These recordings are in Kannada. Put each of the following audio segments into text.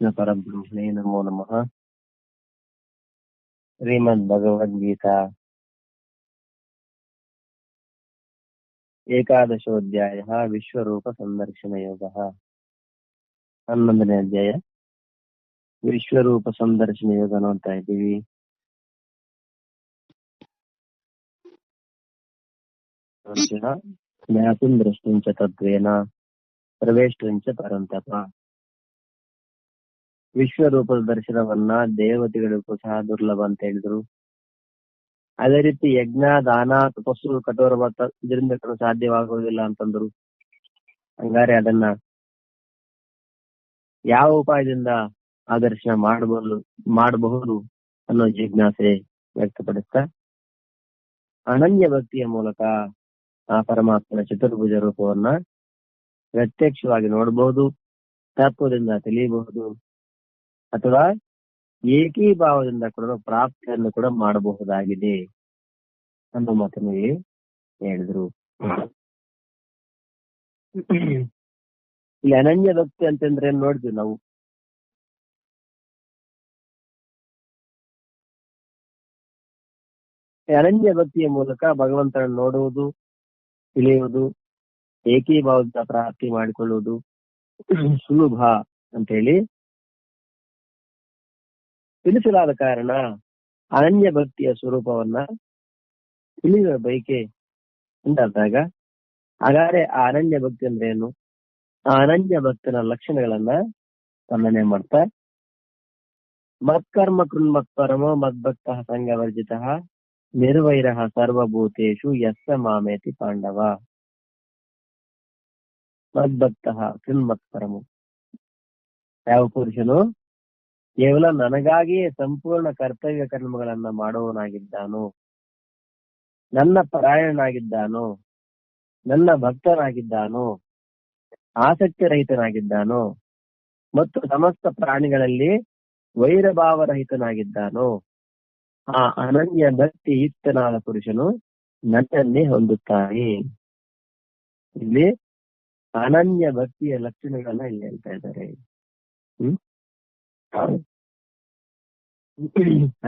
ಕೃಷ್ಣ ಪರಬ್ರಹ್ಮಣೇ ನಮೋ ನಮಃ. ಶ್ರೀಮದ್ ಭಗವದ್ಗೀತಾ ಏಕಾದಶೋಧ್ಯಾಯ ವಿಶ್ವರೂಪ ಸಂದರ್ಶನ ಯೋಗ. 11ನೇ ಅಧ್ಯಾಯ ವಿಶ್ವರೂಪ ಸಂದರ್ಶನ ಯೋಗ ನೋಡ್ತಾ ಇದ್ದೀವಿ. ಜ್ಞಾತುಂ ದ್ರಷ್ಟುಂಚ ತತ್ವೇನ ಪ್ರವೇಷ್ಟುಂಚ ಪರಂತಪ. ವಿಶ್ವರೂಪದ ದರ್ಶನವನ್ನ ದೇವತೆಗಳಿಗೂ ಸಹ ದುರ್ಲಭ ಅಂತ ಹೇಳಿದ್ರು. ಅದೇ ರೀತಿ ಯಜ್ಞ, ದಾನ, ತಪಸ್ಸು, ಕಠೋರ ವ್ರತ ಇದರಿಂದ ಸಾಧ್ಯವಾಗುವುದಿಲ್ಲ ಅಂತಂದ್ರು. ಹಂಗಾರೆ ಅದನ್ನ ಯಾವ ಉಪಾಯದಿಂದ ಆ ದರ್ಶನ ಮಾಡಬಹುದು ಅನ್ನೋ ಜಿಜ್ಞಾಸೆ ವ್ಯಕ್ತಪಡಿಸ್ತಾ ಅನನ್ಯ ಭಕ್ತಿಯ ಮೂಲಕ ಆ ಪರಮಾತ್ಮನ ಚತುರ್ಭುಜ ರೂಪವನ್ನ ಪ್ರತ್ಯಕ್ಷವಾಗಿ ನೋಡಬಹುದು, ತತ್ವದಿಂದ ತಿಳಿಯಬಹುದು, ಅಥವಾ ಏಕೀಭಾವದಿಂದ ಕೂಡ ಪ್ರಾಪ್ತಿಯನ್ನು ಕೂಡ ಮಾಡಬಹುದಾಗಿದೆ ಅನ್ನೋ ಮಾತನ್ನು ಹೇಳಿದ್ರು. ಇಲ್ಲಿ ಅನನ್ಯ ಭಕ್ತಿ ಅಂತಂದ್ರೆ ನೋಡಿದ್ವಿ ನಾವು. ಅನನ್ಯ ಭಕ್ತಿಯ ಮೂಲಕ ಭಗವಂತನನ್ನು ನೋಡುವುದು, ತಿಳಿಯುವುದು, ಏಕೀಭಾವದ ಪ್ರಾಪ್ತಿ ಮಾಡಿಕೊಳ್ಳುವುದು ಸುಲಭ ಅಂತ ಹೇಳಿ ತಿಳಿಸಲಾದ ಕಾರಣ ಅನನ್ಯ ಭಕ್ತಿಯ ಸ್ವರೂಪವನ್ನ ತಿಳಿಯುವ ಬಯಕೆ ಉಂಟಾದಾಗ ಹಾಗಾದ್ರೆ ಆ ಅನನ್ಯ ಭಕ್ತಿ ಅಂದ್ರೆ ಏನು, ಆ ಅನನ್ಯ ಭಕ್ತನ ಲಕ್ಷಣಗಳನ್ನ ವರ್ಣನೆ ಮಾಡ್ತಾ ಮತ್ಕರ್ಮ ಕೃನ್ಮತ್ಪರಮೋ ಮದ್ಭಕ್ತ ಸಂಗವರ್ಜಿತ ನಿರ್ವೈರ ಸರ್ವಭೂತೇಷು ಯಸ್ಸ ಮಾಮೇತಿ ಪಾಂಡವ. ಮದ್ಭಕ್ತ ಕೃನ್ಮತ್ಪರಮೋ, ಯಾವ ಪುರುಷನು ಕೇವಲ ನನಗಾಗಿಯೇ ಸಂಪೂರ್ಣ ಕರ್ತವ್ಯ ಕರ್ಮಗಳನ್ನ ಮಾಡುವವನಾಗಿದ್ದಾನೋ, ನನ್ನ ಪರಾಯಣನಾಗಿದ್ದಾನೋ, ನನ್ನ ಭಕ್ತನಾಗಿದ್ದಾನೋ, ಆಸಕ್ತಿ ರಹಿತನಾಗಿದ್ದಾನೋ ಮತ್ತು ಸಮಸ್ತ ಪ್ರಾಣಿಗಳಲ್ಲಿ ವೈರಭಾವರಹಿತನಾಗಿದ್ದಾನೋ ಆ ಅನನ್ಯ ಭಕ್ತಿ ಯುಕ್ತನಾದ ಪುರುಷನು ನನ್ನನ್ನೇ ಹೊಂದುತ್ತಾನೆ. ಇಲ್ಲಿ ಅನನ್ಯ ಭಕ್ತಿಯ ಲಕ್ಷಣಗಳನ್ನ ಇಲ್ಲಿ ಹೇಳ್ತಾ ಇದ್ದಾರೆ.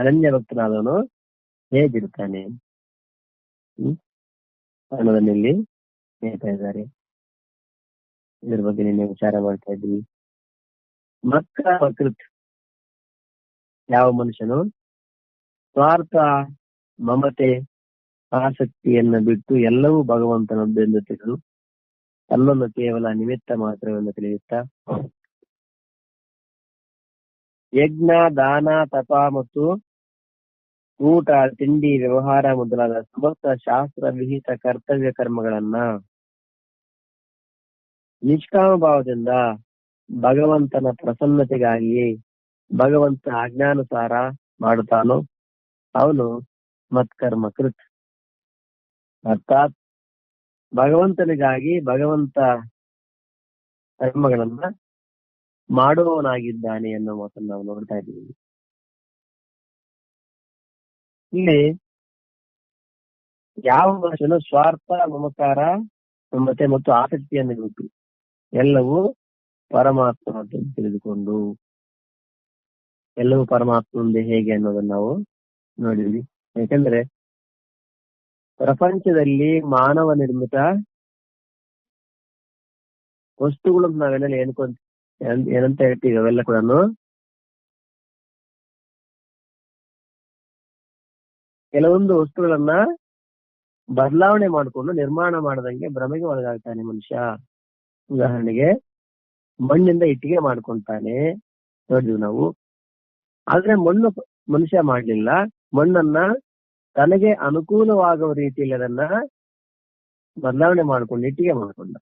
ಅನನ್ಯ ಭಕ್ತನಾದವನು ಹೇಗಿರ್ತಾನೆ ಅನ್ನೋದನ್ನ ಇಲ್ಲಿ ಹೇಳ್ತಾ ಇದ್ದಾರೆ. ಇದ್ರ ಬಗ್ಗೆ ನಿನ್ನೆ ವಿಚಾರ ಮಾಡ್ತಾ ಇದ್ವಿ. ಮತ್ಕೃತ್, ಯಾವ ಮನುಷ್ಯನು ಸ್ವಾರ್ಥ, ಮಮತೆ, ಆಸಕ್ತಿಯನ್ನ ಬಿಟ್ಟು ಎಲ್ಲವೂ ಭಗವಂತನದ್ದು ಎಂದು ತಿಳಿದು ತನ್ನನ್ನು ಕೇವಲ ನಿಮಿತ್ತ ಮಾತ್ರವೆಂದು ತಿಳಿಯುತ್ತಾ ಯಜ್ಞ, ದಾನ, ತಪ ಮತ್ತು ಊಟ, ತಿಂಡಿ, ವ್ಯವಹಾರ ಮೊದಲಾದ ಸಮಸ್ತ ಶಾಸ್ತ್ರ ವಿಹಿತ ಕರ್ತವ್ಯ ಕರ್ಮಗಳನ್ನ ನಿಷ್ಕಾಮ ಭಾವದಿಂದ ಭಗವಂತನ ಪ್ರಸನ್ನತೆಗಾಗಿಯೇ ಭಗವಂತ ಆಜ್ಞಾನುಸಾರ ಮಾಡುತ್ತಾನೋ ಅವನು ಮತ್ಕರ್ಮ ಕೃತ್, ಅರ್ಥಾತ್ ಭಗವಂತನಿಗಾಗಿ ಭಗವಂತ ಕರ್ಮಗಳನ್ನ ಮಾಡುವವನಾಗಿದ್ದಾನೆ ಅನ್ನೋ ಮಾತನ್ನು ನಾವು ನೋಡ್ತಾ ಇದ್ದೀವಿ. ಇಲ್ಲಿ ಯಾವ ಮನುಷ್ಯನು ಸ್ವಾರ್ಥ, ಮಮಕಾರ, ಮಮತೆ ಮತ್ತು ಆಸಕ್ತಿಯನ್ನು ಬಿಟ್ಟು ಎಲ್ಲವೂ ಪರಮಾತ್ಮ ತಿಳಿದುಕೊಂಡು ಎಲ್ಲವೂ ಪರಮಾತ್ಮ ಮುಂದೆ ಹೇಗೆ ಅನ್ನೋದನ್ನ ನಾವು ನೋಡಿದ್ವಿ. ಯಾಕಂದ್ರೆ ಪ್ರಪಂಚದಲ್ಲಿ ಮಾನವ ನಿರ್ಮಿತ ವಸ್ತುಗಳು ನಾವೆಲ್ಲ ಏನಂತ ಹೇಳ್ತೀವಿ, ಅವೆಲ್ಲ ಕೂಡ ಕೆಲವೊಂದು ವಸ್ತುಗಳನ್ನ ಬದಲಾವಣೆ ಮಾಡಿಕೊಂಡು ನಿರ್ಮಾಣ ಮಾಡದಂಗೆ ಭ್ರಮೆಗೆ ಒಳಗಾಗ್ತಾನೆ ಮನುಷ್ಯ. ಉದಾಹರಣೆಗೆ ಮಣ್ಣಿಂದ ಇಟ್ಟಿಗೆ ಮಾಡ್ಕೊಂತಾನೆ, ನೋಡಿದ್ವಿ ನಾವು. ಆದ್ರೆ ಮಣ್ಣು ಮನುಷ್ಯ ಮಾಡ್ಲಿಲ್ಲ, ಮಣ್ಣನ್ನ ತನಗೆ ಅನುಕೂಲವಾಗುವ ರೀತಿಯಲ್ಲಿ ಅದನ್ನ ಬದಲಾವಣೆ ಮಾಡ್ಕೊಂಡು ಇಟ್ಟಿಗೆ ಮಾಡ್ಕೊಂಡ.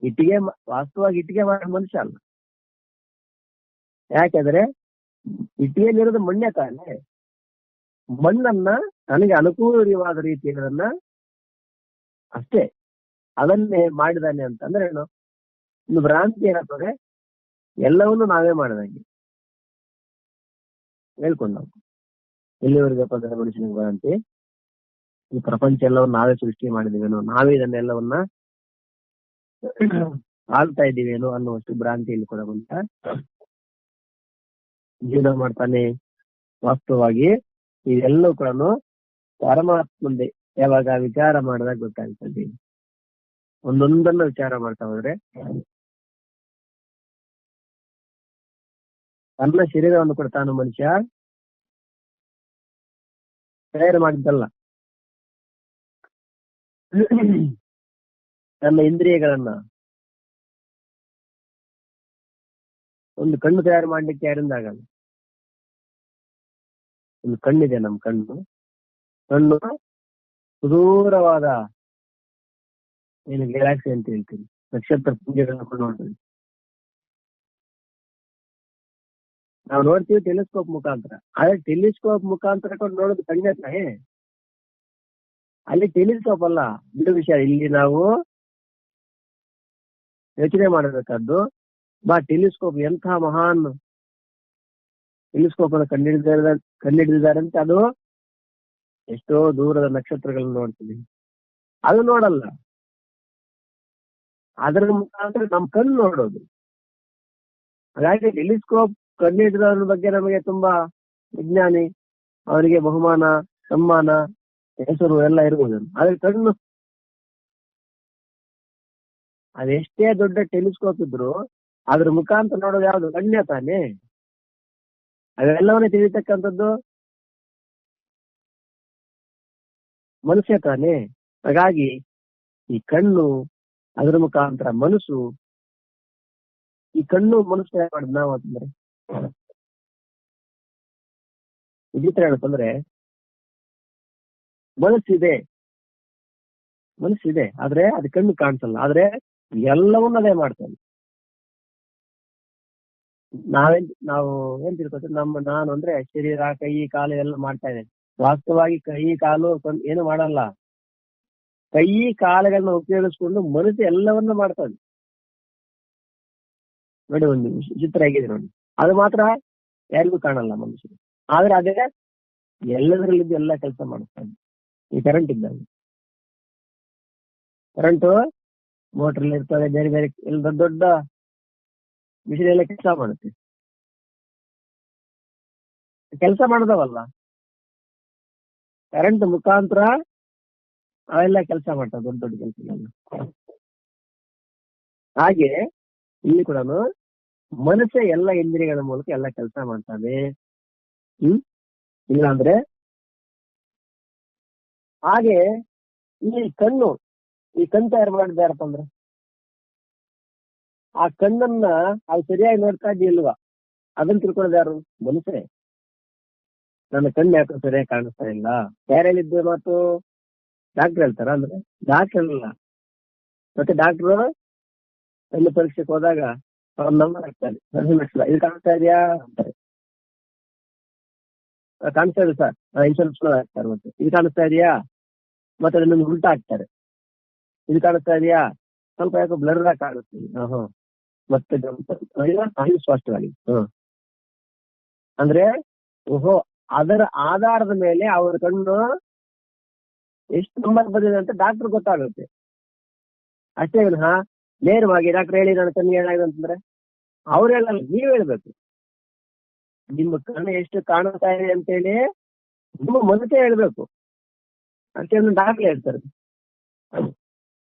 ಇಟ್ಟಿಗೆ ವಾಸ್ತವವಾಗಿ ಇಟ್ಟಿಗೆ ಮಾಡೋ ಮನುಷ್ಯ ಅಲ್ಲ. ಯಾಕೆಂದ್ರೆ ಇಟ್ಟಿಗೆಯಲ್ಲಿರೋದು ಮಣ್ಣೆ ತಾನೆ. ಮಣ್ಣನ್ನ ತನಗೆ ಅನುಕೂಲವಾದ ರೀತಿಯಲ್ಲಿ ಅದನ್ನ ಅಷ್ಟೇ ಅದನ್ನೇ ಮಾಡಿದಾನೆ ಅಂತಂದ್ರೆ ಏನು, ಇನ್ನು ಭ್ರಾಂತಿ ಏನಾಗ್ತದೆ, ಎಲ್ಲವನ್ನೂ ನಾವೇ ಮಾಡಿದಂಗೆ ಹೇಳ್ಕೊಂಡ್ ನಾವು ಎಲ್ಲಿವರೆಗೆ ಪದ ಮನುಷ್ಯನಿಗೆ ಭ್ರಾಂತಿ, ಈ ಪ್ರಪಂಚ ಎಲ್ಲವನ್ನ ನಾವೇ ಸೃಷ್ಟಿ ಮಾಡಿದೀವೇನೋ, ನಾವೇ ಇದನ್ನೆಲ್ಲವನ್ನ ಆಳ್ತಾ ಇದ್ದೀವೇನೋ ಅನ್ನುವಷ್ಟು ಭ್ರಾಂತಿಯಲ್ಲಿ ಕೂಡ ಬಂತ ಜೀವನ ಮಾಡ್ತಾನೆ. ವಾಸ್ತವವಾಗಿ ಇವೆಲ್ಲವೂ ಕೂಡ ಪರಮಾತ್ಮಂದೆ ಯಾವಾಗ ವಿಚಾರ ಮಾಡಿದಾಗ ಗೊತ್ತಾಗ್ತದೆ. ಒಂದೊಂದನ್ನು ವಿಚಾರ ಮಾಡ್ತಾ ಹೋದ್ರೆ ತನ್ನ ಶರೀರವನ್ನು ಕೂಡ ತಾನು ಮನುಷ್ಯ ತಯಾರು ಮಾಡಿದ್ದಲ್ಲ, ತನ್ನ ಇಂದ್ರಿಯಗಳನ್ನ ಒಂದು ಕಣ್ಣು ತಯಾರು ಮಾಡ್ಲಿಕ್ಕೆ ಯಾರಿಂದ ಆಗಲ್ಲ. ಒಂದು ಕಣ್ಣಿದೆ, ನಮ್ಮ ಕಣ್ಣು ಸುದೂರವಾದ ಏನು ಗ್ಯಾಲಾಕ್ಸಿ ಅಂತ ಹೇಳ್ತೀವಿ, ನಕ್ಷತ್ರ ಪುಂಜಗಳನ್ನು ಕೂಡ ನೋಡ್ತೀವಿ. ನಾವು ನೋಡ್ತೀವಿ ಟೆಲಿಸ್ಕೋಪ್ ಮುಖಾಂತರ. ಆದ್ರೆ ಟೆಲಿಸ್ಕೋಪ್ ಮುಖಾಂತರ ಕೂಡ ನೋಡೋದು ಕಣ್ಣೇ ತಾನೇ. ಅಲ್ಲಿ ಟೆಲಿಸ್ಕೋಪ್ ಅಲ್ಲ, ಬಿಡು ವಿಷಯ. ಇಲ್ಲಿ ನಾವು ಯೋಚನೆ ಮಾಡಬೇಕಾದ್ದು, ಟೆಲಿಸ್ಕೋಪ್ ಎಂಥ ಮಹಾನ್ ಟೆಲಿಸ್ಕೋಪ್ ಅನ್ನು ಕಂಡುಹಿಡಿದಿದ್ದಾರೆ ಅಂತ. ಅದು ಎಷ್ಟೋ ದೂರದ ನಕ್ಷತ್ರಗಳನ್ನು ನೋಡ್ತೀವಿ, ಅದು ನೋಡಲ್ಲ. ಅದರ ಮುಖಾಂತರ ನಮ್ಮ ಕಣ್ಣು ನೋಡೋದು. ಹಾಗಾಗಿ ಟೆಲಿಸ್ಕೋಪ್ ಕಂಡುಹಿಡಿದವ್ರ ಬಗ್ಗೆ ನಮಗೆ ತುಂಬಾ ವಿಜ್ಞಾನಿ, ಅವರಿಗೆ ಬಹುಮಾನ, ಸಮ್ಮಾನ, ಹೆಸರು ಎಲ್ಲ ಇರ್ಬೋದು. ಆದ್ರೆ ಕಣ್ಣು, ಅದೆಷ್ಟೇ ದೊಡ್ಡ ಟೆಲಿಸ್ಕೋಪ್ ಇದ್ರು ಅದ್ರ ಮುಖಾಂತರ ನೋಡೋದು ಯಾವ್ದು? ಕಣ್ಣೇ ತಾನೇ. ಅವೆಲ್ಲವನ್ನೇ ತಿಳಿತಕ್ಕಂಥದ್ದು ಮನುಷ್ಯ ತಾನೇ. ಹಾಗಾಗಿ ಈ ಕಣ್ಣು, ಅದರ ಮುಖಾಂತರ ಮನಸ್ಸು, ಈ ಕಣ್ಣು ಮನಸ್ಸು ಮಾಡಿದ್ ನಾವು ಅಂತಂದ್ರೆ ವಿಚಿತ್ರ ಹೇಳತ್ತಂದ್ರೆ, ಮನಸ್ಸಿದೆ ಆದ್ರೆ ಅದು ಕಣ್ಣು ಕಾಣಿಸಲ್ಲ. ಆದ್ರೆ ಎಲ್ಲವನ್ನೂ ಅದೇ ಮಾಡ್ತಾನೆ. ನಾವು ಏನ್ ತಿಳ್ಕೊತೀವಿ, ನಾನು ಅಂದ್ರೆ ಶರೀರ, ಕೈ, ಕಾಲು ಎಲ್ಲ ಮಾಡ್ತಾ ಇದ್ದೇನೆ. ವಾಸ್ತವವಾಗಿ ಕೈ, ಕಾಲು ಏನು ಮಾಡಲ್ಲ. ಕೈ, ಕಾಲುಗಳನ್ನ ಉಪಯೋಗಿಸ್ಕೊಂಡು ಮನಸ್ಸು ಎಲ್ಲವನ್ನ ಮಾಡ್ತಾನೆ. ನೋಡಿ, ಒಂದು ಚಿತ್ರ ಹೇಗಿದೆ ನೋಡಿ. ಅದು ಮಾತ್ರ ಯಾರಿಗೂ ಕಾಣಲ್ಲ ಮನುಷ್ಯರು. ಆದ್ರೆ ಅದೇ ಎಲ್ಲದರಲ್ಲಿದ್ದು ಎಲ್ಲ ಕೆಲಸ ಮಾಡುತ್ತಾನೆ. ಈ ಕರೆಂಟ್ ಇದ್ದಾಗ, ಕರೆಂಟು ಮೋಟ್ರಲ್ಲಿ ಇರ್ತದೆ, ಬೇರೆ ಬೇರೆ ಎಲ್ಲ ದೊಡ್ಡ ಮಿಷಿನ್ ಎಲ್ಲ ಕೆಲಸ ಮಾಡುತ್ತೆ. ಕೆಲಸ ಮಾಡೋದವಲ್ಲ, ಕರೆಂಟ್ ಮುಖಾಂತರ ಅವೆಲ್ಲ ಕೆಲಸ ಮಾಡ್ತಾರೆ, ದೊಡ್ಡ ದೊಡ್ಡ ಕೆಲಸಗಳನ್ನ. ಹಾಗೆ ಇಲ್ಲಿ ಕೂಡ ಮನಸ್ಸೇ ಎಲ್ಲ ಇಂದ್ರಿಯಗಳ ಮೂಲಕ ಎಲ್ಲ ಕೆಲಸ ಮಾಡ್ತಾನೆ. ಇಲ್ಲ ಅಂದ್ರೆ ಹಾಗೆ ಈ ಕಣ್ಣು ತಯಾರು ಮಾಡಿದಾರಪ್ಪ ಅಂದ್ರೆ, ಆ ಕಣ್ಣನ್ನ ಅದು ಸರಿಯಾಗಿ ನೋಡ್ತಾ ಇಲ್ವಾ, ಅದನ್ನ ತಿಳ್ಕೊಳ್ಳೋದು ಯಾರು? ಮನುಷ್ಯರೇ. ನನ್ನ ಕಣ್ಣು ಯಾಕೆ ಸರಿಯಾಗಿ ಕಾಣಿಸ್ತಾ ಇಲ್ಲ? ಯಾರು ಹೇಳಿದ್ದು ಮಾತು? ಡಾಕ್ಟರ್ ಹೇಳ್ತಾರ? ಅಂದ್ರೆ ಡಾಕ್ಟರ್ ಅಲ್ಲ. ಮತ್ತೆ ಡಾಕ್ಟ್ರು ಕಣ್ಣು ಪರೀಕ್ಷೆಗೆ ಹೋದಾಗ ಅವ್ರ ನಂಬರ್ ಹಾಕ್ತಾರೆ, ಇದು ಕಾಣಿಸ್ತಾ ಇದೆಯಾ ಅಂತಾರೆ. ಕಾಣಿಸ್ತಾ ಇದೆ ಸರ್, ಇನ್ಶೂರೆನ್ಸ್ ಹಾಕ್ತಾರೆ. ಮತ್ತೆ ಇದು ಕಾಣಿಸ್ತಾ ಇದೆಯಾ? ಮತ್ತೆ ಅದನ್ನ ಉಲ್ಟಾ ಹಾಕ್ತಾರೆ. ಇದು ಕಾಣಿಸ್ತಾ ಇದೆಯಾ? ಸ್ವಲ್ಪ ಯಾಕೋ ಬ್ಲರ್ ಆಗಿ ಕಾಣಿಸ್ತೀವಿ. ಮತ್ತೆ ಸ್ಪಷ್ಟವಾಗಿ. ಅಂದ್ರೆ ಓಹೋ, ಅದರ ಆಧಾರದ ಮೇಲೆ ಅವ್ರ ಕಣ್ಣು ಎಷ್ಟು ನಂಬರ್ ಬಂದಿದೆ ಅಂತ ಡಾಕ್ಟರ್ ಗೊತ್ತಾಗುತ್ತೆ. ಅಷ್ಟೇ ವಿನಃ ನೇರವಾಗಿ ಡಾಕ್ಟರ್ ಹೇಳಿ ನನ್ನ ಕಣ್ಣಿಗೆ ಏನಾಗಿದೆ ಅಂತಂದ್ರೆ ಅವ್ರು ಹೇಳಲ್ಲ, ನೀವ್ ಹೇಳ್ಬೇಕು. ನಿಮ್ಮ ಕಣ್ಣು ಎಷ್ಟು ಕಾಣಿಸ್ತಾ ಇದೆ ಅಂತೇಳಿ ನಿಮ್ಮ ಮನಸ್ಸೇ ಹೇಳ್ಬೇಕು. ಅಷ್ಟೇ ಡಾಕ್ಟರ್ ಹೇಳ್ತಾರೆ.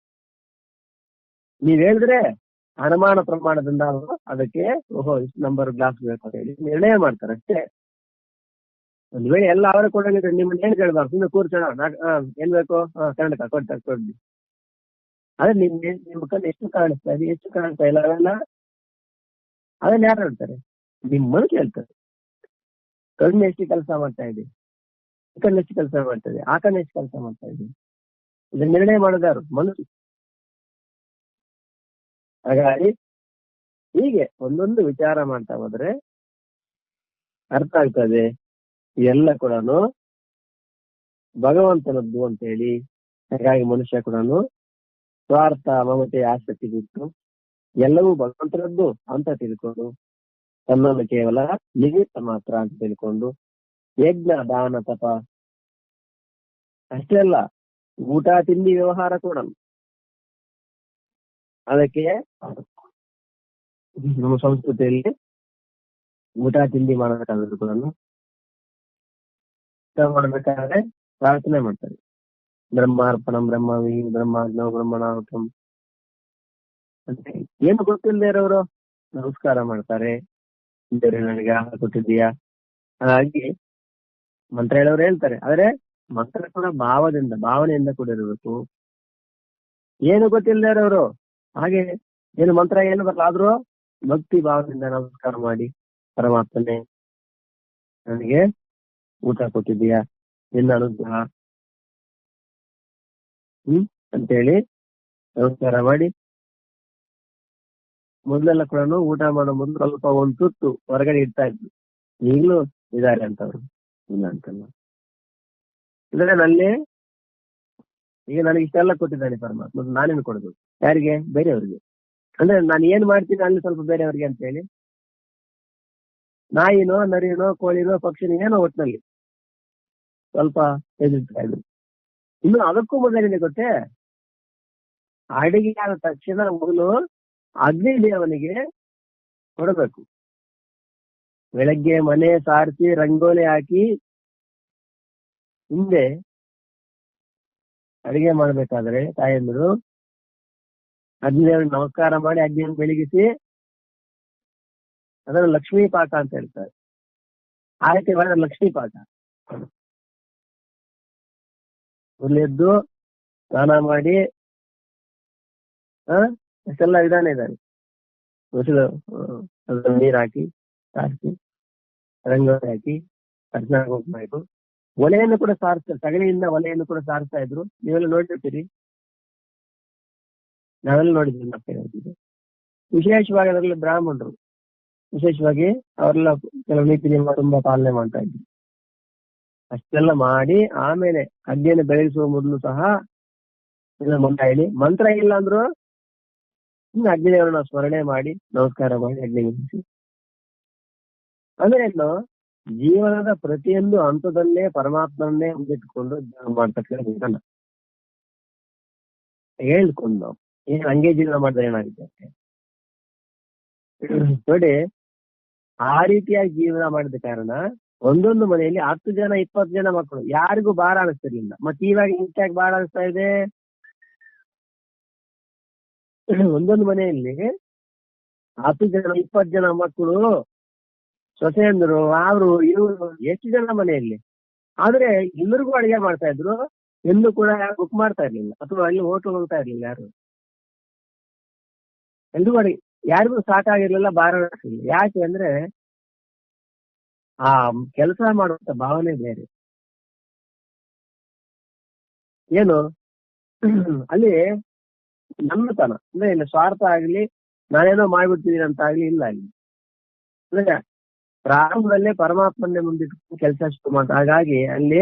ನೀವ್ ಹೇಳಿದ್ರೆ ಅನುಮಾನ ಪ್ರಮಾಣದಿಂದ ಅವರು ಅದಕ್ಕೆ ಓಹೋ ಇಷ್ಟು ನಂಬರ್ ಗ್ಲಾಸ್ ಬೇಕು ಅಂತ ಹೇಳಿ ನಿರ್ಣಯ ಮಾಡ್ತಾರೆ ಅಷ್ಟೇ. ಒಂದ್ ವೇಳೆ ಎಲ್ಲ ಅವರೇ ಕೊಡೋಂಗಿದ್ರೆ ನಿಮ್ಮನ್ನ ಏನ್ ಕೇಳ್ಬಾರ್ದು, ಸುಮ್ಮನೆ ಕೂರ್ಸೋಣ, ಏನ್ ಬೇಕು, ಕನ್ನಡಕ ಕೊಡ್ಲಿ. ಆದ್ರೆ ನಿಮ್ಮ ಕಣ್ಣು ಎಷ್ಟು ಕಾಣಿಸ್ತಾ ಇದೆ, ಎಷ್ಟು ಕಾಣಿಸ್ತಾ ಇಲ್ಲ, ಅವೆಲ್ಲ ಅದನ್ನ ಯಾರು ಹೇಳ್ತಾರೆ? ನಿಮ್ ಮನಸ್ಸು ಹೇಳ್ತಾರೆ. ಕಣ್ಣು ಎಷ್ಟು ಕೆಲಸ ಮಾಡ್ತಾ ಇದೆ, ಕಣ್ಣು ಎಷ್ಟು ಕೆಲಸ ಮಾಡ್ತಾ ಇದೆ, ಆ ಕಣ್ಣು ಎಷ್ಟು ಕೆಲಸ ಮಾಡ್ತಾ ಇದೆ, ಇದನ್ನ ನಿರ್ಣಯ ಮಾಡೋದು ಯಾರು? ಮನಸ್ಸು. ಹಾಗಾಗಿ ಹೀಗೆ ಒಂದೊಂದು ವಿಚಾರ ಮಾಡ್ತಾ ಹೋದ್ರೆ ಅರ್ಥ ಆಗ್ತದೆ ಎಲ್ಲ ಕೂಡ ಭಗವಂತನದ್ದು ಅಂತ ಹೇಳಿ. ಹಾಗಾಗಿ ಮನುಷ್ಯ ಕೂಡ ಸ್ವಾರ್ಥ, ಮಮತೆ, ಆಸಕ್ತಿ ಬಿಟ್ಟು ಎಲ್ಲವೂ ಭಗವಂತನದ್ದು ಅಂತ ತಿಳ್ಕೊಂಡು ತನ್ನನ್ನು ಕೇವಲ ನಿಮಿತ್ತ ಮಾತ್ರ ಅಂತ ತಿಳ್ಕೊಂಡು ಯಜ್ಞ, ದಾನ, ತಪ ಅಷ್ಟೇ ಅಲ್ಲ, ಊಟ ತಿಂಡಿ ವ್ಯವಹಾರ ಕೂಡ ಅದಕ್ಕೆ ನಮ್ಮ ಸಂಸ್ಕೃತಿಯಲ್ಲಿ ಊಟ ತಿಂಡಿ ಮಾಡಬೇಕಾದ್ರು ಕೂಡ ಊಟ ಮಾಡ್ಬೇಕಾದ್ರೆ ಪ್ರಾರ್ಥನೆ ಮಾಡ್ತಾರೆ. ಬ್ರಹ್ಮಾರ್ಪಣಂ ಬ್ರಹ್ಮವಿ ಬ್ರಹ್ಮಾಗ್ನೋ ಬ್ರಹ್ಮಣಾಹುತಂ ಅಂತ ಏನು ಗೊತ್ತಿಲ್ಲದೆ ಇರೋರು ನಮಸ್ಕಾರ ಮಾಡ್ತಾರೆ. ದೇವ್ರೆ ನನಗೆ ಆಹಾರ ಕೊಟ್ಟಿದ್ದೀಯಾ. ಹಾಗಾಗಿ ಮಂತ್ರ ಹೇಳೋರು ಹೇಳ್ತಾರೆ, ಆದ್ರೆ ಮಂತ್ರ ಕೂಡ ಭಾವನೆಯಿಂದ ಕೂಡ ಇರಬೇಕು. ಏನು ಗೊತ್ತಿಲ್ಲದೆ ಇರೋರು ಹಾಗೆ ಏನು ಮಂತ್ರ ಏನು ಬರಲ್ಲ ಆದ್ರೂ ಭಕ್ತಿ ಭಾವನೆಯಿಂದ ನಮಸ್ಕಾರ ಮಾಡಿ, ಪರಮಾತ್ಮನೇ ನನಗೆ ಊಟ ಕೊಟ್ಟಿದ್ದೀಯಾ, ನಿನ್ನ ಅನುಗ್ರಹ ಅಂತೇಳಿ ನಮಸ್ಕಾರ ಮಾಡಿ, ಮೊದಲೆಲ್ಲ ಕೂಡ ಊಟ ಮಾಡೋ ಮೊದಲು ಸ್ವಲ್ಪ ಒಂದು ತುತ್ತು ಹೊರಗಡೆ ಇಡ್ತಾ ಇದ್ರು. ಈಗಲೂ ಇದಾರೆ ಅಂತವ್ರು, ಇಲ್ಲ ಅಂತಲ್ಲ. ಅಂದ್ರೆ ನಲ್ಲಿ ಈಗ ನನಗೆ ಇಷ್ಟೆಲ್ಲ ಕೊಟ್ಟಿದ್ದಾನೆ ಪರಮಾತ್ಮ, ನಾನೇನು ಕೊಡಬೇಕು ಯಾರಿಗೆ? ಬೇರೆಯವ್ರಿಗೆ. ಅಂದ್ರೆ ನಾನು ಏನ್ ಮಾಡ್ತೀನಿ ಅಲ್ಲಿ ಸ್ವಲ್ಪ ಬೇರೆಯವ್ರಿಗೆ ಅಂತ ಹೇಳಿ ನಾಯಿನೋ ನರಿನೋ ಕೋಳಿನೋ ಪಕ್ಷಿನೋ ಏನೋ ಒಟ್ಟಿನಲ್ಲಿ ಸ್ವಲ್ಪ ಎದುರ್ತಾ ಇದ್ರು. ಇನ್ನು ಅದಕ್ಕೂ ಮೊದಲೇನೆ ಗೊತ್ತೇ, ಅಡಿಗೆ ಆದ ತಕ್ಷಣ ಮೊದಲು ಅಗ್ನಿ ದೇವನಿಗೆ ಕೊಡಬೇಕು. ಬೆಳಗ್ಗೆ ಮನೆ ಸಾರಿಸಿ ರಂಗೋಲಿ ಹಾಕಿ ಹಿಂದೆ ಅಡಿಗೆ ಮಾಡ್ಬೇಕಾದ್ರೆ ತಾಯಂದ್ರು ಅಗ್ನಿದೇವನಿಗೆ ನಮಸ್ಕಾರ ಮಾಡಿ ಅಗ್ನಿಯನ್ನು ಬೆಳಗಿಸಿ ಅದನ್ನು ಲಕ್ಷ್ಮೀ ಪಾಕ ಅಂತ ಹೇಳ್ತಾರೆ. ಆ ರೀತಿ ಮಾಡಿದ್ರೆ ಲಕ್ಷ್ಮೀ ಪಾಕ. ಎದ್ದು ಸ್ನಾನ ಮಾಡಿ ಅಷ್ಟೆಲ್ಲ ವಿಧಾನ ಇದ್ದಾರೆ. ಹೊಸಲು ನೀರ್ ಹಾಕಿ ಸಾರಿಸಿ ರಂಗೋಲಿ ಹಾಕಿ ಅರ್ಶನ ಕುಂಕುಮ ಇಟ್ಟು ಒಲೆಯನ್ನು ಕೂಡ ಸಾರಿಸ್ತಾರೆ. ಸಗಣಿಯಿಂದ ಒಲೆಯನ್ನು ಕೂಡ ಸಾರಿಸ್ತಾ ಇದ್ರು. ನೀವೆಲ್ಲ ನೋಡಿರ್ತೀರಿ, ನಾವೆಲ್ಲ ನೋಡಿದ್ವಿ. ಮತ್ತೆ ಹೇಳ್ತಿದ್ದೆ ವಿಶೇಷವಾಗಿ ಅದರಲ್ಲಿ ಬ್ರಾಹ್ಮಣರು ವಿಶೇಷವಾಗಿ ಅವರೆಲ್ಲ ಕೆಲವು ನೀತಿ ನಿಯಮ ತುಂಬಾ ಪಾಲನೆ ಮಾಡ್ತಾ ಇದ್ರು. ಅಷ್ಟೆಲ್ಲ ಮಾಡಿ ಆಮೇಲೆ ಅಗ್ನಿಯನ್ನು ಬೆಳಗಿಸುವ ಮೊದಲು ಸಹ ಮಂತ್ರ ಹೇಳಿ, ಮಂತ್ರ ಇಲ್ಲ ಅಂದ್ರು ಅಗ್ನಿದೇವರನ್ನ ಸ್ಮರಣೆ ಮಾಡಿ ನಮಸ್ಕಾರ ಮಾಡಿ ಅಗ್ನಿ ಬೆಳೆಸಿ. ಅಂದ್ರೆ ಏನು, ಜೀವನದ ಪ್ರತಿಯೊಂದು ಹಂತದಲ್ಲೇ ಪರಮಾತ್ಮನ್ನೇ ಮುಂದಿಟ್ಕೊಂಡು ಮಾಡ್ತಕ್ಕಂಥ ವಿಧಾನ ಹೇಳ್ಕೊಂಡು ನಾವು ಏನ್ ಹಂಗೆ ಜೀವನ ಮಾಡಿದ್ರೆ ಏನಾಗುತ್ತೆ ನೋಡಿ. ಆ ರೀತಿಯಾಗಿ ಜೀವನ ಮಾಡಿದ ಕಾರಣ ಒಂದೊಂದು ಮನೆಯಲ್ಲಿ 10 ಜನ 20 ಜನ ಮಕ್ಕಳು, ಯಾರಿಗೂ ಭಾರ ಅನಿಸ್ತಿರ್ಲಿಲ್ಲ. ಮತ್ತೆ ಇವಾಗ ಇಂಚಾಗಿ ಭಾರ ಅನಿಸ್ತಾ ಇದೆ. ಒಂದೊಂದು ಮನೆಯಲ್ಲಿ 10 ಜನ 20 ಜನ ಮಕ್ಕಳು, ಸೊಸೆಯಂದ್ರು, ಅವರು ಇವರು, ಎಷ್ಟು ಜನ ಮನೆಯಲ್ಲಿ. ಆದ್ರೆ ಎಲ್ಲರಿಗೂ ಅಡಿಗೆ ಮಾಡ್ತಾ ಇದ್ರು. ಎಲ್ಲೂ ಕೂಡ ಯಾರು ಬುಕ್ ಮಾಡ್ತಾ ಇರ್ಲಿಲ್ಲ ಅಥವಾ ಅಲ್ಲಿ ಹೋಟೆಲ್ ಹೋಗ್ತಾ ಇರ್ಲಿಲ್ಲ ಯಾರು. ಎಲ್ರಿಗೂ ಅಡಿಗೆ, ಯಾರಿಗೂ ಸಾಕಾಗಿರ್ಲಿಲ್ಲ, ಭಾರ ಅನಿಸ್ಲಿಲ್ಲ. ಯಾಕೆ ಅಂದ್ರೆ ಆ ಕೆಲಸ ಮಾಡುವಂತ ಭಾವನೆ ಬೇರೆ. ಏನು ಅಲ್ಲಿ ನಮ್ಮತನ ಅಂದ್ರೆ ಇಲ್ಲ, ಸ್ವಾರ್ಥ ಆಗ್ಲಿ ನಾನೇನೋ ಮಾಡ್ಬಿಡ್ತಿದೀನಿ ಅಂತ ಆಗ್ಲಿ ಇಲ್ಲ ಅಲ್ಲಿ. ಅಂದ್ರೆ ಪ್ರಾರಂಭದಲ್ಲೇ ಪರಮಾತ್ಮನ್ನೇ ಮುಂದಿಟ್ಟು ಕೆಲಸ ಶುರು ಮಾಡ್ತಾರೆ. ಹಾಗಾಗಿ ಅಲ್ಲಿ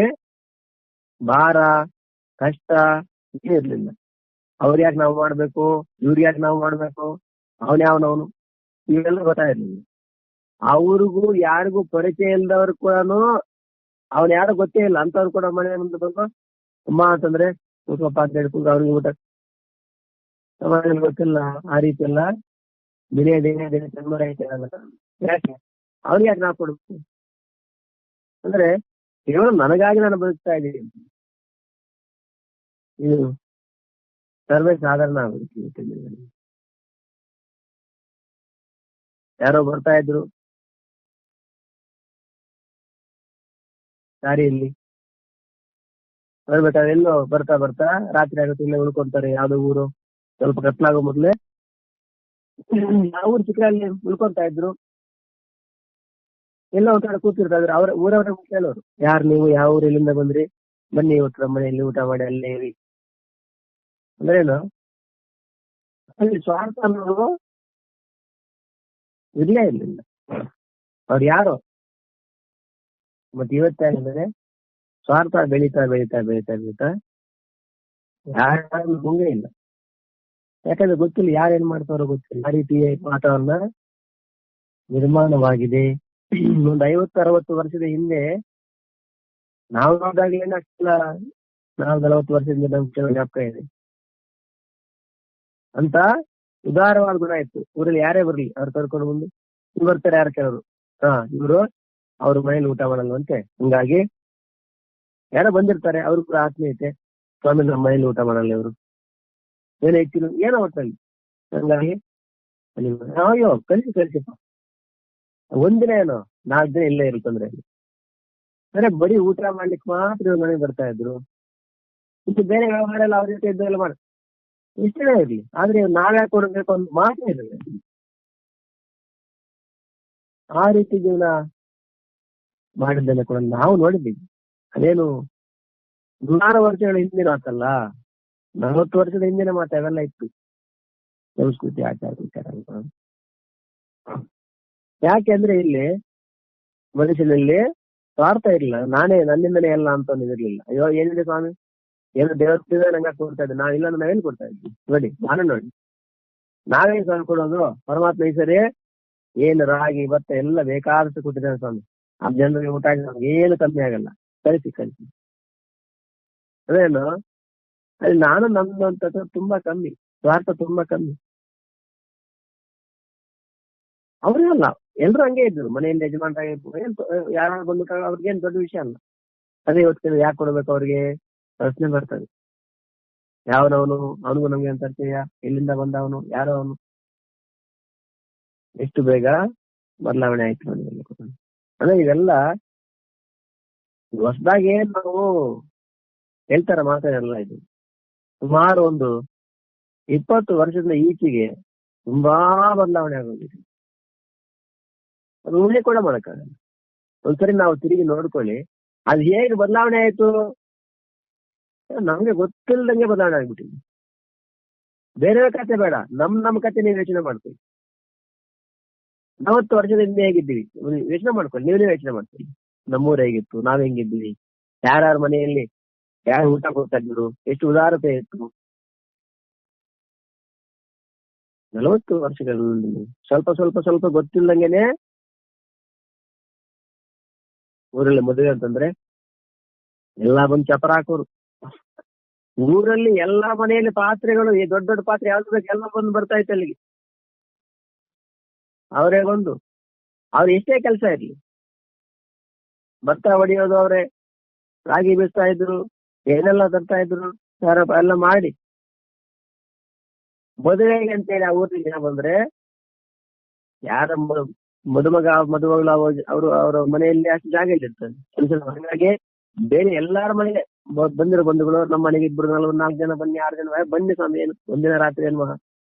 ಭಾರ ಕಷ್ಟ ಇರ್ಲಿಲ್ಲ. ಅವ್ರ ಯಾಕೆ ನಾವು ಮಾಡ್ಬೇಕು, ಇವ್ರಿಗೆ ಯಾಕೆ ನಾವು ಮಾಡ್ಬೇಕು, ಅವನವನು ಇವೆಲ್ಲ ಗೊತ್ತಾಗಿರ್ಲಿಲ್ಲ. ಅವ್ರಿಗೂ ಯಾರಿಗೂ ಪರಿಚಯ ಇಲ್ದವ್ರು ಕೂಡ, ಅವ್ನ ಯಾರು ಗೊತ್ತೇ ಇಲ್ಲ ಅಂತವ್ರು ಕೂಡ ಮನೆ ಮುಂದೆ ಬಂದು ಅಮ್ಮ ಅಂತಂದ್ರೆ ಕೂತ್ಕೊಪ್ಪ ಅಂತ ಹೇಳ್ಕೊಂಡು ಅವ್ರಿಗೆ ಊಟ ಸಮಾಜದಲ್ಲಿ ಗೊತ್ತಿಲ್ಲ. ಆ ರೀತಿ ಎಲ್ಲ ದಿನೇ ದಿನೇ ದಿನೇ ಚಂದ್ರ ಐತೆ. ಯಾಕೆ ಅವ್ರಿಗೆ ಯಾಕೆ ನಾವು ಕೊಡ್ಬೇಕು ಅಂದ್ರೆ ಕೇವಲ ನನಗಾಗಿ ನಾನು ಬದುಕ್ತಾ ಇದ್ದೀನಿ. ಇದು ಸರ್ವೇ ಸಾಧಾರಣ ಆಗುತ್ತೆ. ಯಾರೋ ಬರ್ತಾ ಇದ್ರು ದಾರಿಯಲ್ಲಿ, ಬರ್ಬೇಕಾದ್ರೆ ಎಲ್ಲೋ ಬರ್ತಾ ಬರ್ತಾ ರಾತ್ರಿ ಆಗುತ್ತೆ, ಇಲ್ಲೇ ಉಳ್ಕೊಂತಾರೆ. ಯಾವ್ದೋ ಊರು ಸ್ವಲ್ಪ ಕತ್ಲಾಗೋ ಮೊದ್ಲೇ ಯಾವ ಊರು ಚಿಕ್ಕಲ್ಲಿ ಉಳ್ಕೊಂತಾ ಇದ್ರು. ಎಲ್ಲ ಒಂದ್ ಕಡೆ ಕೂತಿರ್ತಾ ಇದ್ರು. ಊರವ್ರ ಕೇಳೋರು, ಯಾರು ನೀವು, ಯಾವ ಊರು, ಎಲ್ಲಿಂದ ಬಂದ್ರಿ, ಬನ್ನಿ ಇವತ್ತು ನಮ್ಮ ಮನೆಯಲ್ಲಿ ಊಟ ಮಾಡಿ ಅಲ್ಲೇ ಇರಿ ಅಂದ್ರೇನು. ಅಲ್ಲಿ ಸ್ವಾರ್ಥ ಅನ್ನೋದು ಇರ್ಲೇ ಇರ್ಲಿಲ್ಲ. ಅವ್ರು ಯಾರು ಮತ್ತೆ ಇವತ್ತೇನಂದ್ರೆ ಸ್ವಾರ್ಥ ಬೆಳೀತಾ ಬೆಳೀತಾ ಬೆಳೀತಾ ಬೆಳೀತಾ ಯಾರು ಗುಂಗೇ ಇಲ್ಲ. ಯಾಕಂದ್ರೆ ಗೊತ್ತಿಲ್ಲ ಯಾರೇನ್ ಮಾಡ್ತಾರೋ ಗೊತ್ತಿಲ್ಲ. ಆ ರೀತಿ ವಾತಾವರಣ ನಿರ್ಮಾಣವಾಗಿದೆ. ಒಂದು 50-60 ವರ್ಷದ ಹಿಂದೆ ನಾವು ನೋಡಿದಾಗಲೇ ಅಷ್ಟೆಲ್ಲ, ನಾವು 40 ವರ್ಷದಿಂದ ನಮ್ಗೆ ಜ್ಞಾಪಕ ಇದೆ ಅಂತ ಉದಾರವಾದ ಗುಣ ಇತ್ತು. ಊರಲ್ಲಿ ಯಾರೇ ಬರ್ಲಿ ಅವ್ರು ಕರ್ಕೊಂಡು ಬಂದು ಇವ್ರು ಬರ್ತಾರೆ ಯಾರು ಕೆಲವರು, ಇವರು ಅವ್ರ ಮನೇಲಿ ಊಟ ಮಾಡಲ್ವಂತೆ. ಹಂಗಾಗಿ ಯಾರೋ ಬಂದಿರ್ತಾರೆ, ಅವ್ರು ಕೂಡ ಆತ್ಮೀಯತೆ, ಸ್ವಾಮಿ ನಮ್ಮ ಮನೇಲಿ ಊಟ ಮಾಡಲ್ಲ ಇವರು, ಏನೋ ಹೆಚ್ಚಿನ ಏನೋ ಒಟ್ಟಲ್ಲಿ. ಹಂಗಾಗಿ ಅಯ್ಯೋ ಕಳಿಸಿಪ್ಪ, ಒಂದಿನ ಏನೋ 4 ದಿನ ಇಲ್ಲೇ ಇರುತ್ತಂದ್ರೆ ಅಂದ್ರೆ ಬರೀ ಊಟ ಮಾಡ್ಲಿಕ್ಕೆ ಮಾತ್ರ ಇವ್ರ ಮನೆಗೆ ಬರ್ತಾ ಇದ್ರು. ಇನ್ನು ಬೇರೆ ವ್ಯವಹಾರ ಎಲ್ಲ ಅವ್ರ ಜೊತೆ ಇದ್ದೆಲ್ಲ ಮಾಡ ಇಷ್ಟೇ ಇರ್ಲಿ, ಆದ್ರೆ ನಾವೇ ಕೊಡ್ಬೇಕು ಅಂತ ಮಾತ್ರ ಇರಲ್ಲ. ಆ ರೀತಿ ಜೀವನ ಮಾಡಿದ್ದನ್ನ ಕೂಡ ನಾವು ನೋಡಿದ್ದೀವಿ. ಅದೇನು 100 ವರ್ಷಗಳ ಹಿಂದಿನ ಮಾತಲ್ಲ, 40 ವರ್ಷದ ಹಿಂದಿನ ಮಾತು ಅವೆಲ್ಲ ಇತ್ತು. ಸಂಸ್ಕೃತಿ, ಆಚಾರ, ವಿಚಾರ. ಯಾಕೆಂದ್ರೆ ಇಲ್ಲಿ ಮನುಷ್ಯನಲ್ಲಿ ಸ್ವಾರ್ಥ ಇರಲಿಲ್ಲ. ನಾನೇ ನನ್ನಿಂದನೇ ಎಲ್ಲ ಅಂತ ಇರ್ಲಿಲ್ಲ. ಅಯ್ಯೋ ಏನಿದೆ ಸ್ವಾಮಿ, ಏನು ದೇವಸ್ಥಾನ ನಂಗೆ ಕೊಡ್ತಾ ಇದ್ದೆ, ನಾವಿಲ್ಲ ನಾವೇನು ಕೊಡ್ತಾ ಇದ್ವಿ ನೋಡಿ, ನಾನು ನೋಡಿ ನಾವೇನು ಸ್ವಾಮಿ ಕೊಡೋದು, ಪರಮಾತ್ಮ ಈ ಸರಿ ಏನು ರಾಗಿ ಭತ್ತ ಎಲ್ಲ ಬೇಕಾದಷ್ಟು ಕೊಟ್ಟಿದ್ದಾನೆ ಸ್ವಾಮಿ. ಆ ಜನರಿಗೆ ಊಟ ಏನು ಕಮ್ಮಿ ಆಗಲ್ಲ, ಕಳಿಸಿ. ಅದೇನು ಅಲ್ಲಿ ನಾನು ನಮ್ದು ಅಂತ ತುಂಬಾ ಕಮ್ಮಿ, ಸ್ವಾರ್ಥ ತುಂಬಾ ಕಮ್ಮಿ. ಅವ್ರಿಗಲ್ಲ, ಎಲ್ರು ಹಂಗೆ ಇದ್ರು ಮನೆಯಿಂದ ಯಜಮಾನ್ರಾಗಿರ್ಬೋದು, ಯಾರು ಬಂದು ಅವ್ರಿಗೇನು ದೊಡ್ಡ ವಿಷಯ ಅಲ್ಲ. ಅದೇ ಇವತ್ತು ಯಾಕೆ ಕೊಡ್ಬೇಕು ಅವ್ರಿಗೆ ಪ್ರಶ್ನೆ ಬರ್ತದೆ. ಯಾವನವನು, ಅವನಿಗೂ ನಮ್ಗೆ ಅಂತ ಪರಿಚಯ, ಎಲ್ಲಿಂದ ಬಂದವನು, ಯಾರೋ ಅವನು, ಎಷ್ಟು ಬೇಗ ಬದಲಾವಣೆ ಆಯ್ತು ನಮಗೆ. ಅಂದ್ರೆ ಇವೆಲ್ಲ ಹೊಸದಾಗಿ ನಾವು ಹೇಳ್ತಾರ ಮಾತಾಡಲ್ಲ. ಇದು ಸುಮಾರು ಒಂದು 20 ವರ್ಷದ ಈಚೆಗೆ ತುಂಬಾ ಬದಲಾವಣೆ ಆಗೋಗಿದೆ. ಅದು ಊಹೆ ಕೂಡ ಮಾಡಕ್ಕಾಗಲ್ಲ. ಒಂದ್ಸರಿ ನಾವು ತಿರುಗಿ ನೋಡ್ಕೊಳ್ಳಿ, ಅದು ಹೇಗೆ ಬದಲಾವಣೆ ಆಯ್ತು ನಮ್ಗೆ ಗೊತ್ತಿಲ್ಲದಂಗೆ ಬದಲಾವಣೆ ಆಗ್ಬಿಟ್ಟಿದೆ. ಬೇರೆ ಕತೆ ಬೇಡ, ನಮ್ಮ ಕತೆ ನೀವು ಯೋಚನೆ ಮಾಡ್ತೀವಿ. 40 ವರ್ಷದ ಹಿಂದೆ ಹೇಗಿದ್ದೀವಿ ಯೋಚನೆ ಮಾಡ್ಕೊಳ್ಳಿ, ನೀವೇ ಯೋಚನೆ ಮಾಡ್ಕೊಳ್ಳಿ. ನಮ್ಮೂರು ಹೇಗಿತ್ತು, ನಾವ್ ಹೆಂಗಿದ್ದೀವಿ, ಯಾರ್ಯಾರ ಮನೆಯಲ್ಲಿ ಯಾರು ಊಟ ಕೊಡ್ತಾ ಇದ್ರು, ಎಷ್ಟು ಉದಾರತೆ ಇತ್ತು. 40 ವರ್ಷಗಳಲ್ಲಿ ಸ್ವಲ್ಪ ಗೊತ್ತಿಲ್ಲದಂಗೆನೆ ಊರಲ್ಲಿ ಮದುವೆ ಅಂತಂದ್ರೆ ಎಲ್ಲಾ ಬಂದು ಚಪರ ಹಾಕೋರು. ಊರಲ್ಲಿ ಎಲ್ಲಾ ಮನೆಯಲ್ಲಿ ಪಾತ್ರೆಗಳು, ಈ ದೊಡ್ಡ ದೊಡ್ಡ ಪಾತ್ರೆ ಯಾವ್ದು ಬೇಕು ಎಲ್ಲ ಬಂದು ಬರ್ತಾ ಇತ್ತು ಅಲ್ಲಿಗೆ. ಅವರೇ ಬಂದು ಅವ್ರು ಎಷ್ಟೇ ಕೆಲಸ ಇರ್ಲಿ, ಭತ್ತ ಹೊಡಿಯೋದು ಅವರೇ, ರಾಗಿ ಬೀಸ್ತಾ ಇದ್ರು, ಏನೆಲ್ಲ ತರ್ತಾ ಇದ್ರು, ಎಲ್ಲ ಮಾಡಿ ಮದುವೆಗೆ ಅಂತೇಳಿ ಆ ಊರಿಗೆ ಜನ ಬಂದ್ರೆ ಯಾರ ಮದುಮಗಳು ಅವರು ಅವರ ಮನೆಯಲ್ಲಿ ಅಷ್ಟು ಜಾಗ ಇಲ್ಲಿರ್ತದೆ. ಹಾಗಾಗಿ ಬೇರೆ ಎಲ್ಲಾರ ಮನೆಗೆ ಬಂದಿರೋ ಬಂಧುಗಳು ನಮ್ಮ ಮನೆಗೆ 2-4 ಜನ ಬನ್ನಿ, 6 ಜನ ಬನ್ನಿ ಸ್ವಾಮಿ, ಏನು ಒಂದಿನ ರಾತ್ರಿ ಏನು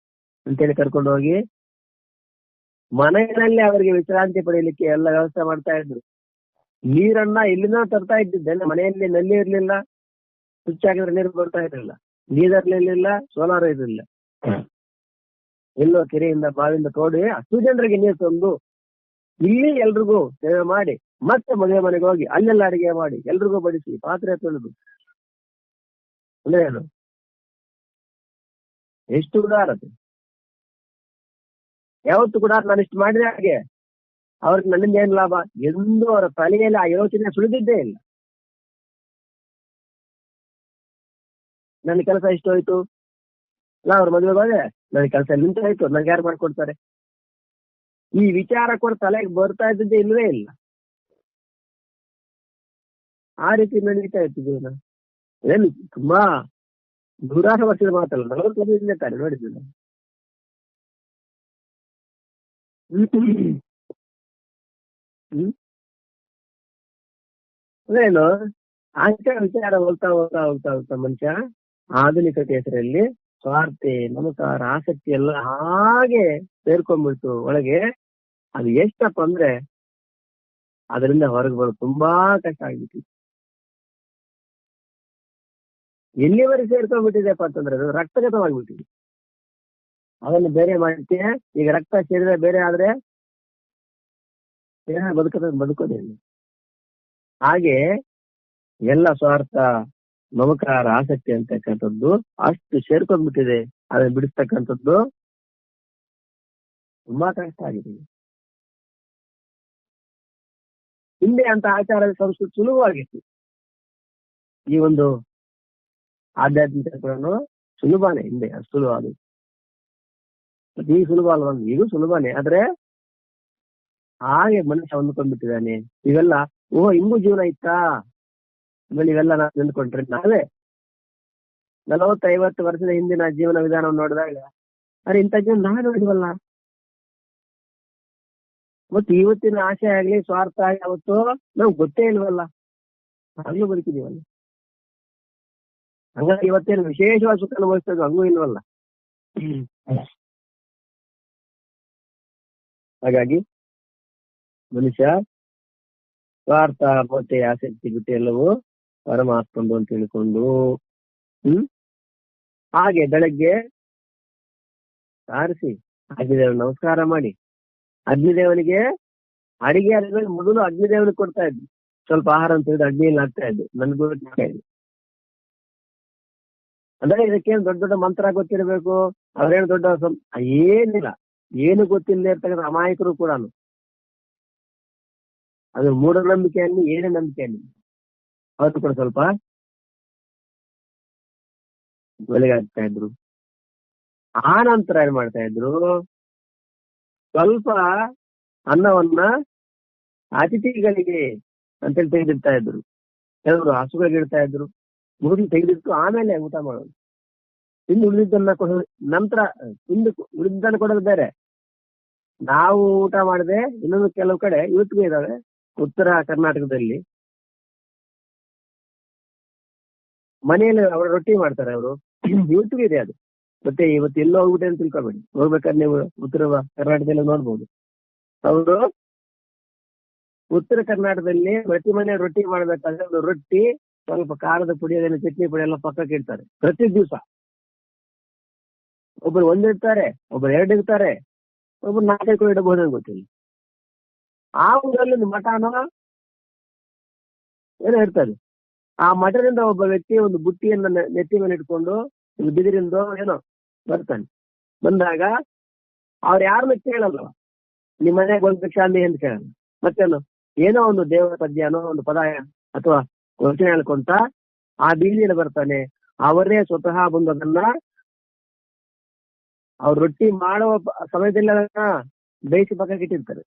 ಅಂತೇಳಿ ಕರ್ಕೊಂಡು ಹೋಗಿ ಮನೆಯಲ್ಲಿ ಅವರಿಗೆ ವಿಶ್ರಾಂತಿ ಪಡೆಯಲಿಕ್ಕೆ ಎಲ್ಲ ವ್ಯವಸ್ಥೆ ಮಾಡ್ತಾ ಇದ್ರು. ನೀರನ್ನ ಇಲ್ಲಿಂದ ತರ್ತಾ ಇದ್ದಿದ್ದೆ, ಮನೆಯಲ್ಲಿ ನಲ್ಲಿ ಇರ್ಲಿಲ್ಲ, ಸ್ವಿಚ್ ಹಾಕಿದ್ರೆ ನೀರು ಬರ್ತಾ ಇರಲಿಲ್ಲ, ಗೀಜರ್ ಇರ್ಲಿಲ್ಲ, ಸೋಲಾರ್ ಇರಲಿಲ್ಲ. ಎಲ್ಲೋ ಕೆರೆಯಿಂದ ಬಾವಿಯಿಂದ ತೋಡಿ ಅಷ್ಟು ಜನರಿಗೆ ನೀರು ತಂದು ಇಲ್ಲಿ ಎಲ್ರಿಗೂ ಸೇವೆ ಮಾಡಿ ಮತ್ತೆ ಮದುವೆ ಮನೆಗೆ ಹೋಗಿ ಅಲ್ಲೆಲ್ಲ ಅಡಿಗೆ ಮಾಡಿ ಎಲ್ರಿಗೂ ಬಡಿಸಿ ಪಾತ್ರೆ ತೊಳೆದು. ಅಂದ್ರೆ ಏನು ಎಷ್ಟು ಉದಾರತೆ. ಯಾವತ್ತು ಕೂಡ ನಾನು ಇಷ್ಟು ಮಾಡಿದ್ರೆ ಹಾಗೆ ಅವ್ರಿಗೆ ನನ್ನಿಂದ ಏನ್ ಲಾಭ ಎಂದು ಅವರ ತಲೆಯಲ್ಲಿ ಆ ಯೋಚನೆ ಸುಳಿದಿದ್ದೇ ಇಲ್ಲ. ನನ್ನ ಕೆಲಸ ಇಷ್ಟು ಹೋಯ್ತು, ನಾ ಅವ್ರ ಮದುವೆಗೆ ಹೋದೆ, ನನ್ನ ಕೆಲಸ ನಿಂತಾಯ್ತು, ನಂಗೆ ಯಾರು ಮಾಡ್ಕೊಡ್ತಾರೆ, ಈ ವಿಚಾರ ಕೂಡ ತಲೆಗೆ ಬರ್ತಾ ಇದ್ದಿದ್ದೇ ಇಲ್ವೇ ಇಲ್ಲ. ಆ ರೀತಿ ನಡೀತಾ ಇತ್ತು ಜೀವನ. ಏನು ತುಂಬಾ 100 ವರ್ಷದ ಮಾತಲ್ಲ, 40 ವರ್ಷದಿಂದ ತಾನೆ ನೋಡಿದ್ದಿಲ್ಲ. ಅದೇನು ಅಂಕ ವಿಚಾರ ಹೋಗ್ತಾ ಮನುಷ್ಯ ಆಧುನಿಕತೆ ಹೆಸರಲ್ಲಿ ಸ್ವಾರ್ಥೆ, ಮಮಕಾರ, ಆಸಕ್ತಿ ಎಲ್ಲ ಹಾಗೆ ಸೇರ್ಕೊಂಡ್ಬಿಡ್ತು ಒಳಗೆ. ಅದು ಎಷ್ಟಪ್ಪ ಅಂದ್ರೆ ಅದರಿಂದ ಹೊರಗೆ ಬರೋದು ತುಂಬಾ ಕಷ್ಟ ಆಗ್ಬಿಟ್ಟು ಎಲ್ಲಿವರೆಗೆ ಸೇರ್ಕೊಂಡ್ಬಿಟ್ಟಿದೆಪ್ಪ ಅಂತಂದ್ರೆ ಅದು ರಕ್ತಗತವಾಗ್ಬಿಟ್ಟಿದೆ. ಅದನ್ನು ಬೇರೆ ಮಾಡ್ತೀಯ, ಈಗ ರಕ್ತ ಸೇರಿದ್ರೆ ಬೇರೆ ಆದ್ರೆ ಬದುಕೋದೇನು. ಹಾಗೆ ಎಲ್ಲ ಸ್ವಾರ್ಥ, ಮಮಕಾರ, ಆಸಕ್ತಿ ಅಂತಕ್ಕಂಥದ್ದು ಅಷ್ಟು ಸೇರ್ಕೊಂಡ್ಬಿಟ್ಟಿದೆ. ಅದನ್ನ ಬಿಡಿಸ್ತಕ್ಕಂಥದ್ದು ತುಂಬಾ ಕಷ್ಟ ಆಗಿದೆ. ಹಿಂದೆ ಅಂತ ಆಚಾರ ಸಂಸ್ಕೃತಿ ಸುಲಭವಾಗಿತ್ತು. ಈ ಒಂದು ಆಧ್ಯಾತ್ಮಿಕ ಸುಲಭನೇ ಹಿಂದೆ, ಸುಲಭ ಮತ್ತೆ ಈಗ ಸುಲಭ ಅಲ್ವಾ? ಈಗೂ ಸುಲಭನೇ, ಆದ್ರೆ ಹಾಗೆ ಮನುಷ್ಯ ಹೊಂದ್ಕೊಂಡ್ಬಿಟ್ಟಿದ್ದಾನೆ. ಇವೆಲ್ಲ ಹಿಂಗೂ ಜೀವನ ಇತ್ತಾ ಆಮೇಲೆ ಇವೆಲ್ಲ ನಾವು ನಿಂತ್ಕೊಂಡ್ರೆ ನಾವೇ 40-50 ವರ್ಷದ ಹಿಂದಿನ ಜೀವನ ವಿಧಾನವನ್ನು ನೋಡಿದಾಗ ಅರೆ ಇಂಥ ಜೀವನ ನಾವೇ ನೋಡಿದ್ವಲ್ಲ. ಮತ್ತೆ ಇವತ್ತಿನ ಆಸೆ ಆಗ್ಲಿ ಸ್ವಾರ್ಥ ಆಗ್ಲಿ ಅವತ್ತು ನಾವು ಗೊತ್ತೇ ಇಲ್ವಲ್ಲ, ಹಂಗೂ ಬದುಕಿದೀವಲ್ಲ. ಹಂಗಾಗಿ ಇವತ್ತೇನು ವಿಶೇಷವಾಗಿ ಸುಖ ಅನುಭವಿಸ್ತದೆ ಹಂಗೂ ಇಲ್ವಲ್ಲ. ಹಾಗಾಗಿ ಮನುಷ್ಯ ಸ್ವಾರ್ಥ ಮತ್ತೆ ಆಸಕ್ತಿ ಬಿಟ್ಟು ಎಲ್ಲವೂ ಪರಮಾತ್ಮಂದು ಅಂತ ತಿಳ್ಕೊಂಡು ಹಾಗೆ ಬೆಳಗ್ಗೆ ಸಾರಿಸಿ ಅಗ್ನಿದೇವನ ನಮಸ್ಕಾರ ಮಾಡಿ ಅಗ್ನಿದೇವನಿಗೆ ಅಡಿಗೆ ಆದ್ಮೇಲೆ ಮೊದಲು ಅಗ್ನಿದೇವನಿಗೆ ಕೊಡ್ತಾ ಇದ್ವಿ. ಸ್ವಲ್ಪ ಆಹಾರ ಅಂತ ಹೇಳಿದ್ರೆ ಅಗ್ನಿಯಲ್ಲಿ ಹಾಕ್ತಾ ಇದ್ವಿ, ನನ್ಗೂ ಹಾಕ್ತಾ ಇದ್ವಿ. ಅಂದ್ರೆ ಇದಕ್ಕೇನು ದೊಡ್ಡ ದೊಡ್ಡ ಮಂತ್ರ ಗೊತ್ತಿರಬೇಕು, ಅವ್ರೇನು ದೊಡ್ಡ ಏನಿಲ್ಲ, ಏನು ಗೊತ್ತಿಲ್ಲದೆ ಇರ್ತಕ್ಕಂಥ ಅಮಾಯಕರು ಕೂಡ ಅದು ಮೂಢನಂಬಿಕೆ ಅನ್ನಿ ಏನೇ ನಂಬಿಕೆ ಅನ್ನಿ ಅವತ್ತು ಕೂಡ ಸ್ವಲ್ಪ ಬೆಳಗಾಗ್ತಾ ಇದ್ರು. ಆ ನಂತರ ಏನ್ ಮಾಡ್ತಾ ಇದ್ರು, ಸ್ವಲ್ಪ ಅನ್ನವನ್ನ ಅತಿಥಿಗಳಿಗೆ ಅಂತೇಳಿ ತೆಗೆದಿಡ್ತಾ ಇದ್ರು. ಕೆಲವರು ಹಸುಗಳಿಗೆ ಇಡ್ತಾ ಇದ್ರು, ಮೊದಲು ತೆಗೆದಿಟ್ಟು ಆಮೇಲೆ ಊಟ ಮಾಡೋದು. ತಿಂದು ಉಳಿದಿದ್ದನ್ನ ಕೊಡೋದು, ನಂತರ ತಿಂದು ಉಳಿದಿದ್ದನ್ನ ಕೊಡೋದು ಬೇರೆ. ನಾವು ಊಟ ಮಾಡದೆ ಇನ್ನೊಂದು ಕೆಲವು ಕಡೆ ಇವತ್ತಿಗೆ ಇದಾವೆ, ಉತ್ತರ ಕರ್ನಾಟಕದಲ್ಲಿ ಮನೆಯಲ್ಲಿ ಅವರು ರೊಟ್ಟಿ ಮಾಡ್ತಾರೆ. ಅವರು ಇವತ್ತಿಗೂ ಇದೆ ಅದು. ಮತ್ತೆ ಇವತ್ತು ಎಲ್ಲೋ ಹೋಗ್ಬಿಟ್ಟೆ ಅಂತ ತಿಳ್ಕೊಬೇಡಿ, ಹೋಗ್ಬೇಕಾದ್ರೆ ನೀವು ಉತ್ತರ ಕರ್ನಾಟಕದಲ್ಲಿ ನೋಡ್ಬೋದು. ಅವರು ಉತ್ತರ ಕರ್ನಾಟಕದಲ್ಲಿ ಪ್ರತಿ ಮನೆ ರೊಟ್ಟಿ ಮಾಡ್ಬೇಕಾದ್ರೆ ಒಂದು ರೊಟ್ಟಿ ಸ್ವಲ್ಪ ಖಾರದ ಪುಡಿ ಅದನ್ನ ಚಟ್ನಿ ಪುಡಿ ಎಲ್ಲ ಪಕ್ಕಕ್ಕೆ ಇಡ್ತಾರೆ ಪ್ರತಿ ದಿವಸ. ಒಬ್ರು ಒಂದಿಡ್ತಾರೆ, ಒಬ್ರು 2 ಇಡ್ತಾರೆ, ಒಬ್ರು 4 ಇಡಬಹುದು ಅಂತ ಗೊತ್ತಿಲ್ಲ. ಆ ಊರಲ್ಲಿ ಮಠನೋ ಏನೋ ಇರ್ತದೆ. ಆ ಮಠದಿಂದ ಒಬ್ಬ ವ್ಯಕ್ತಿ ಒಂದು ಬುಟ್ಟಿಯನ್ನ ನೆತ್ತಿ ಮೇಲೆ ಇಟ್ಕೊಂಡು ಬಿದಿರಿಂದ ಏನೋ ಬರ್ತಾನೆ. ಬಂದಾಗ ಅವ್ರು ಯಾರನ್ನ ಕೇಳಲ್ಲ, ನಿಮ್ಮ ಮನೆಗೆ ಬಂದ ಭಿಕ್ಷಾಂದಿ ಅಂತ ಕೇಳಲ್ಲ. ಮತ್ತೇನು ಏನೋ ಒಂದು ದೇವರ ಪದ್ಯನೋ ಒಂದು ಪದ ಅಥವಾ ವಚನ ಹೇಳ್ಕೊಂತ ಆ ಬೀದಿಯಲ್ಲಿ ಬರ್ತಾನೆ. ಅವರೇ ಸ್ವತಃ ಬಂದು ಅದನ್ನ ಅವ್ರು ರೊಟ್ಟಿ ಮಾಡುವ ಸಮಯದಲ್ಲಿ ಬೇಯಿಸಿ ಪಕ್ಕಕ್ಕೆ ಇಟ್ಟಿರ್ತಾರೆ.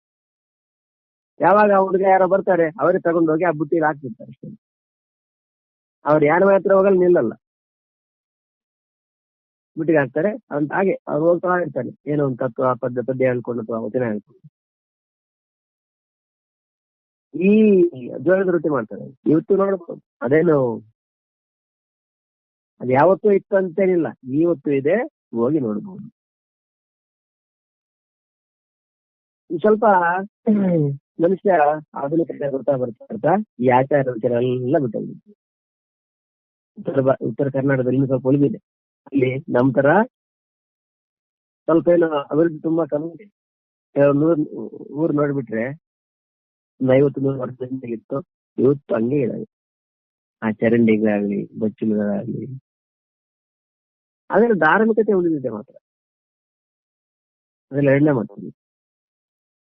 ಯಾವಾಗ ಹುಡುಗ ಯಾರೋ ಬರ್ತಾರೆ ಅವರೇ ತಗೊಂಡೋಗಿ ಆ ಬುಟ್ಟಿಲಿ ಹಾಕ್ತಿರ್ತಾರೆ ಅಷ್ಟೇ. ಅವ್ರು ಯಾರ ಹತ್ರ ಹೋಗಲ್ಲ, ನಿಲ್ಲಲ್ಲ, ಬುಟ್ಟಿಗೆ ಹಾಕ್ತಾರೆ ಅಂತ. ಹಾಗೆ ಅವ್ರು ಹೋಗ್ತಾ ಇರ್ತಾನೆ, ಏನೋ ಒಂದು ತತ್ವ ಪದ್ಯ ಹೇಳ್ಕೊಂಡು ಅಥವಾ ವಚನ ಹೇಳ್ಕೊಂಡು ಈ ಜೋಳದ ರೊಟ್ಟಿ ಮಾಡ್ತಾರೆ. ಇವತ್ತು ನೋಡ್ಬೋದು, ಅದೇನು ಅದು ಯಾವತ್ತೂ ಇತ್ತು ಅಂತೇನಿಲ್ಲ, ಇವತ್ತು ಇದೆ, ಹೋಗಿ ನೋಡ್ಬೋದು. ಸ್ವಲ್ಪ ಮನುಷ್ಯ ಆಧುನಿಕತೆ ಬರ್ತಾ ಬರ್ತಾ ಈ ಆಚಾರ ವಿಚಾರ ಎಲ್ಲ ಬಿಟ್ಟೋಗಿತ್ತು. ಉತ್ತರ ಕರ್ನಾಟಕದಲ್ಲಿ ಇನ್ನೂ ಸ್ವಲ್ಪ ಉಳಿದಿದೆ. ಅಲ್ಲಿ ನಮ್ ತರ ಸ್ವಲ್ಪ ಏನೋ ಅಭಿವೃದ್ಧಿ ತುಂಬಾ ಕಮ್ಮಿ ಇದೆ. ಊರು ನೋಡ್ಬಿಟ್ರೆ 50-100 ವರ್ಷದಿಂದ ಇತ್ತು, ಇವತ್ತು ಹಂಗೆ ಇದಾವೆ. ಆ ಚರಂಡಿಗಳಾಗ್ಲಿ ಬಚ್ಚಲುಗಳಾಗ್ಲಿ ಅದ್ರಲ್ಲಿ ಧಾರ್ಮಿಕತೆ ಉಳಿದಿದೆ ಮಾತ್ರ. ಅದ್ರಲ್ಲಿ 2ನೇ ಮಾತು,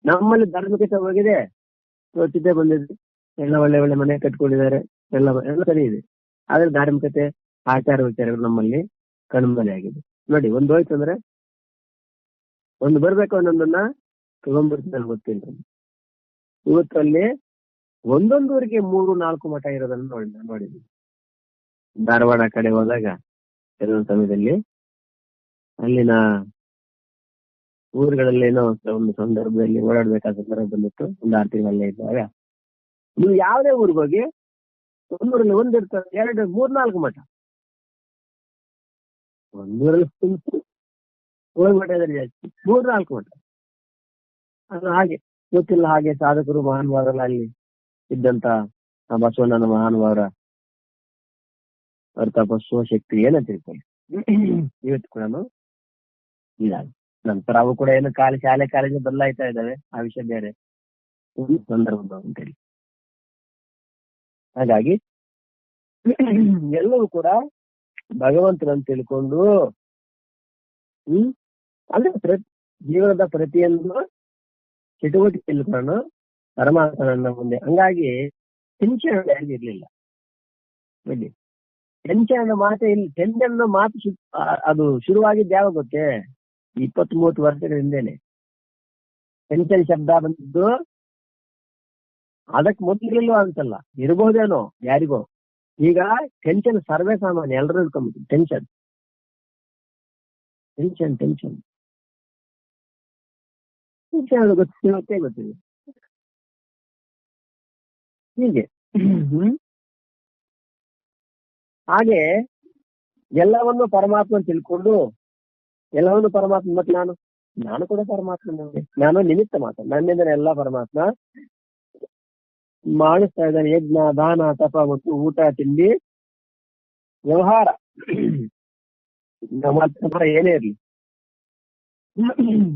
ನಮ್ಮಲ್ಲಿ ಧಾರ್ಮಿಕತೆ ಹೋಗಿದೆ, ಚಿತೆ ಬಂದಿದೆ, ಎಲ್ಲ ಒಳ್ಳೆ ಒಳ್ಳೆ ಮನೆ ಕಟ್ಕೊಂಡಿದ್ದಾರೆ, ಎಲ್ಲ ಸರಿ ಇದೆ. ಆದ್ರೆ ಧಾರ್ಮಿಕತೆ ಆಚಾರ ವಿಚಾರಗಳು ನಮ್ಮಲ್ಲಿ ಕಣ್ಮರೆ ಆಗಿದೆ. ನೋಡಿ, ಒಂದು ಹೋಯ್ತು ಅಂದ್ರೆ ಒಂದು ಬರ್ಬೇಕು, ಒಂದೊಂದನ್ನ ತಗೊಂಡ್ಬರ್ತೀನಿ ಗೊತ್ತಿಲ್ಲ. ಇವತ್ತು ಅಲ್ಲಿ ಒಂದೊಂದು ಊರಿಗೆ 3-4 ಮಠ ಇರೋದನ್ನ ನೋಡಿದ್ವಿ. ಧಾರವಾಡ ಕಡೆ ಹೋದಾಗ ಕೆಲವೊಂದು ಸಮಯದಲ್ಲಿ ಅಲ್ಲಿನ ಊರುಗಳಲ್ಲೇನೋ ಒಂದು ಸಂದರ್ಭದಲ್ಲಿ ಓಡಾಡ್ಬೇಕಾದ ಸಂದರ್ಭ ಬಂದಿತ್ತು. ಒಂದು 6 ತಿಂಗಳಲ್ಲೇ ಇದ್ದಾಗ ನೀವು ಯಾವುದೇ ಊರಿಗೆ ಹೋಗಿ ಒಂದೂರಲ್ಲಿ ಒಂದಿರ್ತಾರೆ, 2-3-4 ಮಠ. ಒಂದೂರಲ್ಲಿ ಮಠ ಜಾಸ್ತಿ, 3-4 ಮಠ. ಅದು ಹಾಗೆ ಗೊತ್ತಿಲ್ಲ. ಹಾಗೆ ಸಾಧಕರು ಮಹಾನುಭಾವರಲ್ಲ ಅಲ್ಲಿ ಇದ್ದಂತ ಬಸವಣ್ಣನ ಮಹಾನುಭಾವರ ಅವ್ರ ತಪಸ್ಸು ಶಕ್ತಿ ಏನಂತ ತಿಳ್ಕೊಳ್ಳಿ ಇವತ್ತು ಕೂಡ ಇದಾಗ. ನಂತರ ಅವು ಕೂಡ ಏನು ಶಾಲೆ ಕಾಲೇಜು ಬದಲಾಯ್ತಾ ಇದ್ದಾವೆ, ಆ ವಿಷಯ ಬೇರೆ ಸಂದರ್ಭ ಅಂತೇಳಿ. ಹಾಗಾಗಿ ಎಲ್ಲವೂ ಕೂಡ ಭಗವಂತನಂತ ತಿಳ್ಕೊಂಡು ಅಂದ್ರೆ ಜೀವನದ ಪ್ರತಿಯೊಂದು ಚಟುವಟಿಕೆಯಲ್ಲಿ ಕೂಡ ಪರಮಾತ್ಮನ ಮುಂದೆ. ಹಂಗಾಗಿ ಹಿಂಸೆ ಇರ್ಲಿಲ್ಲ. ಹಿಂಸೆ ಅನ್ನೋ ಮಾತೆ ಇಲ್ಲಿ, ಹೆಣ್ಣೆನ್ನೋ ಮಾತು ಅದು ಶುರುವಾಗಿದ್ದು ಯಾವಾಗ ಗೊತ್ತೇ? 20-30 ವರ್ಷಗಳ ಹಿಂದೆನೆ ಟೆನ್ಷನ್ ಶಬ್ದ ಬಂದಿದ್ದು. ಅದಕ್ಕೆ ಮೊದಲಿಲ್ವ ಅಂತಲ್ಲ, ಇರ್ಬೋದೇನೋ ಯಾರಿಗೋ. ಈಗ ಟೆನ್ಷನ್ ಸರ್ವೇ ಸಾಮಾನ್ಯ, ಎಲ್ಲರೂ ಇಟ್ಕೊಂಡ್ಬಿಟ್ಟು ಟೆನ್ಷನ್ ಟೆನ್ಷನ್ ಟೆನ್ಷನ್ ಟೆನ್ಷನ್ ಗೊತ್ತಿದೆ ಹೀಗೆ. ಹಾಗೆ ಎಲ್ಲವನ್ನು ಪರಮಾತ್ಮ ತಿಳ್ಕೊಂಡು, ಎಲ್ಲವನ್ನು ಪರಮಾತ್ಮ, ಮತ್ತೆ ನಾನು ಕೂಡ ಪರಮಾತ್ಮ, ನಾನು ನಿಮಿತ್ತ ಮಾತ್ರ, ನನ್ನಿಂದ ಎಲ್ಲ ಪರಮಾತ್ಮ ಮಾಡಿಸ್ತಾ ಇದ್ದಾನೆ. ಯಜ್ಞ, ದಾನ, ತಪ ಮತ್ತು ಊಟ, ತಿಂಡಿ, ವ್ಯವಹಾರ ಏನೇ ಇರಲಿ,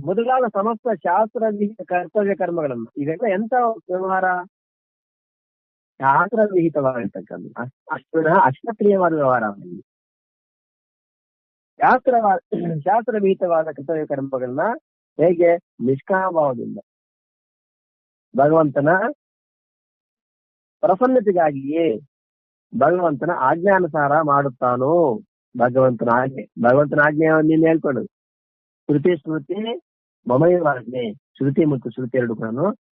ಮೊದಲಾದ ಸಮಸ್ತ ಶಾಸ್ತ್ರ ವಿಹಿತ ಕರ್ತವ್ಯ ಕರ್ಮಗಳನ್ನು, ಇವೆಲ್ಲ ಎಂತ ವ್ಯವಹಾರ? ಶಾಸ್ತ್ರ ವಿಹಿತವಾಗಿರ್ತಕ್ಕಂಥ ಅಷ್ಟಪ್ರಿಯವಾದ ವ್ಯವಹಾರ. ಶಾಸ್ತ್ರ ವಿಹಿತವಾದ ಕರ್ತವ್ಯ ಕರ್ಮಗಳನ್ನ ಹೇಗೆ ನಿಷ್ಕಾಮಭಾವದಿಂದ ಭಗವಂತನ ಪ್ರಸನ್ನತೆಗಾಗಿಯೇ ಭಗವಂತನ ಆಜ್ಞಾನುಸಾರ ಮಾಡುತ್ತಾನೋ. ಭಗವಂತನ ಆಜ್ಞೆ ನೀನು ಹೇಳ್ಕೊಂಡು, ಶ್ರುತಿ ಸ್ಮೃತಿ ಮಮೈವಾಜ್ಞೆ, ಶ್ರುತಿ ಮತ್ತು ಶ್ರುತಿ ಎರಡು ಕೂಡ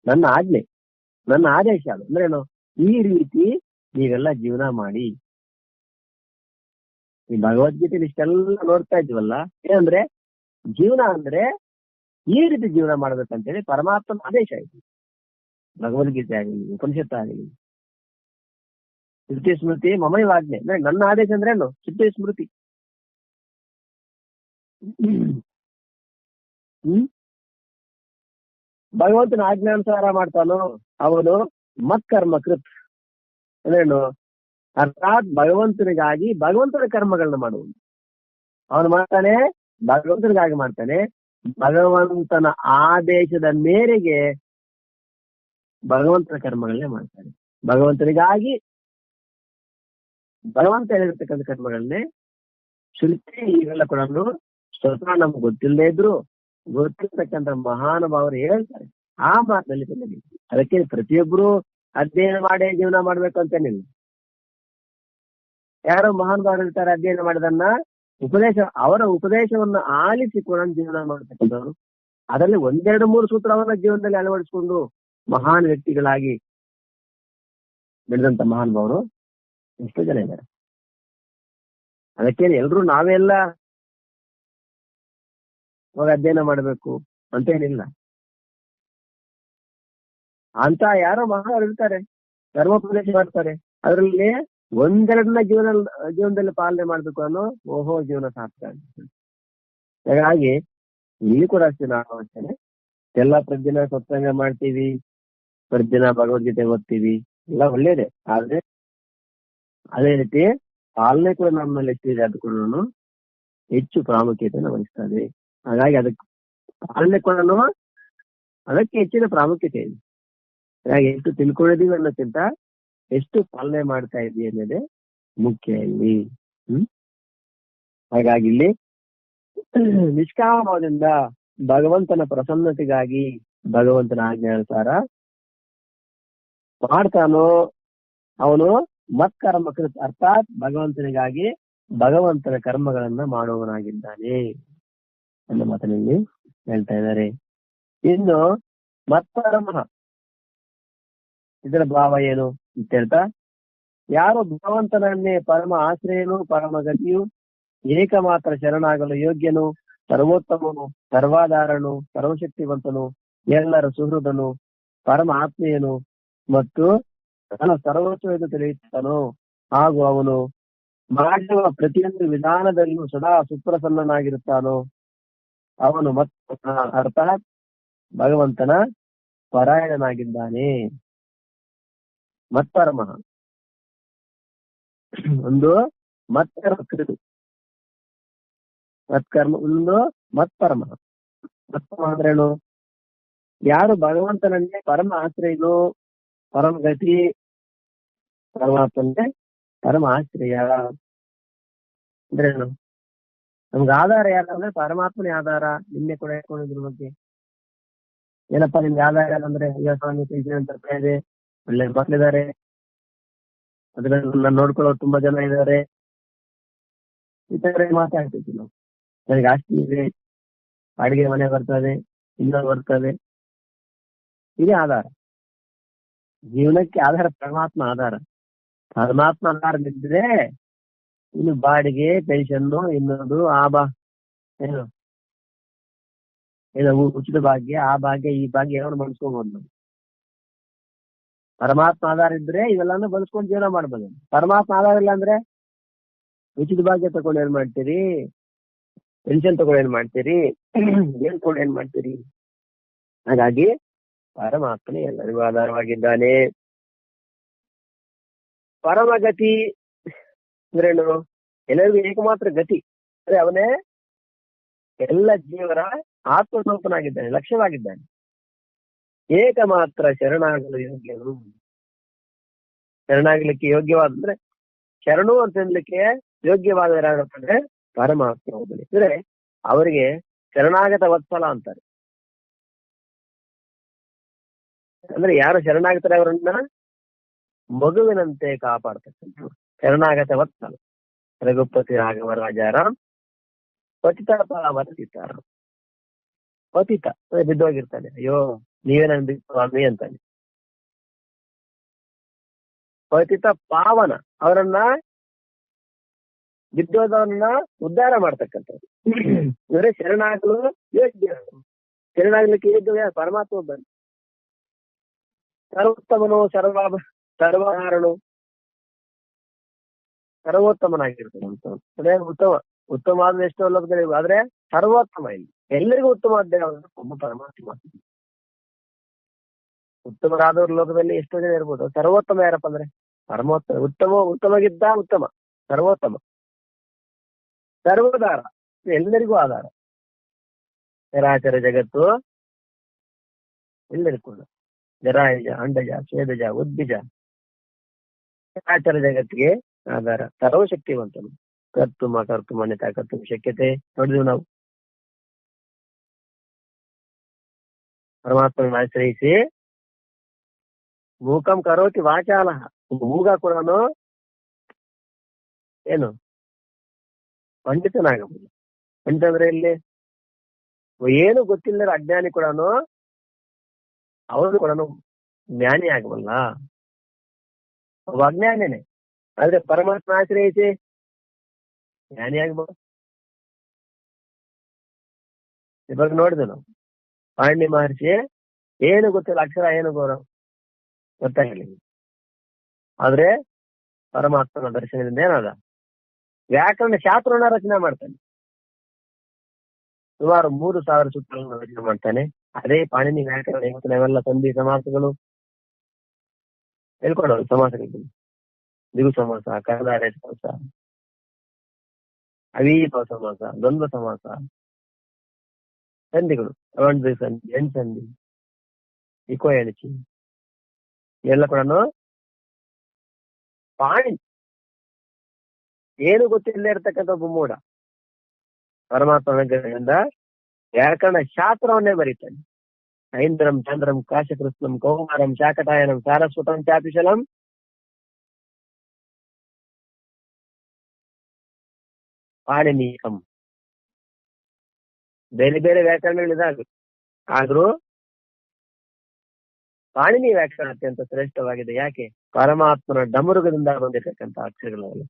ನನ್ನ ಆಜ್ಞೆ, ನನ್ನ ಆದೇಶ. ಅದು ಅಂದ್ರೇನು? ಈ ರೀತಿ ನೀವೆಲ್ಲ ಜೀವನ ಮಾಡಿ. ಈ ಭಗವದ್ಗೀತೆಯಲ್ಲಿ ಇಷ್ಟೆಲ್ಲ ನೋಡ್ತಾ ಇದ್ವಲ್ಲ, ಏನಂದ್ರೆ ಜೀವನ ಅಂದ್ರೆ ಈ ರೀತಿ ಜೀವನ ಮಾಡ್ಬೇಕಂತೇಳಿ ಪರಮಾತ್ಮನ ಆದೇಶ ಆಯ್ತು. ಭಗವದ್ಗೀತೆ ಆಗಲಿ, ಉಪನಿಷತ್ತು ಆಗಲಿ, ಶ್ರುತಿ ಸ್ಮೃತಿ ಮಮೈವಾಜ್ಞೆ ಅಂದ್ರೆ ನನ್ನ ಆದೇಶ ಅಂದ್ರೆ ಏನು? ಶ್ರುತಿ ಸ್ಮೃತಿ. ಭಗವಂತನ ಆಜ್ಞಾನುಸಾರ ಮಾಡ್ತಾನೋ ಅವನು ಮತ್ಕರ್ಮ ಕೃತ್ ಅಂದ್ರೇನು? ಅರ್ಥಾತ್ ಭಗವಂತನಿಗಾಗಿ ಭಗವಂತನ ಕರ್ಮಗಳನ್ನ ಮಾಡುವುದು. ಅವನು ಮಾಡ್ತಾನೆ, ಭಗವಂತನಿಗಾಗಿ ಮಾಡ್ತಾನೆ. ಭಗವಂತನ ಆದೇಶದ ಮೇರೆಗೆ ಭಗವಂತನ ಕರ್ಮಗಳನ್ನೇ ಮಾಡ್ತಾನೆ. ಭಗವಂತನಿಗಾಗಿ ಭಗವಂತ ಹೇಳಿರ್ತಕ್ಕಂಥ ಕರ್ಮಗಳನ್ನೇ. ಶ್ರುತಿ ಇವೆಲ್ಲ ಕೂಡ ಸ್ವತಃ ನಮ್ಗೆ ಗೊತ್ತಿಲ್ಲದೆ ಇದ್ರು ಗೊತ್ತಿರ್ತಕ್ಕಂಥ ಮಹಾನುಭಾವರು ಹೇಳ್ತಾರೆ. ಆ ಮಾತಿನಲ್ಲಿ ಬಂದಿದೆ. ಅದಕ್ಕೆ ಪ್ರತಿಯೊಬ್ಬರು ಅಧ್ಯಯನ ಮಾಡೇ ಜೀವನ ಮಾಡ್ಬೇಕು ಅಂತೇನಿಲ್ಲ. ಯಾರೋ ಮಹಾನುಭಾವರು ಇರ್ತಾರೆ, ಅಧ್ಯಯನ ಮಾಡಿದನ್ನ ಅವರ ಉಪದೇಶವನ್ನ ಆಲಿಸಿಕೊಂಡು ಜೀವನ ಮಾಡ್ತಕ್ಕಂಥವ್ರು. ಅದರಲ್ಲಿ 1-2-3 ಸೂತ್ರವನ್ನ ಜೀವನದಲ್ಲಿ ಅಳವಡಿಸಿಕೊಂಡು ಮಹಾನ್ ವ್ಯಕ್ತಿಗಳಾಗಿ ಬೆಳೆದಂತ ಮಹಾನುಭಾವರು ಎಷ್ಟೋ ಜನ ಇದ್ದಾರೆ. ಅದಕ್ಕೆ ಎಲ್ರು ನಾವೆಲ್ಲ ಅವಾಗ ಅಧ್ಯಯನ ಮಾಡಬೇಕು ಅಂತೇನಿಲ್ಲ. ಅಂತ ಯಾರೋ ಮಹಾನವರು ಇರ್ತಾರೆ, ಧರ್ಮೋಪದೇಶ ಮಾಡ್ತಾರೆ. ಅದರಲ್ಲಿ 1-2ನ್ನ ಜೀವನದಲ್ಲಿ ಪಾಲನೆ ಮಾಡ್ಬೇಕು ಅನ್ನೋ ಜೀವನ ಸಾರ್ಥಕ. ಹಾಗಾಗಿ ಇಲ್ಲಿ ಕೂಡ ಅಷ್ಟೇ ನಾವು ಅಷ್ಟೇನೆ ಎಲ್ಲ ಪ್ರತಿದಿನ ಸತ್ಸಂಗ ಮಾಡ್ತೀವಿ, ಪ್ರತಿದಿನ ಭಗವದ್ಗೀತೆ ಓದ್ತೀವಿ, ಎಲ್ಲ ಒಳ್ಳೇದೇ. ಆದ್ರೆ ಅದೇ ರೀತಿ ಪಾಲನೆ ಕೂಡ ನಮ್ಮಲ್ಲಿ ಎಷ್ಟಿದೆ ಅದು ಕೂಡ ಹೆಚ್ಚು ಪ್ರಾಮುಖ್ಯತೆಯನ್ನು ವಹಿಸ್ತದೆ. ಹಾಗಾಗಿ ಅದಕ್ಕೆ ಪಾಲನೆ ಕೂಡ ಅದಕ್ಕೆ ಹೆಚ್ಚಿನ ಪ್ರಾಮುಖ್ಯತೆ ಇದೆ. ಹಾಗಾಗಿ ಎಷ್ಟು ತಿಳ್ಕೊಂಡಿದೀವಿ ಅನ್ನೋಕ್ಕಿಂತ ಎಷ್ಟು ಪಾಲನೆ ಮಾಡ್ತಾ ಇದೀವಿ ಅನ್ನೋದೇ ಮುಖ್ಯ ಇಲ್ಲಿ. ಹಾಗಾಗಿ ಇಲ್ಲಿ ನಿಷ್ಕಾಮದಿಂದ ಭಗವಂತನ ಪ್ರಸನ್ನತೆಗಾಗಿ ಭಗವಂತನ ಆಜ್ಞಾನುಸಾರ ಮಾಡ್ತಾನೋ ಅವನು ಮತ್ಕರ್ಮ ಕೃತ್, ಅರ್ಥಾತ್ ಭಗವಂತನಿಗಾಗಿ ಭಗವಂತನ ಕರ್ಮಗಳನ್ನ ಮಾಡುವವನಾಗಿದ್ದಾನೆ ಅನ್ನೋ ಮಾತನಲ್ಲಿ ಹೇಳ್ತಾ ಇದ್ದಾರೆ. ಇನ್ನು ಮತ್ಪರಮ, ಇದರ ಭಾವ ಏನು ಅಂತ ಹೇಳ್ತಾ, ಯಾರು ಭಗವಂತನನ್ನೇ ಪರಮ ಆಶ್ರಯನು, ಪರಮ ಗತಿಯು, ಏಕಮಾತ್ರ ಶರಣಾಗಲು ಯೋಗ್ಯನು, ಸರ್ವೋತ್ತಮನು, ಸರ್ವಾಧಾರನು, ಸರ್ವಶಕ್ತಿವಂತನು, ಎಲ್ಲರ ಸುಹೃದನು, ಪರಮ ಆತ್ಮೀಯನು ಮತ್ತು ತನ್ನ ಸರ್ವಸ್ವವನ್ನು ತಿಳಿಯುತ್ತಾನೋ ಹಾಗೂ ಅವನು ಮಾಡುವ ಪ್ರತಿಯೊಂದು ವಿಧಾನದಲ್ಲೂ ಸದಾ ಸುಪ್ರಸನ್ನನಾಗಿರುತ್ತಾನೋ ಅವನು ಅರ್ಥಾತ್ ಭಗವಂತನ ಪರಾಯಣನಾಗಿದ್ದಾನೆ. ಮತ್ಪರಮ ಒಂದು ಮತ್ಕರ್ಮ ಕೃತು, ಮತ್ಕರ್ಮ ಒಂದು ಮತ್ಪರಮ. ಮತ್ಪರಮ ಅಂದ್ರೇನು? ಯಾರು ಭಗವಂತನನ್ನೇ ಪರಮ ಆಶ್ರಯನು, ಪರಮ ಗತಿ, ಪರಮಾತ್ಮನ್ನೇ ಪರಮ ಆಶ್ರಯ ಅಂದ್ರೇನು? ನಮ್ಗೆ ಆಧಾರ ಯಾರಂದ್ರೆ ಪರಮಾತ್ಮನೇ ಆಧಾರ. ನಿನ್ನೆ ಕೂಡ ಹೇಳ್ಕೊಂಡಿದ್ರ ಬಗ್ಗೆ ಏನಪ್ಪಾ ನಿಮ್ಗೆ ಆಧಾರ ಅಂದ್ರೆ, ಈಗ ಸ್ವಾಮಿ ತಿಳಿಸಿದಂತ ಇದೆ, ಒಳ್ಳೆ ಮಕ್ಕಳಿದ್ದಾರೆ, ಅದ್ರಲ್ಲಿ ನೋಡ್ಕೊಳ್ಳೋರು ತುಂಬಾ ಜನ ಇದ್ದಾರೆ, ಈ ತರ ಮಾತಾಡ್ತಿದ್ವಿ ನಾವು. ನನಗೆ ಆಸ್ತಿ ಇದೆ, ಅಡಿಗೆ ಮನೆ ಬರ್ತದೆ, ಇನ್ನೊಂದು ಬರ್ತದೆ. ಇದೇ ಆಧಾರ. ಜೀವನಕ್ಕೆ ಆಧಾರ ಪರಮಾತ್ಮ ಆಧಾರ. ಪರಮಾತ್ಮ ಆಧಾರದಿದ್ರೆ ಇನ್ನು ಬಾಡಿಗೆ, ಪೆನ್ಷನ್ನು, ಇನ್ನೊಂದು ಏನು ಉಚಿತ ಭಾಗ್ಯ, ಆ ಭಾಗ್ಯ, ಈ ಭಾಗ್ಯ ಏನೋ ಬಳಸ್ಕೋಬಹುದು ನಾವು. ಪರಮಾತ್ಮ ಆಧಾರ ಇದ್ರೆ ಇವೆಲ್ಲಾನು ಬಳಸ್ಕೊಂಡು ಜೀವನ ಮಾಡ್ಬೋದು. ಪರಮಾತ್ಮ ಆಧಾರ ಇಲ್ಲ ಅಂದ್ರೆ ಉಚಿತ ಭಾಗ್ಯ ತಗೊಂಡು ಏನ್ ಮಾಡ್ತೀರಿ, ಪೆನ್ಷನ್ ತಗೊಂಡು ಏನ್ ಮಾಡ್ತೀರಿ, ಏನ್ ತಗೊಂಡು ಏನ್ ಮಾಡ್ತೀರಿ? ಹಾಗಾಗಿ ಪರಮಾತ್ಮನೇ ಎಲ್ಲರಿಗೂ ಆಧಾರವಾಗಿದ್ದಾನೆ. ಪರಮಗತಿ ಅಂದ್ರೇನು? ಎಲ್ಲರಿಗೂ ಏಕಮಾತ್ರ ಗತಿ ಅಂದ್ರೆ ಅವನೇ ಎಲ್ಲ ಜೀವರ ಆತ್ಮಸ್ವರೂಪನಾಗಿದ್ದಾನೆ, ಲಕ್ಷ್ಯವಾಗಿದ್ದಾನೆ. ಏಕಮಾತ್ರ ಶರಣಾಗಲು ಯೋಗ್ಯನು. ಶರಣಾಗಲಿಕ್ಕೆ ಯೋಗ್ಯವಾದಂದ್ರೆ ಶರಣು ಅಂತ ಅನ್ಲಿಕ್ಕೆ ಯೋಗ್ಯವಾದ ಯಾರಾಗತ್ತಂದ್ರೆ ಪರಮಾತ್ಮ ಒಬ್ಬನೇ. ಅಂದ್ರೆ ಅವರಿಗೆ ಶರಣಾಗತ ವತ್ಸಲ ಅಂತಾರೆ. ಅಂದ್ರೆ ಯಾರು ಶರಣಾಗತಾರೆ ಅವರನ್ನ ಮಗುವಿನಂತೆ ಕಾಪಾಡ್ತಕ್ಕಂಥ ಶರಣಾಗತ ವತ್ಸಲ. ರಘುಪತಿ ರಾಘವ ರಾಜಾರಾಮ್ ಪತಿತ ಪಾವತಿತಾರಾಮ್. ಪತಿತ ಬಿದ್ದೋಗಿರ್ತಾನೆ, ಅಯ್ಯೋ ನೀವೇ ನನ್ ಬಿಟ್ಟು ಸ್ವಾಮಿ ಅಂತಾನೆ. ಪತಿತ ಪಾವನ, ಅವರನ್ನ ಬಿದ್ದೋದವನ್ನ ಉದ್ಧಾರ ಮಾಡ್ತಕ್ಕಂಥದ್ದು. ಅಂದ್ರೆ ಶರಣಾಗಲು ಯೋಗ್ಯ. ಶರಣಾಗ್ಲಿಕ್ಕೆ ಯೋಗ್ಯ ಪರಮಾತ್ಮ ಒಬ್ಬನು. ಸರ್ವೋತ್ತಮನು, ಸರ್ವಹಾರಣು, ಸರ್ವೋತ್ತಮನಾಗಿರ್ತಾನೆ ಅಂತ. ಅದೇ ಉತ್ತಮ ಆದ್ರೆ ಎಷ್ಟೋ ಲೋಕದಲ್ಲಿ, ಆದ್ರೆ ಸರ್ವೋತ್ತಮ ಇಲ್ಲಿ ಎಲ್ಲರಿಗೂ ಉತ್ತಮ ಒಬ್ಬ ಪರಮಾತ್ಮ. ಉತ್ತಮರಾದವ್ರ ಲೋಕದಲ್ಲಿ ಎಷ್ಟೋ ಜನ ಇರ್ಬೋದು. ಸರ್ವೋತ್ತಮ ಯಾರಪ್ಪ ಅಂದ್ರೆ ಪರಮೋತ್ತಮ. ಉತ್ತಮಗಿದ್ದ ಉತ್ತಮ, ಸರ್ವೋತ್ತಮ, ಸರ್ವದಾರ, ಎಲ್ಲರಿಗೂ ಆಧಾರ. ಚರಾಚರ ಜಗತ್ತು ಎಲ್ಲರಿಗೂ ಜರಾಯುಜ, ಅಂಡಜ, ಸ್ವೇದಜ, ಉದ್ಭಿಜ, ಚರಾಚರ ಜಗತ್ತಿಗೆ ಆಧಾರ. ಸರ್ವಶಕ್ತಿವಂತನು. ಕರ್ತುಮ ಅನ್ಯತಾ ಕರ್ತುಮ ಶಕ್ಯತೆ ನೋಡಿದ್ವಿ ನಾವು. ಪರಮಾತ್ಮನ ಆಶ್ರಯಿಸಿ ಮೂಕಂ ಕರೋತಿ ವಾಚಾಲಃ. ಮೂಗ ಕೂಡ ಏನು ಪಂಡಿತನಾಗಬಹುದು. ಪಂಡಿತ ಅಂದ್ರೆ ಇಲ್ಲಿ ಏನು ಗೊತ್ತಿಲ್ಲದ ಅಜ್ಞಾನಿ ಕೂಡ ಅವನು ಕೂಡ ಜ್ಞಾನಿ ಆಗಬಲ್ಲ. ಒಬ್ಬ ಅಜ್ಞಾನಿನೇ ಆದ್ರೆ ಪರಮಾತ್ಮ ಆಶ್ರಯಿಸಿ ಜ್ಞಾನಿ ಆಗ್ಬೋದು. ಇವಾಗ ನೋಡಿದ್ವಿ ನಾವು ಪಾಂಡಿ ಮಹರ್ಷಿ ಏನು ಗೊತ್ತಿಲ್ಲ, ಅಕ್ಷರ ಏನು ಗೊತ್ತಾಗಲಿಲ್ಲ. ಆದ್ರೆ ಪರಮಾತ್ಮನ ದರ್ಶನದಿಂದ ಏನಾದ ವ್ಯಾಕರಣ ಶಾಸ್ತ್ರವನ್ನ ರಚನೆ ಮಾಡ್ತಾನೆ. ಸುಮಾರು 3000 ಸೂತ್ರಗಳನ್ನು ರಚನೆ ಮಾಡ್ತಾನೆ. ಅದೇ ಪಾಣಿನಿ ವ್ಯಾಕರಣ. ಇವತ್ತು ನಾವೆಲ್ಲ ಸಂಧಿ ಸಮಾಸಗಳು ಹೇಳ್ಕೊಡೋದು. ಸಮಾಸಗಳು ದ್ವಿಗು ಸಮಾಸ, ಕರ್ನಾಟಕ ಸಮಾಸ, ಅವೀಪ ಸಮಾಸ, ದ್ವಂದ್ವ ಸಮಾಸ, ಸಂಧಿಗಳು, ಸಂಧಿ, ಎಣ್ಸಂಧಿ, ಇಕೋ ಎಣಿಚಿ ಎಲ್ಲ ಕೂಡ ಪಾಣಿ. ಏನು ಗೊತ್ತಿಲ್ಲದೆ ಇರತಕ್ಕಂಥ ಒಬ್ಬ ಮೂಢ ಪರಮಾತ್ಮನಿಂದ ವ್ಯಾಕರಣ ಶಾಸ್ತ್ರವನ್ನೇ ಬರೀತಾನೆ. ಐಂದ್ರಂ ಚಂದ್ರಂ ಕಾಶಕೃಷ್ಣಂ ಕೌಮಾರಂ ಶಾಕಟಾಯನಂ ಸಾರಸ್ವತಂ ಚಾಪಿಶಲಂ ಪಾಣಿನೀಕಂ. ಬೇರೆ ಬೇರೆ ವ್ಯಾಕರಣಗಳಿದಾವೆ, ಆದ್ರೂ ಪಾಣಿನಿ ವ್ಯಾಕರಣ ಅತ್ಯಂತ ಶ್ರೇಷ್ಠವಾಗಿದೆ. ಯಾಕೆ? ಪರಮಾತ್ಮನ ಡಮರುಗದಿಂದ ಬಂದಿರತಕ್ಕಂಥ ಅಕ್ಷರಗಳೆಲ್ಲ.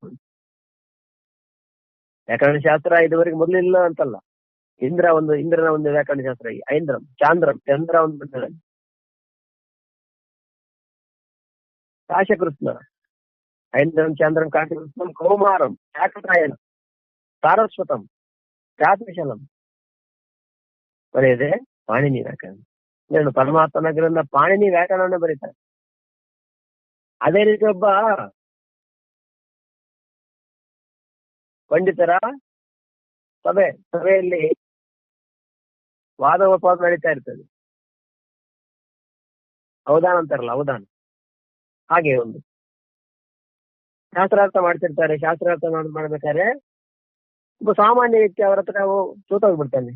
ವ್ಯಾಕರಣ ಶಾಸ್ತ್ರ ಇದುವರೆಗೆ ಮೊದಲಿಲ್ಲ ಅಂತಲ್ಲ. ಇಂದ್ರನ ಒಂದು ವ್ಯಾಕರಣ ಶಾಸ್ತ್ರ. ಐಂದ್ರಂ ಚಾಂದ್ರಂ, ಚಂದ್ರ ಒಂದು ಬಂದ. ಕಾಶಕೃಷ್ಣ, ಐಂದ್ರಂ ಚಾಂದ್ರಂ ಕಾಶಕೃಷ್ಣಂ ಕೌಮಾರಂ ಶಾಕಟಾಯನ ಸಾರಸ್ವತಂ ಚಾಪಿಶಲಂ ಬರೆಯದೆ ಪಾಣಿನಿ ವ್ಯಾಕರಣ. ಪರಮಾತ್ಮನ ಗ್ರಂಥ ಪಾಣಿನಿ ವ್ಯಾಕರಣವನ್ನು ಬರೀತಾರೆ. ಅದೇ ರೀತಿ ಒಬ್ಬ ಪಂಡಿತರ ಸಭೆಯಲ್ಲಿ ವಾದೋಪವಾದ ನಡೀತಾ ಇರ್ತದೆ. ಅವಧಾನ ಅಂತಾರಲ್ಲ, ಅವಧಾನ. ಹಾಗೆ ಒಂದು ಶಾಸ್ತ್ರಾರ್ಥ ಮಾಡ್ತಿರ್ತಾರೆ. ಶಾಸ್ತ್ರಾರ್ಥ ಮಾಡ್ಬೇಕಾದ್ರೆ ಒಬ್ಬ ಸಾಮಾನ್ಯ ವ್ಯಕ್ತಿ ಅವರ ಹತ್ರ ಸೋತೋಗ್ಬಿಡ್ತಾನೆ.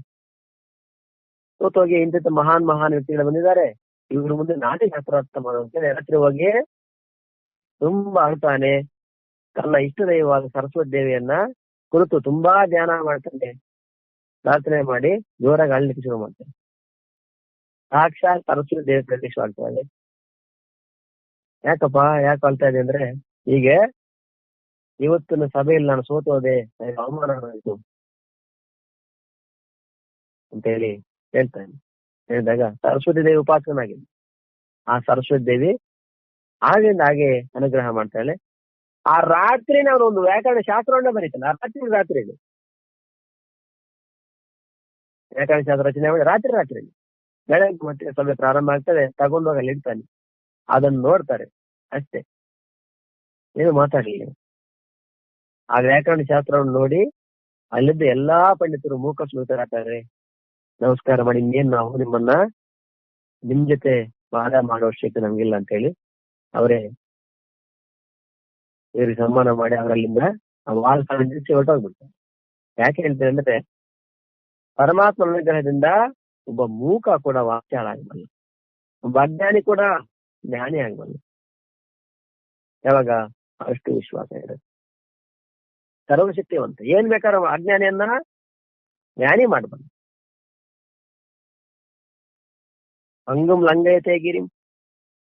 ಸೋತೋಗಿ ಇಂಥ ಮಹಾನ್ ವ್ಯಕ್ತಿಗಳು ಬಂದಿದ್ದಾರೆ, ಇವ್ರ ಮುಂದೆ ನಾನೇ ಶಾಸ್ತ್ರಾರ್ಥ ಮಾಡುವಂತೇಳಿ ರಾತ್ರಿ ಹೋಗಿ ತುಂಬಾ ಅಳ್ತಾನೆ. ತನ್ನ ಇಷ್ಟ ದೈವವಾದ ಸರಸ್ವತಿ ದೇವಿಯನ್ನ ಕುರಿತು ತುಂಬಾ ಧ್ಯಾನ ಮಾಡ್ತಾನೆ. ಪ್ರಾರ್ಥನೆ ಮಾಡಿ ಜೋರಾಗಿ ಅಳ್ಲಿಕ್ಕೆ ಶುರು ಮಾಡ್ತಾರೆ. ಸಾಕ್ಷಾತ್ ಸರಸ್ವತಿ ದೇವಿ ಪ್ರತ್ಯಕ್ಷವಾಗ್ತಾರೆ. ಯಾಕಪ್ಪ ಯಾಕೆ ಅಳ್ತಾ ಇದೆ ಅಂದ್ರೆ, ಹೀಗೆ ಇವತ್ತಿನ ಸಭೆಯಲ್ಲಿ ನಾನು ಸೋತೋದೆ, ನನಗೆ ಅವಮಾನ ಆಯಿತು ಅಂತ ಹೇಳಿ ಹೇಳ್ತಾನೆ. ಹೇಳಿದಾಗ ಸರಸ್ವತಿ ದೇವಿ ಉಪಾಸಕನಾಗಿದೆ. ಆ ಸರಸ್ವತಿ ದೇವಿ ಆಗಿಂದ ಹಾಗೆ ಅನುಗ್ರಹ ಮಾಡ್ತಾಳೆ. ಆ ರಾತ್ರಿ ನಾನು ಒಂದು ವ್ಯಾಕರಣ ಶಾಸ್ತ್ರವನ್ನ ಬರೀತಾನೆ. ಆ ರಾತ್ರಿ ವ್ಯಾಕರಣ ಶಾಸ್ತ್ರ ರಚನೆ ಮಾಡಿ ರಾತ್ರಿ ಬೆಳಗ್ಗೆ ಮತ್ತೆ ಸಭೆ ಪ್ರಾರಂಭ ಆಗ್ತದೆ. ತಗೊಂಡೋಗಿ ಅಲ್ಲಿ ಇಡ್ತಾನೆ. ಅದನ್ನು ನೋಡ್ತಾರೆ ಅಷ್ಟೇ, ಏನು ಮಾತಾಡಲಿಲ್ಲ. ಆ ವ್ಯಾಕರಣ ಶಾಸ್ತ್ರವನ್ನು ನೋಡಿ ಅಲ್ಲಿದ್ದ ಎಲ್ಲಾ ಪಂಡಿತರು ಮೂಕ ಸ್ಮೃತರಾಗ್ತಾರೆ. ನಮಸ್ಕಾರ ಮಾಡಿ, ಇನ್ನೇನು ನಾವು ನಿಮ್ ಜೊತೆ ವಾದ ಮಾಡೋ ಶಕ್ತಿ ನಮ್ಗಿಲ್ಲ ಅಂತ ಹೇಳಿ ಅವರೇ ಇವರಿಗೆ ಸನ್ಮಾನ ಮಾಡಿ ಅವರಲ್ಲಿಂದ ವಾದ ನಿಲ್ಲಿಸಿ ಹೊರಟೋಗ್ಬಿಡ್ತಾರೆ. ಯಾಕೆ ಹೇಳ್ತಾರೆ ಅಂದ್ರೆ, ಪರಮಾತ್ಮ ಅನುಗ್ರಹದಿಂದ ಒಬ್ಬ ಮೂಕ ಕೂಡ ವಾಕ್ಯಾಳ ಆಗಬಲ್ಲ, ಒಬ್ಬ ಅಜ್ಞಾನಿ ಕೂಡ ಜ್ಞಾನಿ ಆಗಬಲ್ಲ. ಯಾವಾಗ ಅಷ್ಟು ವಿಶ್ವಾಸ ಇರುತ್ತೆ. ಸರ್ವಶಕ್ತಿವಂತ, ಏನ್ ಬೇಕಾದ್ರೂ ಅಜ್ಞಾನಿಯನ್ನ ಜ್ಞಾನಿ ಮಾಡಬಲ್ಲ. ಅಂಗುಂ ಲಂಘಯತೆ ಗಿರಿಂ,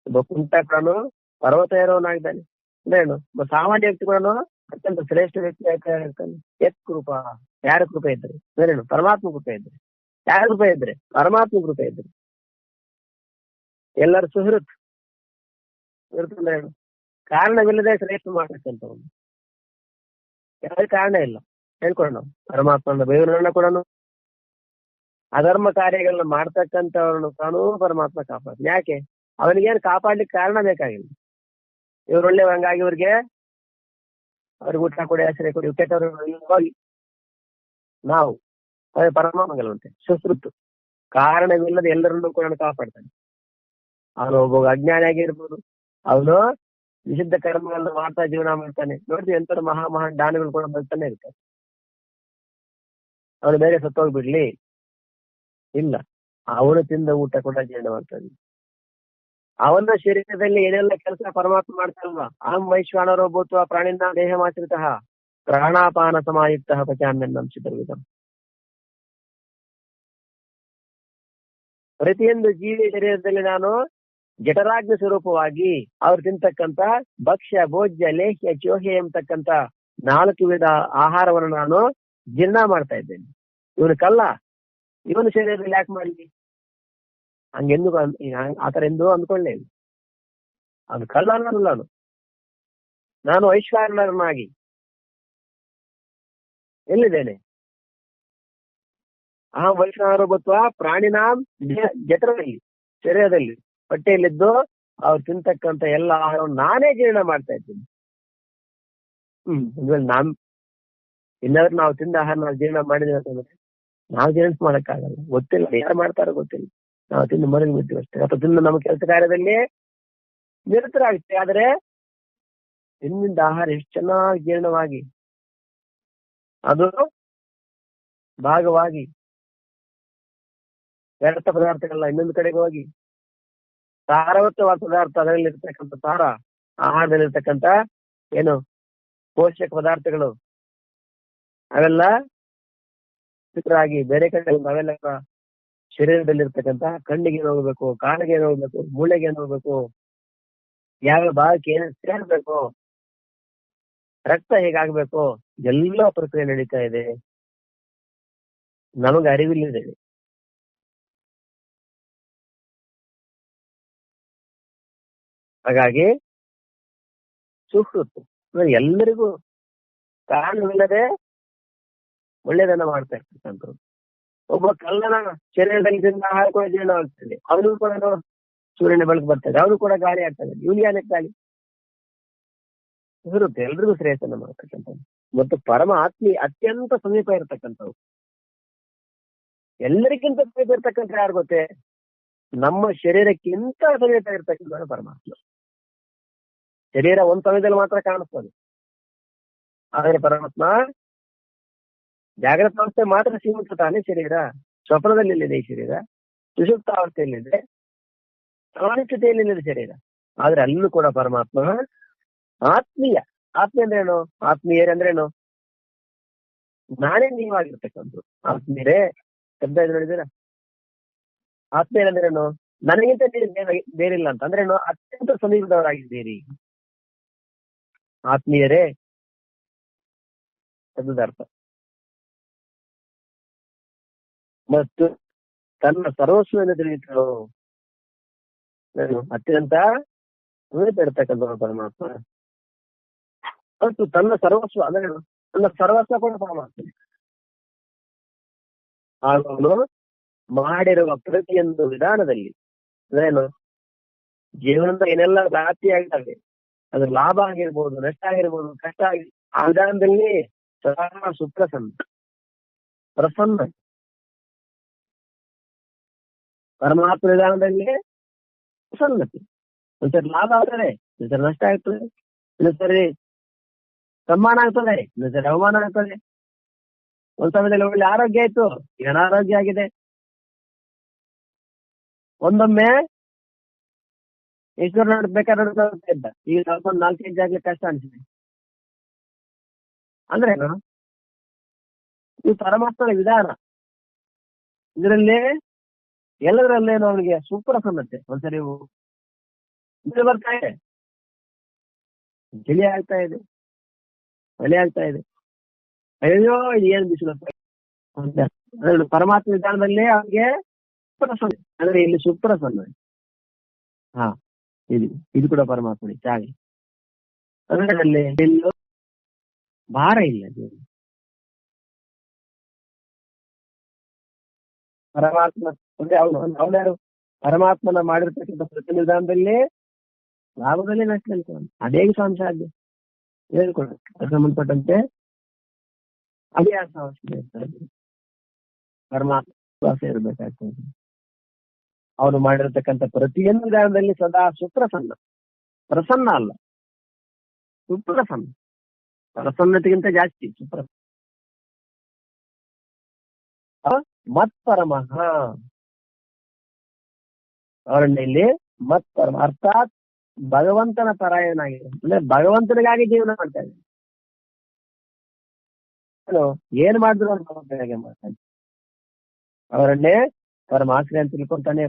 ಒಬ್ಬ ಕುಂಟಕನು ಪರ್ವತ ಏರೋನಾಗಿದ್ದಾನೆ ಅಂದ್ರೇನು, ಒಬ್ಬ ಸಾಮಾನ್ಯ ವ್ಯಕ್ತಿ ಕೂಡ ಅತ್ಯಂತ ಶ್ರೇಷ್ಠ ವ್ಯಕ್ತಿ ಆಗ್ತಾನೆ. ಯತ್ ಕೃಪಾ, ಯಾರ ಕೃಪೆ ಇದ್ರೆ ಅಂದ್ರೇನು, ಪರಮಾತ್ಮ ಕೃಪೆ ಇದ್ರೆ. ಯಾರ ಕೃಪೆ ಇದ್ರೆ, ಪರಮಾತ್ಮ ಕೃಪೆ ಇದ್ರೆ. ಎಲ್ಲರ ಸುಹೃತ್ ಅಂದ್ರೇನು, ಕಾರಣವಿಲ್ಲದೆ ಶ್ರೇಷ್ಠ ಮಾಡ್ತಕ್ಕಂಥವ್ನು. ಯಾವ ಕಾರಣ ಇಲ್ಲ ಹೇಳ್ಕೊಂಡು ನಾವು ಪರಮಾತ್ಮನ ಬೇವರನ್ನ ಕೂಡ ಅಧರ್ಮ ಕಾರ್ಯಗಳನ್ನ ಮಾಡ್ತಕ್ಕಂಥವ್ರನ್ನು ತಾನೂ ಪರಮಾತ್ಮ ಕಾಪಾಡ್ತಾನೆ. ಯಾಕೆ, ಅವನಿಗೇನು ಕಾಪಾಡ್ಲಿಕ್ಕೆ ಕಾರಣ ಬೇಕಾಗಿಲ್ಲ. ಇವ್ರು ಒಳ್ಳೆ ಹಂಗಾಗಿ ಅವ್ರಿಗೆ ಊಟ ಕೊಡಿ, ಆಶ್ರಯ ಕೊಡಿ, ಕೆಟ್ಟವ್ರು ಹೋಗಿ ನಾವು ಅದೇ ಪರಮಾತ್ಮಗಲ್ವಂತೆ ಸುಶ್ರುತ್ತು. ಕಾರಣವಿಲ್ಲದೆ ಎಲ್ಲರನ್ನೂ ಕೂಡ ಕಾಪಾಡ್ತಾನೆ. ಅವನು ಒಬ್ಬ ಅಜ್ಞಾನಿ ಆಗಿರ್ಬೋದು, ಅವನು ನಿಷಿದ್ಧ ಕರ್ಮಗಳನ್ನ ಮಾಡ್ತಾ ಜೀವನ ಮಾಡ್ತಾನೆ. ನೋಡ್ತೀವಿ ಎಂತ ಮಹಾನ್ ದಾನಿಗಳು ಕೂಡ ಬರ್ತಾನೆ ಇರ್ತಾರೆ. ಅವನು ಬೇರೆ ಸತ್ತೋಗ್ಬಿಡ್ಲಿ ಇಲ್ಲ, ಅವನು ತಿಂದ ಊಟ ಕೂಡ ಜೀರ್ಣ ಮಾಡ್ತಾನೆ. ಅವನ ಶರೀರದಲ್ಲಿ ಏನೆಲ್ಲ ಕೆಲಸ ಪರಮಾತ್ಮ ಮಾಡ್ತಾರಲ್ವಾ, ಅಹಂ ವೈಶ್ವಾನರೋ ಭೂತ್ವ ಪ್ರಾಣಿನ ದೇಹಮಾಶ್ರಿತ ಪ್ರಾಣಾಪಾನ ಸಮಾಯುಕ್ತ ಪಚಾಮ್ಯನ್ನಂಶಿತ. ಪ್ರತಿಯೊಂದು ಜೀವಿ ಶರೀರದಲ್ಲಿ ನಾನು ಜಠರಾಗ್ನಿ ಸ್ವರೂಪವಾಗಿ ಅವ್ರು ತಿಂತಕ್ಕಂತ ಭಕ್ಷ್ಯ ಭೋಜ್ಯ ಲೇಹ್ಯ ಚೋಹ್ಯ ಎಂಬತಕ್ಕಂತ 4 ವಿಧ ಆಹಾರವನ್ನು ನಾನು ಜೀರ್ಣ ಮಾಡ್ತಾ ಇದ್ದೇನೆ. ಇವನು ಕಲ್ಲ, ಇವನು ಶರೀರದಲ್ಲಿ ಯಾಕೆ ಮಾಡ್ಲಿ? ಹಂಗೆಂದು ಆತರ ಎಂದು ಅಂದ್ಕೊಳ್ಳೇ ಇಲ್ಲ. ಅವನು ಕಲ್ಲ ಅನ್ನಲ್ಲ, ನಾನು ಐಶ್ವರ್ಯನಾಗಿ ಎಲ್ಲಿದ್ದೇನೆ? ಅಹಂ ವೈಷ್ಣವತ್ವ ಪ್ರಾಣಿನಾಂ ಜಠರದಲ್ಲಿ ಶರೀರದಲ್ಲಿ ಹೊಟ್ಟೆಯಲ್ಲಿದ್ದು ಅವ್ರು ತಿಂತಕ್ಕಂತ ಎಲ್ಲ ಆಹಾರವನ್ನು ನಾನೇ ಜೀರ್ಣ ಮಾಡ್ತಾ ಇದ್ದೀನಿ. ಇನ್ನಾದ್ರೂ ನಾವು ತಿಂದ ಆಹಾರ ನಾವು ಜೀರ್ಣ ಮಾಡಿದ್ವಿ ಅಂತಂದ್ರೆ ನಾವು ಜೀರ್ಣ ಮಾಡಕ್ಕಾಗಲ್ಲ. ಗೊತ್ತಿಲ್ಲ ಯಾರು ಮಾಡ್ತಾರೋ ಗೊತ್ತಿಲ್ಲ, ನಾವು ತಿಂದು ಮನೆಗೆ ಬಿಡ್ತೀವಿ ಅಷ್ಟೇ. ಅಥವಾ ತಿಂದು ನಮ್ಮ ಕೆಲಸ ಕಾರ್ಯದಲ್ಲಿ ನಿರತರಾಗುತ್ತೆ. ಆದ್ರೆ ತಿಂದ ಆಹಾರ ಎಷ್ಟು ಚೆನ್ನಾಗಿ ಜೀರ್ಣವಾಗಿ ಅದು ಭಾಗವಾಗಿ ವ್ಯರ್ಥ ಪದಾರ್ಥಗಳನ್ನ ಇನ್ನೊಂದು ಕಡೆಗೆ ಹೋಗಿ ಸಾರವತ್ತವಾದ ಪದಾರ್ಥ, ಅದರಲ್ಲಿ ಇರ್ತಕ್ಕಂಥ ಸಾರ, ಆಹಾರದಲ್ಲಿರ್ತಕ್ಕಂಥ ಏನು ಪೋಷಕ ಪದಾರ್ಥಗಳು ಅವೆಲ್ಲ ಚಿತ್ರವಾಗಿ ಬೇರೆ ಕಡೆ ಅವೆಲ್ಲ ಶರೀರದಲ್ಲಿರ್ತಕ್ಕಂಥ ಕಣ್ಣಿಗೆ ಏನು ಹೋಗ್ಬೇಕು, ಕಾಲಿಗೆ ಏನು ಹೋಗ್ಬೇಕು, ಮೂಳೆಗೆ ಏನು ಹೋಗ್ಬೇಕು, ಯಾವ ಭಾಗಕ್ಕೆ ಏನು ಸೇರ್ಬೇಕು, ರಕ್ತ ಹೇಗಾಗ್ಬೇಕು, ಎಲ್ಲ ಪ್ರಕ್ರಿಯೆ ನಡೀತಾ ಇದೆ. ನಮಗೆ ಅರಿವಿಲ್ಲದೆ. ಹಾಗಾಗಿ ಸುಹೃತ್ತು ಎಲ್ಲರಿಗೂ ಕಾರಣವಿಲ್ಲದೆ ಒಳ್ಳೇದನ್ನ ಮಾಡ್ತಾ ಇರ್ತಕ್ಕಂಥವ್ರು. ಒಬ್ಬ ಕಳ್ಳನ ಶರೀರದಲ್ಲಿ ತಿಂದ ಆಹಾರ ಕೂಡ ಜೀರ್ಣವಾಗ್ತದೆ, ಅವನು ಕೂಡ ಸೂರ್ಯನ ಬೆಳಕು ಬರ್ತದೆ, ಅವನು ಕೂಡ ಗಾಳಿ ಆಗ್ತದೆ. ಇವನಿಗೆ ಗಾಳಿ ಸುಹೃತ್ತು ಎಲ್ರಿಗೂ ಶ್ರೇಯಸ್ಸನ್ನ ಮಾಡ್ತಕ್ಕಂಥವ್ರು ಮತ್ತು ಪರಮ ಅತ್ಯಂತ ಸಮೀಪ ಇರತಕ್ಕಂಥವ್ರು. ಎಲ್ಲರಿಗಿಂತ ಸಮೀಪ ಇರ್ತಕ್ಕಂಥ ಯಾರು ಗೊತ್ತೇ? ನಮ್ಮ ಶರೀರಕ್ಕಿಂತ ಸಮೀಪ ಇರ್ತಕ್ಕಂಥ ಪರಮಾತ್ಮ. ಶರೀರ ಒಂದ್ ಸಮಯದಲ್ಲಿ ಮಾತ್ರ ಕಾಣಿಸ್ತದೆ, ಆದರೆ ಪರಮಾತ್ಮ ಜಾಗ್ರತ ಅವಸ್ಥೆ ಮಾತ್ರ ಸೀಮಿತ ತಾನೇ ಶರೀರ. ಸ್ವಪ್ನದಲ್ಲಿ ಎಲ್ಲಿದೆ ಈ ಶರೀರ? ಸುಷುಪ್ತ ಅವಸ್ಥೆಯಲ್ಲಿದೆ, ಸಮಾನಿಷ್ಠತೆಯಲ್ಲಿದೆ ಶರೀರ. ಆದ್ರೆ ಅಲ್ಲೂ ಕೂಡ ಪರಮಾತ್ಮ ಆತ್ಮೀಯ. ಆತ್ಮೀಯ ಅಂದ್ರೇನು? ಆತ್ಮೀಯರಂದ್ರೇನು? ನಾನೇ ನೀವಾಗಿರ್ತಕ್ಕಂಥ ಆತ್ಮೀಯರೇ. ಶಬ್ದ ಇದು ನೋಡಿದ್ದೀರಾ? ಆತ್ಮೀಯರ ಅಂದ್ರೇನು? ನನಗಿಂತ ಬೇರಿಲ್ಲ ಅಂತ ಅಂದ್ರೇನು? ಅತ್ಯಂತ ಸಮೀಪದವರಾಗಿದ್ದೀರಿ ಆತ್ಮೀಯರೇ ಶಬ್ದದ ಅರ್ಥ. ಮತ್ತು ತನ್ನ ಸರ್ವಸ್ವವನ್ನು ತಿಳಿಯಿತು. ಅತ್ಯಂತ ಸಮೀಪ ಇರ್ತಕ್ಕಂಥ ಪರಮಾತ್ಮ ಮತ್ತು ತನ್ನ ಸರ್ವಸ್ವ ಅಂದ್ರೆ ತನ್ನ ಸರ್ವಸ್ವ ಕೂಡ ಪರಮಾತ್ಮ. ಹಾಗೂ ಅವನು ಮಾಡಿರುವ ಪ್ರತಿಯೊಂದು ವಿಧಾನದಲ್ಲಿ ಅದೇನು ಜೀವನದ ಏನೆಲ್ಲ ಪ್ರಾಪ್ತಿ ಆಗಿದ್ದಾವೆ, ಅದು ಲಾಭ ಆಗಿರ್ಬೋದು, ನಷ್ಟ ಆಗಿರ್ಬೋದು, ಕಷ್ಟ ಆಗಿ ಆ ವಿಧಾನದಲ್ಲಿ ಸದಾ ಸುಪ್ರಸನ್ನ ಪ್ರಸನ್ನ. ಪರಮಾತ್ಮ ವಿಧಾನದಲ್ಲಿ ಪ್ರಸನ್ನತೆ. ಒಂದ್ಸರಿ ಲಾಭ ಆಗ್ತದೆ, ಒಂದ್ಸರಿ ನಷ್ಟ ಆಗ್ತದೆ, ಇನ್ನೊಂದ್ಸರಿ ಸಮ್ಮಾನ ಆಗ್ತದೆ, ಇನ್ನೊಂದ್ಸರಿ ಅವಮಾನ ಆಗ್ತದೆ. ಒಂದ್ ಸಮಯದಲ್ಲಿ ಒಳ್ಳೆ ಆರೋಗ್ಯ ಆಯ್ತು, ಈಗ ಅನಾರೋಗ್ಯ ಆಗಿದೆ. ಒಂದೊಮ್ಮೆ ಈಶ್ವರ ಬೇಕಾದ್ರೆ ಇದ್ದ, ಈಗ ಸ್ವಲ್ಪ 4 ಹೆಜ್ಜೆ ಆಗ್ಲಿಕ್ಕೆ ಕಷ್ಟ ಅನಿಸಿದೆ. ಅಂದ್ರೆ ಇದು ಪರಮಾತ್ಮನ ವಿಧಾನ. ಇದರಲ್ಲಿ ಎಲ್ಲದರಲ್ಲೇನು ಅವನಿಗೆ ಸುಪ್ರಸನ್ನತೆ. ಒಂದ್ಸರಿ ಬಿಸಿಲು ಬರ್ತಾ ಇದೆ, ಚಳಿ ಆಗ್ತಾ ಇದೆ, ಮಳೆ ಆಗ್ತಾ ಇದೆ, ಅಯ್ಯೋ ಇದು ಏನ್ ಬಿಸಿಲು ಅಂತ ಪರಮಾತ್ಮ ವಿಧಾನದಲ್ಲಿ ಅವನಿಗೆ ಸುಪ್ರಸನ್ನ. ಅಂದ್ರೆ ಇಲ್ಲಿ ಸುಪ್ರಸನ್ನ. ಹಾ, ಇದು ಕೂಡ ಪರಮಾತ್ಮನೇ ಚಾವಿ. ಅದರಲ್ಲಿ ಎಲ್ಲೂ ಭಾರ ಇಲ್ಲ. ಪರಮಾತ್ಮ ಅಂದ್ರೆ ಅವನ್ಯಾರು? ಪರಮಾತ್ಮನ ಮಾಡಿರ್ತಕ್ಕಂಥ ಪ್ರತಿ ವಿಧಾನದಲ್ಲಿ ಲಾಭದಲ್ಲಿ ನಷ್ಟ ಅದೇ ಸ್ವಾಮಿ ಸಾಧ್ಯ ಹೇಳ್ಕೊಡಕ್ಕೆ ಸಂಬಂಧಪಟ್ಟಂತೆ ಅಭ್ಯಾಸ ಅವಶ್ಯಕ ಇರ್ತದೆ. ಪರಮಾತ್ಮ ಇರ್ಬೇಕಾಗ್ತದೆ. ಅವನು ಮಾಡಿರತಕ್ಕಂಥ ಪ್ರತಿಯೊಂದು ವಿಧಾನದಲ್ಲಿ ಸದಾ ಸುಪ್ರಸನ್ನ. ಪ್ರಸನ್ನ ಅಲ್ಲ, ಸುಪ್ರಸನ್ನ. ಪ್ರಸನ್ನತೆಗಿಂತ ಜಾಸ್ತಿ ಸುಪ್ರಸನ್ನ. ಮತ್ಪರಮಃ ಅವರಲ್ಲಿ ಮತ್ಪರಮ ಅರ್ಥಾತ್ ಭಗವಂತನ ಪರಾಯಣಾಗಿದೆ. ಅಂದ್ರೆ ಭಗವಂತನಿಗಾಗಿ ಜೀವನ ಮಾಡ್ತಾ ಇದ್ದಾನೆ. ಏನ್ ಮಾಡಿದ್ರು ಅವ್ರು ಭಗವಂತನಿಗೆ ಮಾಡ್ತಾನೆ. ಅವರನ್ನೇ ಪರಮಾತ್ಮ ಅಂತ ತಿಳ್ಕೊತಾನೆ.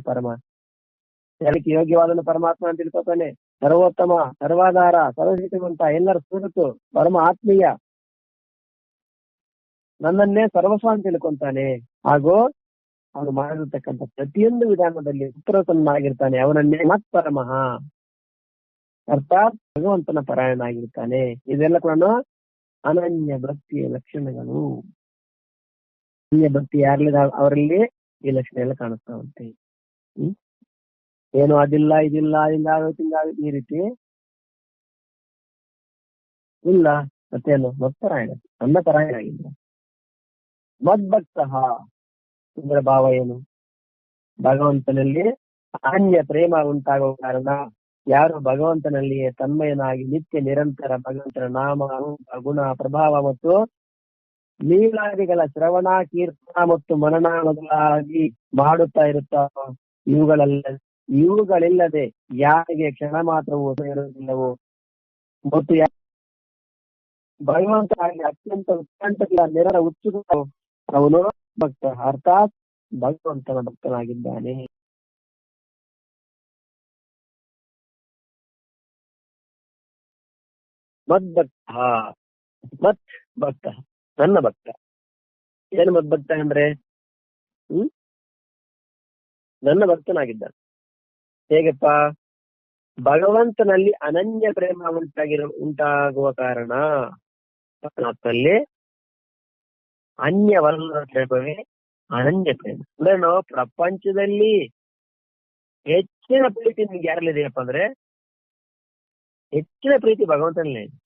ಅದಕ್ಕೆ ಯೋಗ್ಯವಾದನು ಪರಮಾತ್ಮ ಅಂತ ತಿಳ್ಕೊತಾನೆ. ಸರ್ವೋತ್ತಮ, ಸರ್ವಾಧಾರ, ಸರ್ವಶಕ್ತಿವಂತ, ಎಲ್ಲರ ಸ್ವರೂಪು ಪರಮ ಆತ್ಮೀಯ, ನನ್ನನ್ನೇ ಸರ್ವಸ್ವ ಅಂತ ತಿಳ್ಕೊಂತಾನೆ. ಹಾಗೂ ಅವನು ಮಾಡಿರ್ತಕ್ಕಂಥ ಪ್ರತಿಯೊಂದು ವಿಧಾನದಲ್ಲಿ ಉತ್ತರಸನ್ನಾಗಿರ್ತಾನೆ. ಅವನನ್ನೇ ಮತ್ಪರಮಃ ಅರ್ಥಾತ್ ಭಗವಂತನ ಪರಾಯಣಾಗಿರ್ತಾನೆ. ಇದೆಲ್ಲ ಕೂಡ ಅನನ್ಯ ಭಕ್ತಿಯ ಲಕ್ಷಣಗಳು. ಅನನ್ಯ ಭಕ್ತಿ ಯಾರಲ್ಲಿದೆ ಅವರಲ್ಲಿ ಈ ಲಕ್ಷಣ ಎಲ್ಲ ಕಾಣಿಸ್ತಾ ಉಂಟೆ. ಏನು ಅದಿಲ್ಲ ಇದಿಲ್ಲ ಹಿಂಗಾಗಿ ಈ ರೀತಿ ಇಲ್ಲ. ಮತ್ತೇನು? ಮತ್ಪರಾಯಣ, ನನ್ನ ಪರಾಯಣ ಆಗಿಲ್ಲ. ಮದ್ಭಕ್ತ ಇದರ ಭಾವ ಏನು? ಭಗವಂತನಲ್ಲಿ ಅನನ್ಯ ಪ್ರೇಮ ಉಂಟಾಗುವ ಕಾರಣ ಯಾರು ಭಗವಂತನಲ್ಲಿಯೇ ತನ್ಮಯನಾಗಿ ನಿತ್ಯ ನಿರಂತರ ಭಗವಂತನ ನಾಮ, ರೂಪ, ಗುಣ, ಪ್ರಭಾವ ಮತ್ತು ಲೀಲಾದಿಗಳ ಶ್ರವಣ, ಕೀರ್ತನ ಮತ್ತು ಮನನ ಮೊದಲಾಗಿ ಮಾಡುತ್ತಾ ಇರುತ್ತಾರೋ ಇವುಗಳಿಲ್ಲದೆ ಯಾರಿಗೆ ಕ್ಷಣ ಮಾತ್ರವೂ ಇರುವುದಿಲ್ಲವೋ ಮತ್ತು ಭಗವಂತನಾಗಿ ಅತ್ಯಂತ ಉತ್ಕಂಠದಿಂದ ನಿರರ ಉತ್ಸುಕ ಅವನು ಭಕ್ತ ಅರ್ಥಾತ್ ಭಗವಂತನ ಭಕ್ತನಾಗಿದ್ದಾನೆ. ಮದ್ಭಕ್ತ, ಮತ್ ಭಕ್ತ, ನನ್ನ ಭಕ್ತ. ಏನು ಮದ್ಭಕ್ತ ಅಂದ್ರೆ ನನ್ನ ಭಕ್ತನಾಗಿದ್ದಾನೆ. ಹೇಗಪ್ಪ? ಭಗವಂತನಲ್ಲಿ ಅನನ್ಯ ಪ್ರೇಮ ಉಂಟಾಗುವ ಕಾರಣ ಆತ್ಮಲ್ಲಿ ಅನ್ಯವಲ್ಲದ ಪ್ರೇಮವೇ ಅನನ್ಯ ಪ್ರೇಮ. ಅಂದ್ರೆ ನಾವು ಪ್ರಪಂಚದಲ್ಲಿ ಹೆಚ್ಚಿನ ಪ್ರೀತಿ ನಿಮ್ಗೆ ಯಾರಲ್ಲಿದೆಯಪ್ಪ ಅಂದ್ರೆ ಹೆಚ್ಚಿನ ಪ್ರೀತಿ ಭಗವಂತನಲ್ಲೇ ಇದೆ.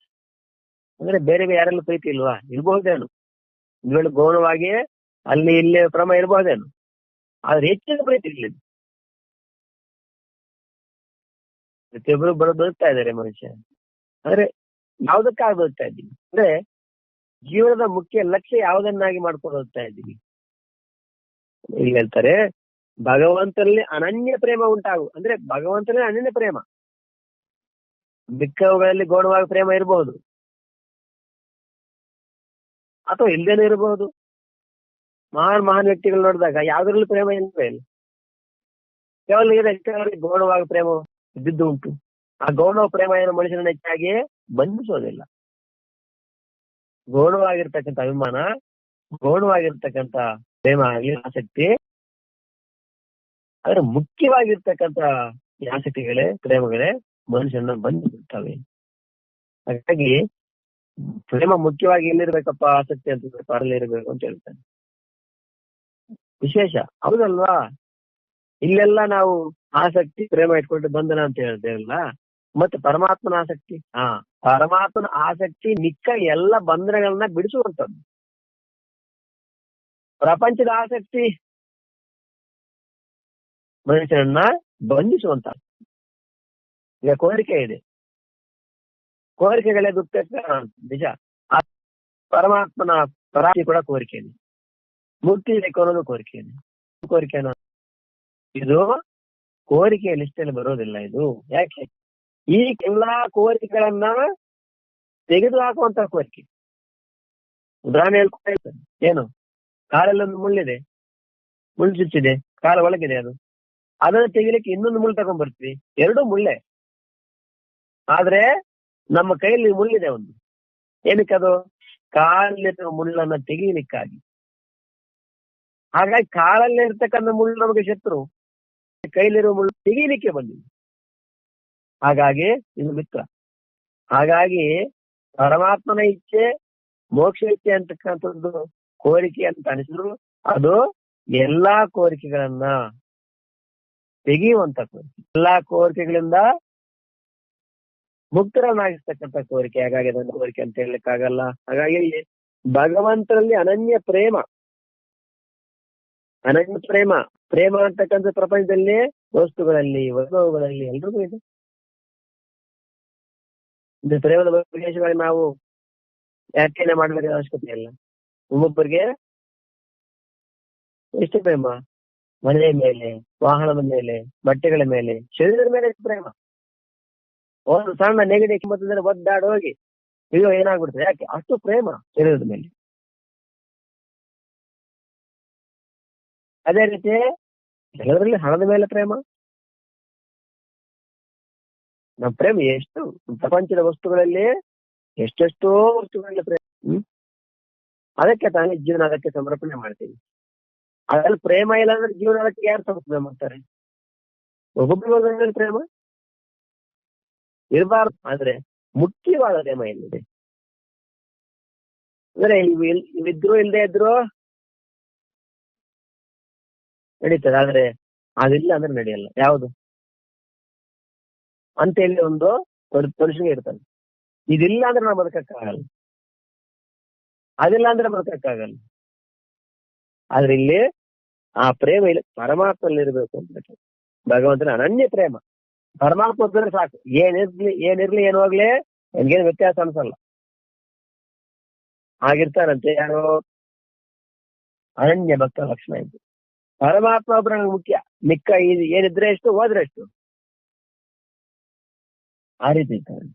ಅಂದ್ರೆ ಬೇರೆ ಯಾರೆಲ್ಲ ಪ್ರೀತಿ ಇಲ್ವಾ? ಇರ್ಬಹುದೇನು, ಇವುಗಳು ಗೌಣವಾಗಿ ಅಲ್ಲಿ ಇಲ್ಲಿ ಕ್ರಮ ಇರ್ಬಹುದೇನು, ಆದ್ರೆ ಹೆಚ್ಚಿನ ಪ್ರೀತಿ ಇಲ್ಲ. ಪ್ರತಿಯೊಬ್ಬರು ಬದುಕ್ತಾ ಇದ್ದಾರೆ ಮನುಷ್ಯ. ಅಂದ್ರೆ ಯಾವ್ದಕ್ಕಾಗಿ ಬದುಕ್ತಾ ಇದ್ದೀವಿ ಅಂದ್ರೆ ಜೀವನದ ಮುಖ್ಯ ಲಕ್ಷ್ಯ ಯಾವುದನ್ನಾಗಿ ಮಾಡ್ಕೊಂಡು ಹೋಗ್ತಾ ಇದ್ದೀವಿ. ಈಗ ಹೇಳ್ತಾರೆ ಭಗವಂತನಲ್ಲಿ ಅನನ್ಯ ಪ್ರೇಮ ಉಂಟಾಗು ಅಂದ್ರೆ ಭಗವಂತನೇ ಅನನ್ಯ ಪ್ರೇಮ. ಮಿಕ್ಕವುಗಳಲ್ಲಿ ಗೌಣವಾಗಿ ಪ್ರೇಮ ಇರಬಹುದು, ಅಥವಾ ಇಲ್ದೇನೆ ಇರಬಹುದು. ಮಹಾನ್ ವ್ಯಕ್ತಿಗಳು ನೋಡಿದಾಗ ಯಾವ್ದ್ರಲ್ಲಿ ಪ್ರೇಮ ಇಲ್ವೇ ಇಲ್ಲ. ಕೆಲವರಿಗೆ ಗೌಣವಾಗಿ ಪ್ರೇಮ ಇದ್ದಿದ್ದು ಉಂಟು. ಆ ಗೌಣ ಪ್ರೇಮ ಏನು ಮನುಷ್ಯನ ಹೆಚ್ಚಾಗಿ ಬಂಧಿಸೋದಿಲ್ಲ. ಗೌಣವಾಗಿರ್ತಕ್ಕಂಥ ಅಭಿಮಾನ, ಗೌಣವಾಗಿರ್ತಕ್ಕಂಥ ಪ್ರೇಮ ಆಗಲಿ, ಆಸಕ್ತಿ, ಆದ್ರೆ ಮುಖ್ಯವಾಗಿರ್ತಕ್ಕಂಥ ಆಸಕ್ತಿಗಳೇ, ಪ್ರೇಮಗಳೇ ಮನುಷ್ಯನ ಬಂಧಿಸುತ್ತವೆ. ಹಾಗಾಗಿ ಪ್ರೇಮ ಮುಖ್ಯವಾಗಿ ಎಲ್ಲಿರ್ಬೇಕಪ್ಪ, ಆಸಕ್ತಿ ಅಂತ ಪಾರಲ್ಲಿ ಇರಬೇಕು ಅಂತ ಹೇಳ್ತಾನೆ. ವಿಶೇಷ ಹೌದಲ್ವಾ? ಇಲ್ಲೆಲ್ಲ ನಾವು ಆಸಕ್ತಿ ಪ್ರೇಮ ಇಟ್ಕೊಂಡು ಬಂಧನ ಅಂತ ಹೇಳ್ತೇವಲ್ಲ, ಮತ್ತೆ ಪರಮಾತ್ಮನ ಆಸಕ್ತಿ, ಪರಮಾತ್ಮನ ಆಸಕ್ತಿ ಮಿಕ್ಕ ಎಲ್ಲ ಬಂಧನಗಳನ್ನ ಬಿಡಿಸುವಂತದ್ದು. ಪ್ರಪಂಚದ ಆಸಕ್ತಿ ಮನುಷ್ಯನನ್ನ ಬಂಧಿಸುವಂತ. ಈಗ ಕೋರಿಕೆ ಇದೆ, ಕೋರಿಕೆಗಳೇ ದುಃಖ ನಿಜ. ಪರಮಾತ್ಮನ ಪ್ರಾಪ್ತಿ ಕೂಡ ಕೋರಿಕೆ ಇದೆ, ಮುಕ್ತಿ ಬೇಕು ಅನ್ನೋದು ಕೋರಿಕೆ ಇದೆ. ಕೋರಿಕೆ ಅನ್ನೋದು ಇದು ಕೋರಿಕೆಯ ಲಿಸ್ಟಲ್ಲಿ ಬರೋದಿಲ್ಲ. ಇದು ಯಾಕೆ? ಈ ಎಲ್ಲಾ ಕೋರಿಕೆಗಳನ್ನ ತೆಗೆದು ಹಾಕುವಂತ ಕೋರಿಕೆ. ಉದಾಹರಣೆ ಹೇಳ್ಕೊಳ್ತಾ ಇರ್ತಾರೆ, ಏನು, ಕಾಲಲ್ಲೊಂದು ಮುಳ್ಳಿದೆ, ಮುಳ್ಳು ಚುಚ್ಚಿದೆ, ಕಾಲ ಒಳಗಿದೆ, ಅದನ್ನು ತೆಗಿಲಿಕ್ಕೆ ಇನ್ನೊಂದು ಮುಳ್ಳು ತಗೊಂಡ್ ಬರ್ತೀವಿ, ಎರಡೂ ಮುಳ್ಳೆ. ಆದ್ರೆ ನಮ್ಮ ಕೈಯಲ್ಲಿ ಮುಳ್ಳಿದೆ ಒಂದು, ಏನಕ್ಕದು? ಕಾಲಿನ ಮುಳ್ಳನ್ನ ತೆಗೀಲಿಕ್ಕಾಗಿ. ಹಾಗಾಗಿ ಕಾಲಲ್ಲಿ ಇರ್ತಕ್ಕಂಥ ಮುಳ್ಳು ನಮಗೆ ಶತ್ರು, ಕೈಲಿರುವ ಮುಳ್ಳು ತೆಗೀಲಿಕ್ಕೆ ಬಂದಿದೆ. ಹಾಗಾಗಿ ಇದು ಮಿತ್ರ. ಹಾಗಾಗಿ ಪರಮಾತ್ಮನ ಇಚ್ಛೆ, ಮೋಕ್ಷ ಇಚ್ಛೆ ಅಂತಕ್ಕಂಥದ್ದು ಕೋರಿಕೆ ಅಂತ ಅನಿಸಿದ್ರು ಅದು ಎಲ್ಲಾ ಕೋರಿಕೆಗಳನ್ನ ತೆಗೆಯುವಂತ ಕೋರಿಕೆ, ಎಲ್ಲಾ ಕೋರಿಕೆಗಳಿಂದ ಮುಕ್ತರನ್ನಾಗಿಸ್ತಕ್ಕಂಥ ಕೋರಿಕೆ. ಹಾಗಾಗಿ ಅದನ್ನು ಕೋರಿಕೆ ಅಂತ ಹೇಳಲಿಕ್ಕಾಗಲ್ಲ. ಹಾಗಾಗಿ ಭಗವಂತನಲ್ಲಿ ಅನನ್ಯ ಪ್ರೇಮ, ಅನನ್ಯ ಪ್ರೇಮ, ಪ್ರೇಮ ಅಂತಕ್ಕಂಥ ಪ್ರಪಂಚದಲ್ಲಿ ವಸ್ತುಗಳಲ್ಲಿ, ವೈಭವಗಳಲ್ಲಿ ಎಲ್ರಿಗೂ ಇದೆ. ಪ್ರೇಮದ ವಿಶೇಷವಾಗಿ ನಾವು ವ್ಯಾಖ್ಯಾನ ಮಾಡಬೇಕಾದ ಅವಶ್ಯಕತೆ ಇಲ್ಲ. ಒಬ್ಬೊಬ್ಬರಿಗೆ ಎಷ್ಟು ಪ್ರೇಮ? ಮನೆಯ ಮೇಲೆ, ವಾಹನದ ಮೇಲೆ, ಬಟ್ಟೆಗಳ ಮೇಲೆ, ಶರೀರದ ಮೇಲೆ ಎಷ್ಟು ಪ್ರೇಮ. ಒಂದು ಸಣ್ಣ ನೆಗಡಿ ಕಿಮ್ಮತ್ತಿದ್ರೆ ಒದ್ದಾಡಿ ಹೋಗಿ ಅಯ್ಯೋ ಏನಾಗ್ಬಿಡ್ತದೆ. ಯಾಕೆ? ಅಷ್ಟು ಪ್ರೇಮ ಶರೀರದ ಮೇಲೆ. ಅದೇ ರೀತಿ ಕೆಲವರಲ್ಲಿ ಹಣದ ಮೇಲೆ ಪ್ರೇಮ. ನಮ್ಮ ಪ್ರೇಮ ಎಷ್ಟು ಪ್ರಪಂಚದ ವಸ್ತುಗಳಲ್ಲಿ, ಎಷ್ಟೆಷ್ಟೋ ವಸ್ತುಗಳಲ್ಲಿ ಪ್ರೇಮ. ಅದಕ್ಕೆ ತಾನೇ ಜೀವನ ಅದಕ್ಕೆ ಸಮರ್ಪಣೆ ಮಾಡ್ತೀವಿ. ಅದ್ರಲ್ಲಿ ಪ್ರೇಮ ಇಲ್ಲ ಅಂದ್ರೆ ಜೀವನ ಅದಕ್ಕೆ ಯಾರು ಸಮರ್ಪಣೆ ಮಾಡ್ತಾರೆ? ಒಬ್ಬೊಬ್ಬರ ಪ್ರೇಮ ಇರಬಾರ್ದು. ಆದ್ರೆ ಮುಖ್ಯವಾದ ಪ್ರೇಮ ಎಲ್ಲಿದೆ ಅಂದ್ರೆ ಇವಿದ್ರು ಇಲ್ಲದೆ ಇದ್ರು ನಡೀತದೆ, ಆದ್ರೆ ಅದಿಲ್ಲ ಅಂದ್ರೆ ನಡೆಯಲ್ಲ. ಯಾವುದು ಅಂತ ಹೇಳಿ ಒಂದು ಮನುಷ್ಯನಿಗೆ ಇರ್ತಾನೆ. ಇದಿಲ್ಲ ಅಂದ್ರೆ ನಾವು ಬದುಕಕ್ಕಾಗಲ್ಲ, ಅದಿಲ್ಲ ಅಂದ್ರೆ ಬದುಕಕ್ಕಾಗಲ್ಲ. ಆದ್ರೆ ಇಲ್ಲಿ ಆ ಪ್ರೇಮ ಇಲ್ಲಿ ಪರಮಾತ್ಮಲ್ಲಿ ಇರಬೇಕು ಅಂತ. ಭಗವಂತನ ಅನನ್ಯ ಪ್ರೇಮ ಪರಮಾತ್ಮ ಇದ್ರೆ ಸಾಕು. ಏನಿರ್ಲಿ ಏನು ಹೋಗ್ಲಿ ನನ್ಗೇನು ವ್ಯತ್ಯಾಸ ಅನ್ಸಲ್ಲ. ಆಗಿರ್ತಾರಂತೆ ಯಾರು? ಅನನ್ಯ ಭಕ್ತ ಲಕ್ಷಣ ಇದ್ದು ಪರಮಾತ್ಮ ಒಬ್ಬರು ನನಗೆ ಮುಖ್ಯ, ಮಿಕ್ಕ ಏನಿದ್ರೆ ಎಷ್ಟು ಹೋದ್ರೆ ಎಷ್ಟು, ಆ ರೀತಿ ಇರ್ತಾರೆ.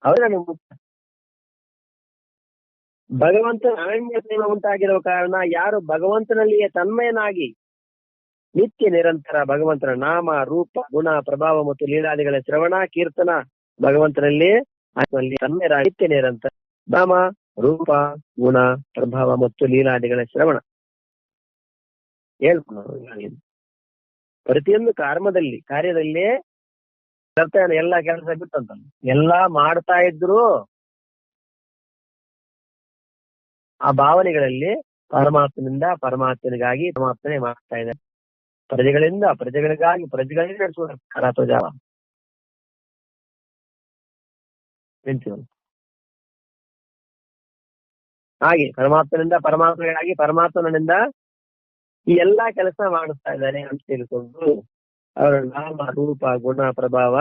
ಅವ್ರು ನನಗೆ ಮುಖ್ಯ. ಭಗವಂತನ ಅನನ್ಯ ಪ್ರೇಮ ಉಂಟಾಗಿರುವ ಕಾರಣ ಯಾರು ಭಗವಂತನಲ್ಲಿಯೇ ತನ್ಮಯನಾಗಿ ನಿತ್ಯ ನಿರಂತರ ಭಗವಂತನ ನಾಮ, ರೂಪ, ಗುಣ, ಪ್ರಭಾವ ಮತ್ತು ಲೀಲಾದಿಗಳ ಶ್ರವಣ, ಕೀರ್ತನ, ಭಗವಂತನಲ್ಲಿ ತನ್ಮಯರಾಗಿ ನಿತ್ಯ ನಿರಂತರ ನಾಮ, ರೂಪ, ಗುಣ, ಪ್ರಭಾವ ಮತ್ತು ಲೀಲಾದಿಗಳ ಶ್ರವಣ ಹೇಳ್ಕೊಂಡು ಪ್ರತಿಯೊಂದು ಕಾರ್ಯದಲ್ಲಿ ಎಲ್ಲ ಕೆಲಸ ಬಿಟ್ಟಂತ ಎಲ್ಲಾ ಮಾಡ್ತಾ ಇದ್ರು ಆ ಭಾವನೆಗಳಲ್ಲಿ ಪರಮಾತ್ಮನಿಂದ ಪರಮಾತ್ಮನಿಗಾಗಿ ಪರಮಾತ್ಮನೇ ಮಾಡ್ತಾ ಇದ್ದಾರೆ. ಪ್ರಜೆಗಳಿಗಾಗಿ ಪ್ರಜೆಗಳಿಗೆ ನಡೆಸುವ ಹಾಗೆ ಪರಮಾತ್ಮನಿಂದ ಪರಮಾತ್ಮನಿಗಾಗಿ ಪರಮಾತ್ಮನಿಂದ ಈ ಎಲ್ಲಾ ಕೆಲಸ ಮಾಡಿಸ್ತಾ ಇದ್ದಾರೆ ಅಂತ ತಿಳ್ಕೊಂಡು ಅವರ ನಾಮ, ರೂಪ, ಗುಣ, ಪ್ರಭಾವ,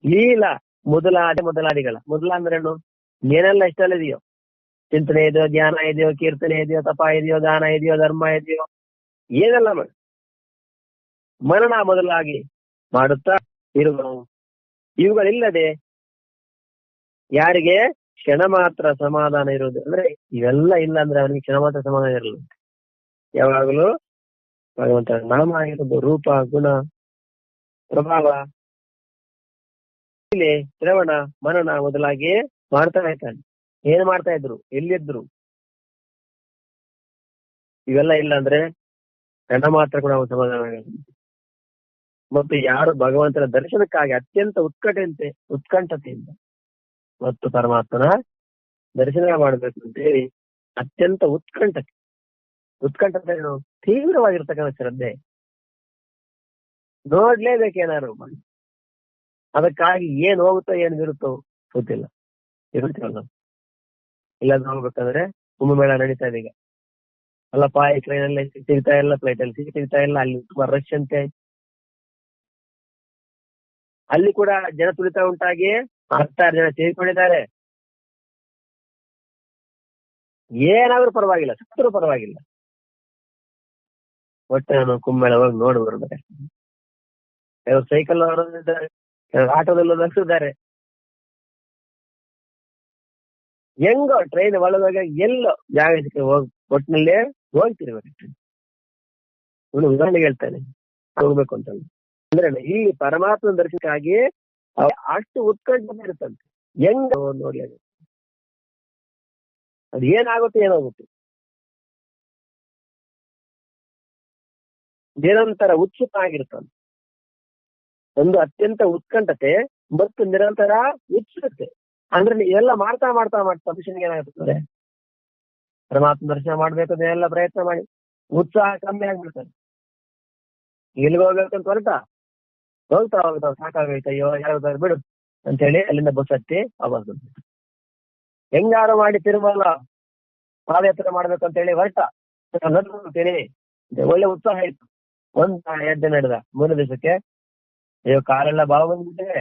ಲೀಲಾ ಮೊದಲಾದಿಗಳ ಮೊದಲಾಂದ್ರೇನು? ಏನೆಲ್ಲ ಇಷ್ಟೆಲ್ಲ ಇದೆಯೋ, ಚಿಂತನೆ ಇದೆಯೋ, ಧ್ಯಾನ ಇದೆಯೋ, ಕೀರ್ತನೆ ಇದೆಯೋ, ತಪ ಇದೆಯೋ, ದಾನ ಇದೆಯೋ, ಧರ್ಮ ಇದೆಯೋ, ಏನೆಲ್ಲ ಮರಣ ಮೊದಲಾಗಿ ಮಾಡುತ್ತಾ ಇರುವನು. ಇವುಗಳಿಲ್ಲದೆ ಯಾರಿಗೆ ಕ್ಷಣ ಮಾತ್ರ ಸಮಾಧಾನ ಇರುವುದು. ಅಂದ್ರೆ ಇವೆಲ್ಲ ಇಲ್ಲ ಅಂದ್ರೆ ಅವನಿಗೆ ಕ್ಷಣ ಮಾತ್ರ ಸಮಾಧಾನ ಇರಲ್ಲ. ಯಾವಾಗಲೂ ಭಗವಂತ ನಾಮ ಆಗಿರೋದು, ರೂಪ, ಗುಣ, ಪ್ರಭಾವ, ಶ್ರವಣ, ಮನನ ಮೊದಲಾಗಿ ಮಾಡ್ತಾ ಇರ್ತಾನೆ. ಏನ್ ಮಾಡ್ತಾ ಇದ್ರು, ಎಲ್ಲಿದ್ರು, ಇವೆಲ್ಲ ಇಲ್ಲ ಅಂದ್ರೆ ಕ್ಷಣ ಮಾತ್ರ ಕೂಡ ಅವನು ಸಮಾಧಾನ ಆಗಲ್ಲ. ಮತ್ತು ಯಾರು ಭಗವಂತನ ದರ್ಶನಕ್ಕಾಗಿ ಅತ್ಯಂತ ಉತ್ಕಂಠತೆಯಿಂದ ಮತ್ತು ಪರಮಾತ್ಮನ ದರ್ಶನ ಮಾಡಬೇಕು ಅಂತ ಹೇಳಿ ಅತ್ಯಂತ ಉತ್ಕಂಠತೆ ತೀವ್ರವಾಗಿರ್ತಕ್ಕಂಥ ಶ್ರದ್ಧೆ, ನೋಡ್ಲೇಬೇಕೇನಾದ್ರು ಮಾಡಿ. ಅದಕ್ಕಾಗಿ ಏನ್ ಹೋಗುತ್ತೋ ಏನ್ ಇರುತ್ತೋ ಗೊತ್ತಿಲ್ಲ, ಇರುತ್ತಲ್ಲ. ಇಲ್ಲಾಂದ್ರೆ ಹೋಗ್ಬೇಕಂದ್ರೆ ಕುಂಭಮೇಳ ನಡೀತಾ ಇದೆ ಈಗ. ಅಲ್ಲಪ್ಪ, ಈ ಟ್ರೈನಲ್ಲಿ ಸೀಟ್ ಸಿಗ್ತಾ ಇಲ್ಲ, ಫ್ಲೈಟ್ ಅಲ್ಲಿ ಸೀಟ್ ಸಿಗ್ತಾ ಇಲ್ಲ, ಅಲ್ಲಿ ತುಂಬಾ ರಶ್ ಅಂತೆ. ಅಲ್ಲಿ ಕೂಡ ಜನ ತುಳಿತ ಉಂಟಾಗಿ 10 ಜನ ಸೇರಿಕೊಂಡಿದ್ದಾರೆ. ಏನಾದ್ರೂ ಪರವಾಗಿಲ್ಲ, ಸತ್ತರೂ ಪರವಾಗಿಲ್ಲ, ಒಟ್ಟೆ ನಾನು ಕುಂಭಮೇಳ ಹೋಗಿ ನೋಡಿ ಬರ್ಬೇಕಷ್ಟೇ. ಕೆಲವರು ಸೈಕಲ್ ಇದ್ದಾರೆ, ಕೆಲವರು ಆಟೋದಲ್ಲಿ ಹೋಗಿದ್ದಾರೆ. ಹೆಂಗೋ ಟ್ರೈನ್ ಒಳಗೋಗ ಎಲ್ಲೋ ಜಾಗ ಒಟ್ಟಿನಲ್ಲೇ ಹೋಗ್ತಿರ್ಬೇಕು. ಇವನು ಉದಾಹರಣೆಗೆ ಹೇಳ್ತಾನೆ ಹೋಗ್ಬೇಕು ಅಂತ. ಅಂದ್ರೆ ಇಲ್ಲಿ ಪರಮಾತ್ಮನ ದರ್ಶನಕ್ಕಾಗಿ ಅಷ್ಟು ಉತ್ಕಂಠ ಇರುತ್ತಂತೆ. ಹೆಂಗ ನೋಡ್ಲಿ, ಅದು ಏನಾಗುತ್ತೆ ಏನಾಗುತ್ತೆ, ನಿರಂತರ ಉತ್ಸುಕ ಆಗಿರ್ತಾನೆ. ಒಂದು ಅತ್ಯಂತ ಉತ್ಕಂಠತೆ ಮತ್ತು ನಿರಂತರ ಉತ್ಸುಕತೆ. ಅಂದ್ರೆ ಎಲ್ಲ ಮಾಡ್ತಾ ಮಾಡ್ತಾ ಮಾಡ್ತಾ ಮನುಷ್ಯನಿಗೆ ಏನಾಗುತ್ತದೆ, ಪರಮಾತ್ಮ ದರ್ಶನ ಮಾಡ್ಬೇಕು ಎಲ್ಲ ಪ್ರಯತ್ನ ಮಾಡಿ ಉತ್ಸಾಹ ಕಮ್ಮಿ ಆಗ್ಬಿಡ್ತಾರೆ. ಎಲ್ಲಿಗೆ ಹೋಗ್ಬೇಕಂತ ಹೋಗ್ತಾ ಸಾಕಾಗೈತೆ, ಅಯ್ಯೋ ಯಾರು ಬಿಡು ಅಂತ ಹೇಳಿ ಅಲ್ಲಿಂದ ಬಸ್ ಹತ್ತಿ ಆವಾಜ್ ಬಂತು. ಹೆಂಗಾರು ಮಾಡಿ ತಿರುಮಲ ಪಾದಯಾತ್ರೆ ಮಾಡ್ಬೇಕು ಅಂತ ಹೇಳಿ ಹೊರಟೇಳಿ ಒಳ್ಳೆ ಉತ್ಸಾಹ ಇತ್ತು. 1-2 ದಿನ ನಡೆದ. 3 ದಿವಸಕ್ಕೆ ಅಯ್ಯೋ ಕಾಲೆಲ್ಲ ಬಾವು ಬಂದ್ಬಿಟ್ಟಿದೆ,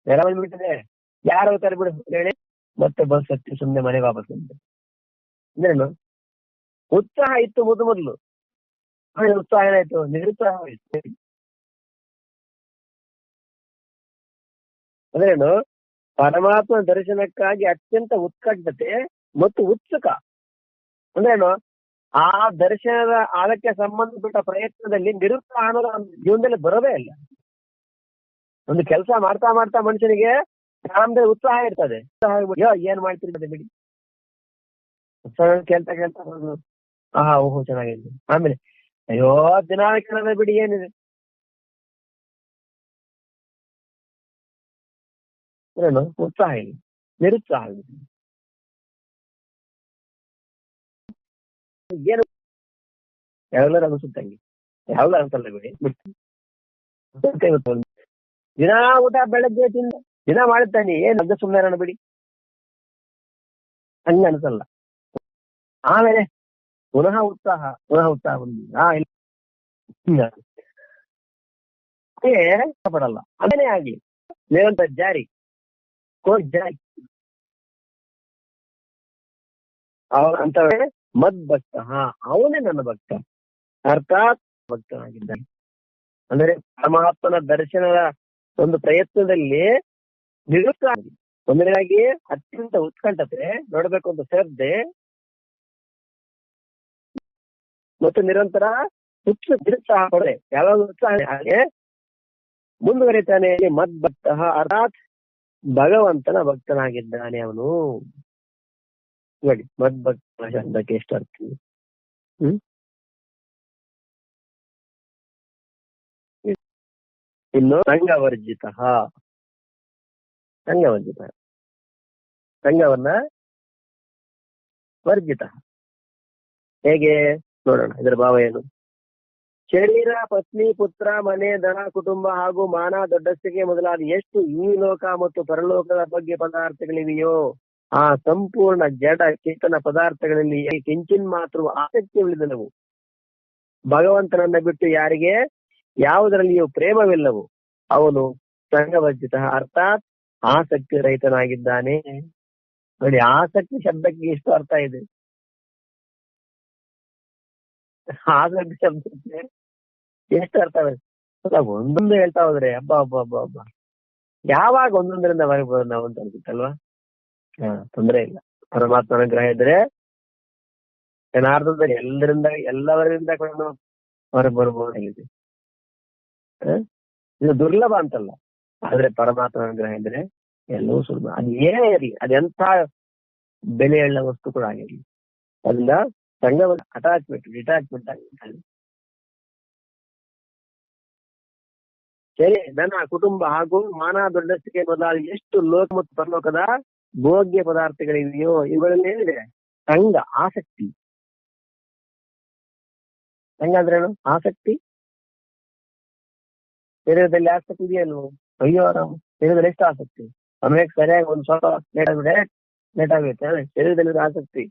ನೆರ ಬಂದ್ಬಿಟ್ಟಿದೆ, ಯಾರು ಹೋಗ್ತಾರೆ ಬಿಡು ಅಂತ ಹೇಳಿ ಮತ್ತೆ ಬಸ್ ಹತ್ತಿ ಸುಮ್ಮನೆ ಮನೆಗೆ ವಾಪಸ್ ಬಂದೆ. ಅಂದ್ರೇನು, ಉತ್ಸಾಹ ಇತ್ತು ಮೊದಲು, ಉತ್ಸಾಹ ಏನಾಯ್ತು, ನಿರುತ್ಸಾಹ ಆಯ್ತು. ಅಂದ್ರೇನು, ಪರಮಾತ್ಮ ದರ್ಶನಕ್ಕಾಗಿ ಅತ್ಯಂತ ಉತ್ಕಂಠತೆ ಮತ್ತು ಉತ್ಸುಕ. ಅಂದ್ರೇನು, ಆ ದರ್ಶನದ ಅದಕ್ಕೆ ಸಂಬಂಧಪಟ್ಟ ಪ್ರಯತ್ನದಲ್ಲಿ ನಿರುತ್ಸಾಹ ಅನ್ನೋದು ಜೀವನದಲ್ಲಿ ಬರೋದೇ ಇಲ್ಲ. ಒಂದು ಕೆಲಸ ಮಾಡ್ತಾ ಮಾಡ್ತಾ ಮನುಷ್ಯನಿಗೆ ಉತ್ಸಾಹ ಇರ್ತದೆ. ಏನ್ ಮಾಡ್ತಿರ್ತದೆ ಬಿಡಿ, ಉತ್ಸಾಹ ಕೇಳ್ತಾ ಓಹೋ ಚೆನ್ನಾಗಿದೆ. ಆಮೇಲೆ ಅಯ್ಯೋ ದಿನ ಕೇಳೋದ ಬಿಡಿ, ಏನಿದೆ ಏನು ಉತ್ಸಾಹ ಇಲ್ಲ, ನಿರುತ್ಸಾಹ ಏನು ಯಾವಾಗ್ಲೂ ಅನಿಸುತ್ತಂಗೆ, ಯಾವಾಗ್ಲೂ ಅನ್ಸಲ್ಲ ಬಿಡಿ. ದಿನ ಊಟ ಬೆಳಗ್ಗೆ ದಿನ ಮಾಡುತ್ತಾನೆ, ಏನ್ ಅದ ಸುಮ್ಮನೆ ಬಿಡಿ, ಹಂಗ ಅನ್ಸಲ್ಲ. ಆಮೇಲೆ ಪುನಃ ಉತ್ಸಾಹ ಪಡಲ್ಲ. ಅದೇನೇ ಆಗ್ಲಿ, ನಿರಂತರ ಜಾರಿ ಅಂತವೇ ಮದ್ಭಕ್ತ, ಅವನೇ ನನ್ನ ಭಕ್ತ, ಅರ್ಥಾತ್ ಭಕ್ತನಾಗಿದ್ದಾನೆ. ಅಂದರೆ ಪರಮಾತ್ಮನ ದರ್ಶನದ ಒಂದು ಪ್ರಯತ್ನದಲ್ಲಿ ನಿರುತ್ಸಾಹ, ಒಂದನೇದಾಗಿ ಅತ್ಯಂತ ಉತ್ಕಂಠತೆ, ನೋಡ್ಬೇಕು ಅಂತ ಶ್ರದ್ಧೆ ಮತ್ತು ನಿರಂತರ ನಿರುತ್ಸಾಹ ಪಡೆ. ಯಾವಾಗ ಉತ್ಸಾಹ ಹಾಗೆ ಮುಂದುವರಿತಾನೆ. ಮದ್ಭಕ್ತ ಅರ್ಥಾತ್ ಭಗವಂತನ ಭಕ್ತನಾಗಿದ್ದಾನೆ ಅವನು. ನೋಡಿ, ಮದ್ಭಕ್ತ ಶಬ್ದಕ್ಕೆ ಎಷ್ಟು ಅರ್ಥ. ಇನ್ನು ಸಂಘವರ್ಜಿತ, ಸಂಘವನ್ನ ವರ್ಜಿತ ಹೇಗೆ ನೋಡೋಣ. ಇದರ ಭಾವ ಏನು? ಶರೀರ, ಪತ್ನಿ, ಪುತ್ರ, ಮನೆ, ದನ, ಕುಟುಂಬ ಹಾಗೂ ಮಾನ, ದೊಡ್ಡಸ್ತಿಕೆ ಮೊದಲಾದ ಎಷ್ಟು ಈ ಲೋಕ ಮತ್ತು ಪರಲೋಕದ ಬಗ್ಗೆ ಪದಾರ್ಥಗಳಿವೆಯೋ ಆ ಸಂಪೂರ್ಣ ಜಡ ಚೇತನ ಪದಾರ್ಥಗಳಲ್ಲಿ ಕಿಂಚಿನ್ ಮಾತ್ರ ಆಸಕ್ತಿ ಉಳಿದವು. ಭಗವಂತನನ್ನ ಬಿಟ್ಟು ಯಾರಿಗೆ ಯಾವುದರಲ್ಲಿಯೂ ಪ್ರೇಮವಿಲ್ಲವು ಅವನು ಸಂಘವರ್ಜಿತ ಅರ್ಥಾತ್ ಆಸಕ್ತಿ ರಹಿತನಾಗಿದ್ದಾನೆ. ನೋಡಿ, ಆಸಕ್ತಿ ಶಬ್ದಕ್ಕೆ ಎಷ್ಟು ಅರ್ಥ ಇದೆ. ಆಸಕ್ತಿ ಶಬ್ದಕ್ಕೆ ಎಷ್ಟು ಅರ್ಥ ಇದೆ. ಒಂದೊಂದು ಹೇಳ್ತಾ ಹೋದ್ರೆ ಹಬ್ಬ ಯಾವಾಗ ಒಂದೊಂದರಿಂದ ಹೊರಗೆ ಬರೋದು ನಾವು ಅಂತ ಅನ್ಸುತ್ತಲ್ವಾ. ತೊಂದರೆ ಇಲ್ಲ. ಪರಮಾತ್ಮನ ಅನುಗ್ರಹ ಇದ್ರೆ ಜನಾರ್ದನದಲ್ಲಿ ಎಲ್ಲವರಿಂದ ಕೂಡ ಹೊರಗೆ ಬರ್ಬೋದು. ಇದು ದುರ್ಲಭ ಅಂತಲ್ಲ, ಆದ್ರೆ ಪರಮಾತ್ಮನ ಅನುಗ್ರಹ ಇದ್ರೆ ಎಲ್ಲವೂ ಸುಲಭ. ಅದು ಏನೇ ಇರಲಿ, ಅದೆಂಥ ಬೆಲೆಯುಳ್ಳ ವಸ್ತು ಕೂಡ ಆಗಿರ್ಲಿ, ಅದನ್ನ ಸಂಘವನ್ನು ಡಿಟ್ಯಾಚ್ಮೆಂಟ್ ಆಗಿರ್ತಾರೆ. ಸರಿ, ನನ್ನ ಕುಟುಂಬ ಹಾಗೂ ಮಾನ ದೊಡ್ಡಸ್ತಿಕೆ ಮೊದಲಾದ ಎಷ್ಟು ಲೋಕ ಮತ್ತು ಪರಲೋಕದ ಭೋಗ್ಯ ಪದಾರ್ಥಗಳಿವೆಯೋ ಇವುಗಳಲ್ಲಿ ಏನಿದೆ ಸಂಘ, ಆಸಕ್ತಿ. ಸಂಘ ಅಂದ್ರೇನು? ಆಸಕ್ತಿ. ಶರೀರದಲ್ಲಿ ಆಸಕ್ತಿ ಇದೆಯಲ್ವ? ಅಯ್ಯೋ ಆರಾಮ್, ಶರೀರದಲ್ಲಿ ಎಷ್ಟು ಆಸಕ್ತಿ? ಸಮಯಕ್ಕೆ ಸರಿಯಾಗಿ ಒಂದು ಸ್ವಲ್ಪ ಲೇಟ್ ಆಗುತ್ತೆ. ಶರೀರದಲ್ಲಿ ಆಸಕ್ತಿ.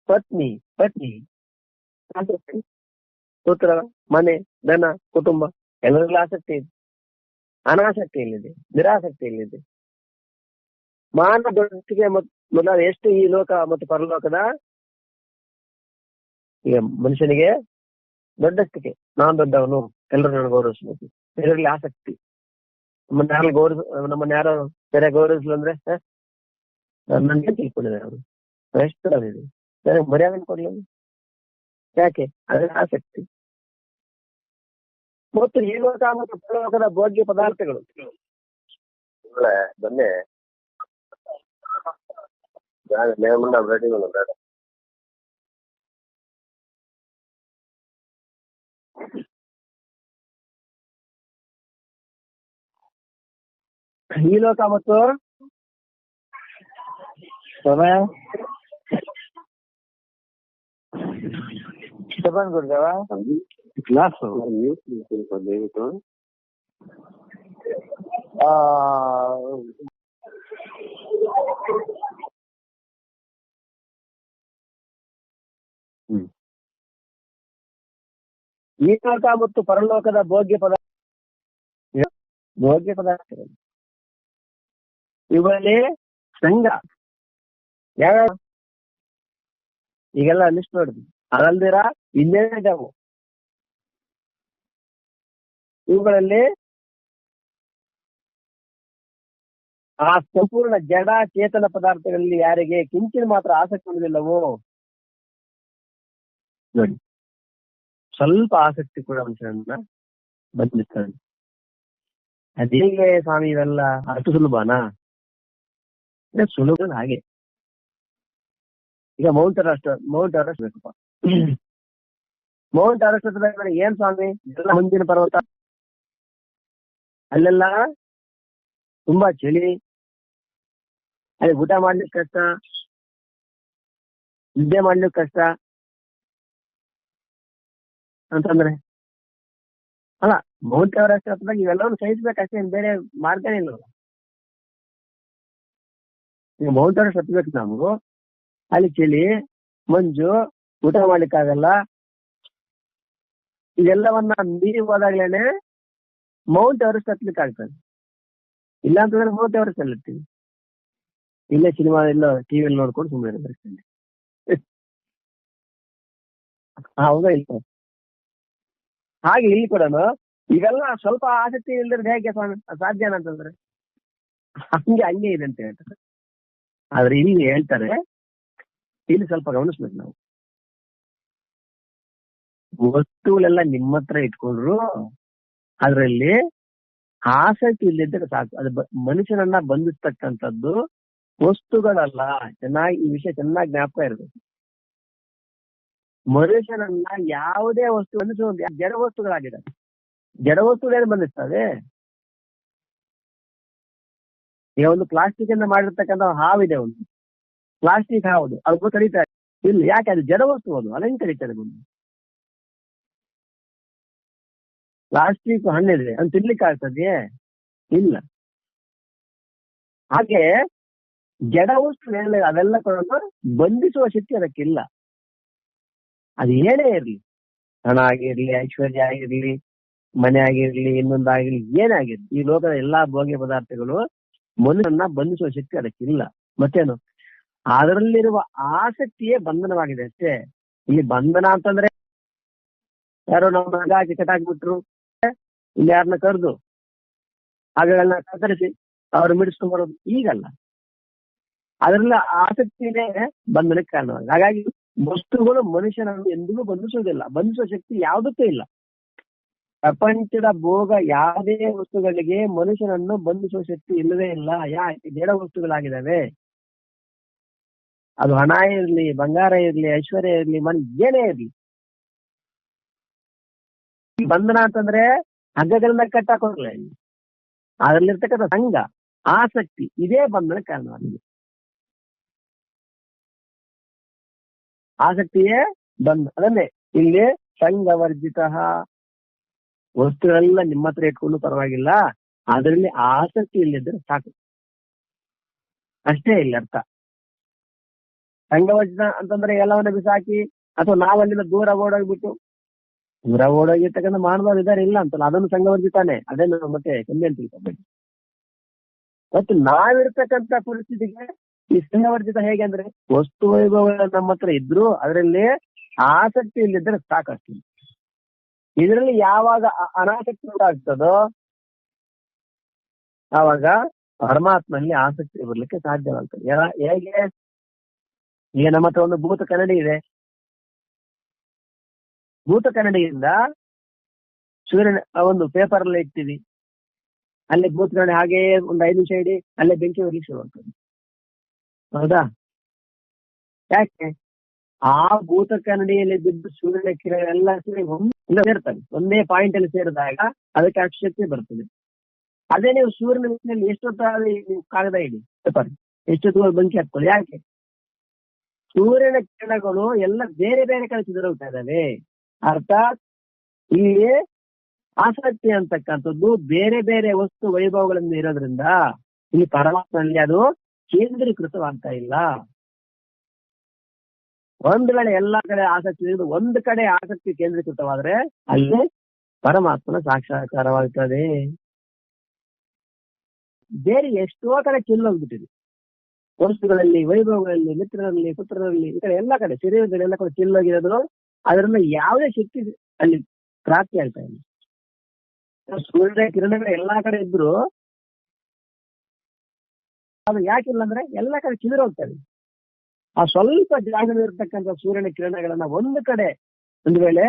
ಪತ್ನಿ ಆಸಕ್ತಿ, ಪುತ್ರ, ಮನೆ, ಧನ, ಕುಟುಂಬ ಎಲ್ಲರಲ್ಲಿ ಆಸಕ್ತಿ ಇದೆ. ಅನಾಸಕ್ತಿ ಇಲ್ಲಿದೆ, ನಿರಾಸಕ್ತಿ ಇಲ್ಲಿದೆ. ಮಾನ ದೊಡ್ಡಸ್ತಿಕೆ ಮೊದಲಾದ ಎಷ್ಟು ಈ ಲೋಕ ಮತ್ತು ಪರಲೋಕದ ಈಗ ಮನುಷ್ಯನಿಗೆ ದೊಡ್ಡಸ್ತಿಕೆ, ನಾನ್ ದೊಡ್ಡವನು, ಎಲ್ಲರೂ ನಾನು ಗೌರವಿಸ್ಬೇಕು, ಇದರಲ್ಲಿ ಆಸಕ್ತಿ. ನಮ್ಮನ್ನ ಯಾರೋ ಸರಿಯಾಗಿ ಗೌರವಿಸ್ಲು ಅಂದ್ರೆ ನನ್ಗೆ ತಿಳ್ಕೊಂಡಿದ್ದಾರೆ ಅವರು, ಎಷ್ಟು ಅದಿದೆ ಸರಿ ಮರ್ಯಾದೆ ಕೊಡ್ಲಿ, ಯಾಕೆ? ಅದ್ರ ಆಸಕ್ತಿ. ಮತ್ತು ಈ ಲೋಕ ಮತ್ತು ಪರಲೋಕದ ಭೋಗ್ಯ ಪದಾರ್ಥಗಳು. ಬನ್ನಿ ಈ ಲೋಕ ಮತ್ತು ಸಮಯ ಕೊಡ್ತಾವ ಕ್ಲಾಸ್ ದಯವಿಟ್ಟು. ಈ ಲೋಕ ಮತ್ತು ಪರಲೋಕದ ಭೋಗ್ಯ ಪದಾರ್ಥಗಳು ಇವುಗಳಲ್ಲಿ ಸಂಘ ಯಾವ ಈಗೆಲ್ಲ ಲಿಸ್ಟ್ ನೋಡಿದ್ವಿ. ಅದಲ್ದಿರ ಇನ್ನೇನಿದ್ದಾವು ಇವುಗಳಲ್ಲಿ ಆ ಸಂಪೂರ್ಣ ಜಡ ಚೇತನ ಪದಾರ್ಥಗಳಲ್ಲಿ ಯಾರಿಗೆ ಕಿಂಚಿನ ಮಾತ್ರ ಆಸಕ್ತಿ ಹೊಂದಿಲ್ಲವೋ ನೋಡಿ, ಸ್ವಲ್ಪ ಆಸಕ್ತಿ ಕೂಡ ಮನುಷ್ಯನನ್ನ ಬಂದಿರ್ತಾನೆ. ಅದೇಗೆ ಸ್ವಾಮಿ ಇವೆಲ್ಲ ಅಷ್ಟು ಸುಲಭನಾ? ಸುಲಭ ಹಾಗೆ. ಈಗ ಮೌಂಟ್ ಅವರೆಸ್ಟ್ ಬೇಕಪ್ಪ. ಮೌಂಟ್ ಅವರೆಸ್ಟ್ ಏನ್ ಸ್ವಾಮಿ ಎಲ್ಲ ಮುಂದಿನ ಪರ್ವತ, ಅಲ್ಲೆಲ್ಲ ತುಂಬಾ ಚಳಿ, ಅಲ್ಲಿ ಊಟ ಮಾಡ್ಲಿಕ್ಕೆ ಕಷ್ಟ, ನಿದ್ದೆ ಮಾಡ್ಲಿಕ್ಕೆ ಕಷ್ಟ ಅಂತಂದ್ರೆ ಅಲ್ಲ, ಮೌಂಟ್ ಅವರೆಸ್ಟ್ ಹತ್ತದಾಗ ಇವೆಲ್ಲವನ್ನು ಸಹಿಸ್ಬೇಕಷ್ಟೇ, ಬೇರೆ ಮಾರ್ಗನೇ ಇಲ್ಲ. ಈಗ ಮೌಂಟ್ ಅವರೆಸ್ಟ್ ಹತ್ಬೇಕು ನಾವು, ಅಲ್ಲಿ ಚಳಿ, ಮಂಜು, ಊಟ ಮಾಡ್ಲಿಕ್ಕಾಗಲ್ಲ, ಇದೆಲ್ಲವನ್ನ ಮೀರಿ ಹೋದಾಗ್ಲೇನೆ ಮೌಂಟ್ ಅವರೆಸ್ಟ್ ಹತ್ಲಿಕ್ಕೆ ಆಗ್ತದೆ. ಇಲ್ಲ ಅಂತಂದ್ರೆ ಮೌಂಟ್ ಅವರೆಸ್ಟ್ ಅಲ್ಲಿರ್ತೀವಿ, ಇಲ್ಲೇ ಸಿನಿಮಾ ಎಲ್ಲ ಟಿವಿಯಲ್ಲಿ ನೋಡ್ಕೊಂಡು ಸುಮ್ಮನೆ ಬರ್ತೇನೆ. ಹೌದಾ? ಇಲ್ಲ ಹಾಗೆ ಇಲ್ಲಿ ಕೂಡ ಇವೆಲ್ಲ ಸ್ವಲ್ಪ ಆಸಕ್ತಿ ಇಲ್ದಿರೋದು ಹೇಗೆ ಸಾಧ್ಯ ಅಂತಂದ್ರೆ ಹಂಗೆ ಇದೆ ಅಂತ ಹೇಳ್ತಾರೆ. ಆದ್ರೆ ಇಲ್ಲಿ ಹೇಳ್ತಾರೆ, ಇಲ್ಲಿ ಸ್ವಲ್ಪ ಗಮನಿಸ್ಬೇಕು ನಾವು. ವಸ್ತುಗಳೆಲ್ಲ ನಿಮ್ಮ ಹತ್ರ ಇಟ್ಕೊಂಡ್ರು ಅದರಲ್ಲಿ ಆಸಕ್ತಿ ಇಲ್ಲದಿದ್ದರೆ ಸಾಕು. ಅದು ಮನುಷ್ಯನನ್ನ ಬಂಧಿಸ್ತಕ್ಕಂಥದ್ದು ವಸ್ತುಗಳಲ್ಲ. ಈ ವಿಷಯ ಚೆನ್ನಾಗಿ ಜ್ಞಾಪಕ ಇರಬೇಕು. ಮನುಷ್ಯನನ್ನ ಯಾವುದೇ ವಸ್ತು ಬಂಧಿಸುವ ಜಡ ವಸ್ತುಗಳಾಗಿದೆ. ಜಡ ವಸ್ತುಗಳೇನು ಬಂಧಿಸ್ತವೆ? ಈಗ ಒಂದು ಪ್ಲಾಸ್ಟಿಕ್ ಇಂದ ಮಾಡಿರ್ತಕ್ಕಂಥ ಹಾವಿದೆ, ಒಂದು ಪ್ಲಾಸ್ಟಿಕ್ ಹಾವುದು, ಅದು ಕರೀತಾ ಇಲ್ಲ. ಯಾಕೆ? ಅದು ಜಡ ವಸ್ತು, ಅದು ಅದೇನು ಕರೀತಾರೆ ಬಂದು. ಪ್ಲಾಸ್ಟಿಕ್ ಹಣ್ಣಿದೆ, ಅದು ತಿನ್ಲಿಕ್ಕೆ ಆಗ್ತದೆಯೇ? ಇಲ್ಲ. ಹಾಗೆ ಜಡ ವಸ್ತು ಅದೆಲ್ಲ ಬಂಧಿಸುವ ಶಕ್ತಿ ಅದಕ್ಕಿಲ್ಲ. ಅದು ಏನೇ ಇರಲಿ, ಹಣ ಆಗಿರ್ಲಿ, ಐಶ್ವರ್ಯ ಆಗಿರ್ಲಿ, ಮನೆ ಆಗಿರ್ಲಿ, ಇನ್ನೊಂದಾಗಿರ್ಲಿ, ಏನೇ ಆಗಿರ್ಲಿ, ಈ ಲೋಕದ ಎಲ್ಲಾ ಭೋಗ್ಯ ಪದಾರ್ಥಗಳು ಮನುಷ್ಯನನ್ನ ಬಂಧಿಸುವ ಶಕ್ತಿ ಅದಕ್ಕಿಲ್ಲ. ಮತ್ತೇನು? ಅದರಲ್ಲಿರುವ ಆಸಕ್ತಿಯೇ ಬಂಧನವಾಗಿದೆ ಅಷ್ಟೇ. ಇಲ್ಲಿ ಬಂಧನ ಅಂತಂದ್ರೆ ಯಾರೋ ನಮ್ಮ ಮಗ ಕಟ್ಟಾಕ್ಬಿಟ್ರು, ಇಲ್ಲಿ ಯಾರನ್ನ ಕರೆದು ಹಾಗೆಲ್ಲ ಕತ್ತರಿಸಿ ಅವ್ರು ಮಿಡಿಸ್ಕೊಂಡ್ ಬರೋದು, ಈಗಲ್ಲ. ಅದರಲ್ಲಿ ಆಸಕ್ತಿನೇ ಬಂಧನಕ್ಕೆ ಕಾರಣವಾಗಿದೆ. ಹಾಗಾಗಿ ವಸ್ತುಗಳು ಮನುಷ್ಯನನ್ನು ಎಂದಿಗೂ ಬಂಧಿಸುವುದಿಲ್ಲ, ಬಂಧಿಸುವ ಶಕ್ತಿ ಯಾವುದಕ್ಕೂ ಇಲ್ಲ. ಪ್ರಪಂಚದ ಭೋಗ ಯಾವುದೇ ವಸ್ತುಗಳಿಗೆ ಮನುಷ್ಯನನ್ನು ಬಂಧಿಸುವ ಶಕ್ತಿ ಇಲ್ಲವೇ ಇಲ್ಲ. ಯಾಕೆ? ಜಡ ವಸ್ತುಗಳಾಗಿದ್ದಾವೆ. ಅದು ಹಣ ಇರ್ಲಿ, ಬಂಗಾರ ಇರ್ಲಿ, ಐಶ್ವರ್ಯ ಇರ್ಲಿ, ಏನೇ ಇರ್ಲಿ. ಬಂಧನ ಅಂತಂದ್ರೆ ಹಗ್ಗಗಳನ್ನ ಕಟ್ಟಾಕೋಲ್ಲ. ಅದರಲ್ಲಿರ್ತಕ್ಕಂಥ ಸಂಘ, ಆಸಕ್ತಿ, ಇದೇ ಬಂಧನ ಕಾರಣವಾಗಿದೆ. ಆಸಕ್ತಿಯೇ ಬಂಧ. ಅದನ್ನೇ ಇಲ್ಲಿ ಸಂಘವರ್ಜಿತ. ವಸ್ತುಗಳೆಲ್ಲ ನಿಮ್ಮ ಹತ್ರ ಇಟ್ಕೊಂಡು ಪರವಾಗಿಲ್ಲ, ಅದರಲ್ಲಿ ಆಸಕ್ತಿ ಇಲ್ಲದಿದ್ರೆ ಸಾಕು, ಅಷ್ಟೇ ಇಲ್ಲಿ ಅರ್ಥ. ಸಂಘವರ್ಜಿತ ಅಂತಂದ್ರೆ ಎಲ್ಲವನ್ನ ಬಿಸಾಕಿ, ಅಥವಾ ನಾವಲ್ಲಿಂದ ದೂರ ಓಡೋಗ್ಬಿಟ್ಟು, ದೂರ ಓಡೋಗಿರ್ತಕ್ಕಂಥ ಮಾನವರು ಇದಾರೆ, ಇಲ್ಲ ಅಂತಲ್ಲ, ಅದನ್ನು ಸಂಘವರ್ಜಿತಾನೆ. ಅದೇನು ಮತ್ತೆ ಕಮ್ಮಿ ಅಂತ ತಿಳ್ಕೊಬೇಡಿ. ಮತ್ತು ನಾವಿರ್ತಕ್ಕಂಥ ಪರಿಸ್ಥಿತಿಗೆ ಈ ಸಂಘವರ್ಜಿತ ಹೇಗೆ ಅಂದ್ರೆ, ವಸ್ತು ವೈಭವ ನಮ್ಮ ಹತ್ರ ಇದ್ರು ಅದರಲ್ಲಿ ಆಸಕ್ತಿ ಇಲ್ಲದಿದ್ರೆ ಸಾಕಷ್ಟು. ಇದರಲ್ಲಿ ಯಾವಾಗ ಅನಾಸಕ್ತಿ ಉಂಟಾಗ್ತದೋ ಆವಾಗ ಪರಮಾತ್ಮನಲ್ಲಿ ಆಸಕ್ತಿ ಬರ್ಲಿಕ್ಕೆ ಸಾಧ್ಯವಾಗ್ತದೆ. ಹೇಗೆ? ಈಗ ನಮ್ಮ ಹತ್ರ ಒಂದು ಭೂತ ಕನ್ನಡಿ ಇದೆ. ಭೂತ ಕನ್ನಡಿಯಿಂದ ಸೂರ್ಯನ ಒಂದು ಪೇಪರ್ ಅಲ್ಲೇ ಇಡ್ತೀವಿ, ಅಲ್ಲೇ ಭೂತ ಕನ್ನಡಿ ಹಾಗೇ ಒಂದು 5 ನಿಮಿಷ ಇಡಿ, ಅಲ್ಲೇ ಬೆಂಕಿ ಹೊರಲಿಕ್ಕೆ ಶುರು ಆಗ್ತದೆ. ಹೌದಾ? ಯಾಕೆ? ಆ ಭೂತ ಕನ್ನಡಿಯಲ್ಲಿ ಬಿದ್ದು ಸೂರ್ಯನ ಕಿರಣ ಎಲ್ಲ ಸೇರ್ತವೆ, ಒಂದೇ ಪಾಯಿಂಟ್ ಅಲ್ಲಿ ಸೇರಿದಾಗ ಅದಕ್ಕೆ ಅಷ್ಟು ಶಕ್ತಿ ಬರ್ತದೆ. ಅದೇ ನೀವು ಸೂರ್ಯನ ಬಿಸಿನಲ್ಲಿ ಎಷ್ಟೊತ್ತಾದ್ರೆ ನೀವು ಕಾಗದ ಇಡಿ, ಪೇಪರ್ ಎಷ್ಟೊತ್ತು ಬೆಂಕಿ ಹಾಕ್ಕೊಳ್ಳಿ. ಯಾಕೆ? ಸೂರ್ಯನ ಕಿರಣಗಳು ಎಲ್ಲ ಬೇರೆ ಬೇರೆ ಕಡೆ ಚಿದರೋಗ್ತಾ ಇದ್ದಾವೆ. ಅರ್ಥಾತ್ ಇಲ್ಲಿ ಆಸಕ್ತಿ ಅಂತಕ್ಕಂಥದ್ದು ಬೇರೆ ಬೇರೆ ವಸ್ತು ವೈಭವಗಳಿಂದ ಇರೋದ್ರಿಂದ ಇಲ್ಲಿ ಪರಮಾತ್ಮನಲ್ಲಿ ಅದು ಕೇಂದ್ರೀಕೃತವಾಗ್ತಾ ಇಲ್ಲ. ಒಂದು ವೇಳೆ ಎಲ್ಲಾ ಕಡೆ ಆಸಕ್ತಿ ಇರೋದು, ಒಂದು ಕಡೆ ಆಸಕ್ತಿ ಕೇಂದ್ರೀಕೃತವಾದ್ರೆ ಅಲ್ಲಿ ಪರಮಾತ್ಮನ ಸಾಕ್ಷಾತ್ಕಾರವಾಗ್ತದೆ. ಬೇರೆ ಎಷ್ಟೋ ಕಡೆ ಚೆಲ್ಲೋಗ್ಬಿಟ್ಟಿದೆ, ವಸ್ತುಗಳಲ್ಲಿ, ವೈಭವಗಳಲ್ಲಿ, ಮಿತ್ರರಲ್ಲಿ, ಪುತ್ರರಲ್ಲಿ, ಈ ಕಡೆ ಎಲ್ಲ ಕಡೆ ಶರೀರದಲ್ಲಿ ಎಲ್ಲ ಕಡೆ ಚೆಲ್ಲೋಗಿರೋದು. ಅದರಿಂದ ಯಾವುದೇ ಶಕ್ತಿ ಅಲ್ಲಿ ಪ್ರಾಪ್ತಿ ಆಗ್ತಾ ಇಲ್ಲ. ಸೂರ್ಯನ ಕಿರಣಗಳು ಎಲ್ಲಾ ಕಡೆ ಇದ್ರು ಅದು ಯಾಕಿಲ್ಲ ಅಂದ್ರೆ ಎಲ್ಲ ಕಡೆ ಚಿದರೋಗ್ತದೆ. ಆ ಸ್ವಲ್ಪ ಜಾಗದಲ್ಲಿರ್ತಕ್ಕಂಥ ಸೂರ್ಯನ ಕಿರಣಗಳನ್ನ ಒಂದು ಕಡೆ ಒಂದು ವೇಳೆ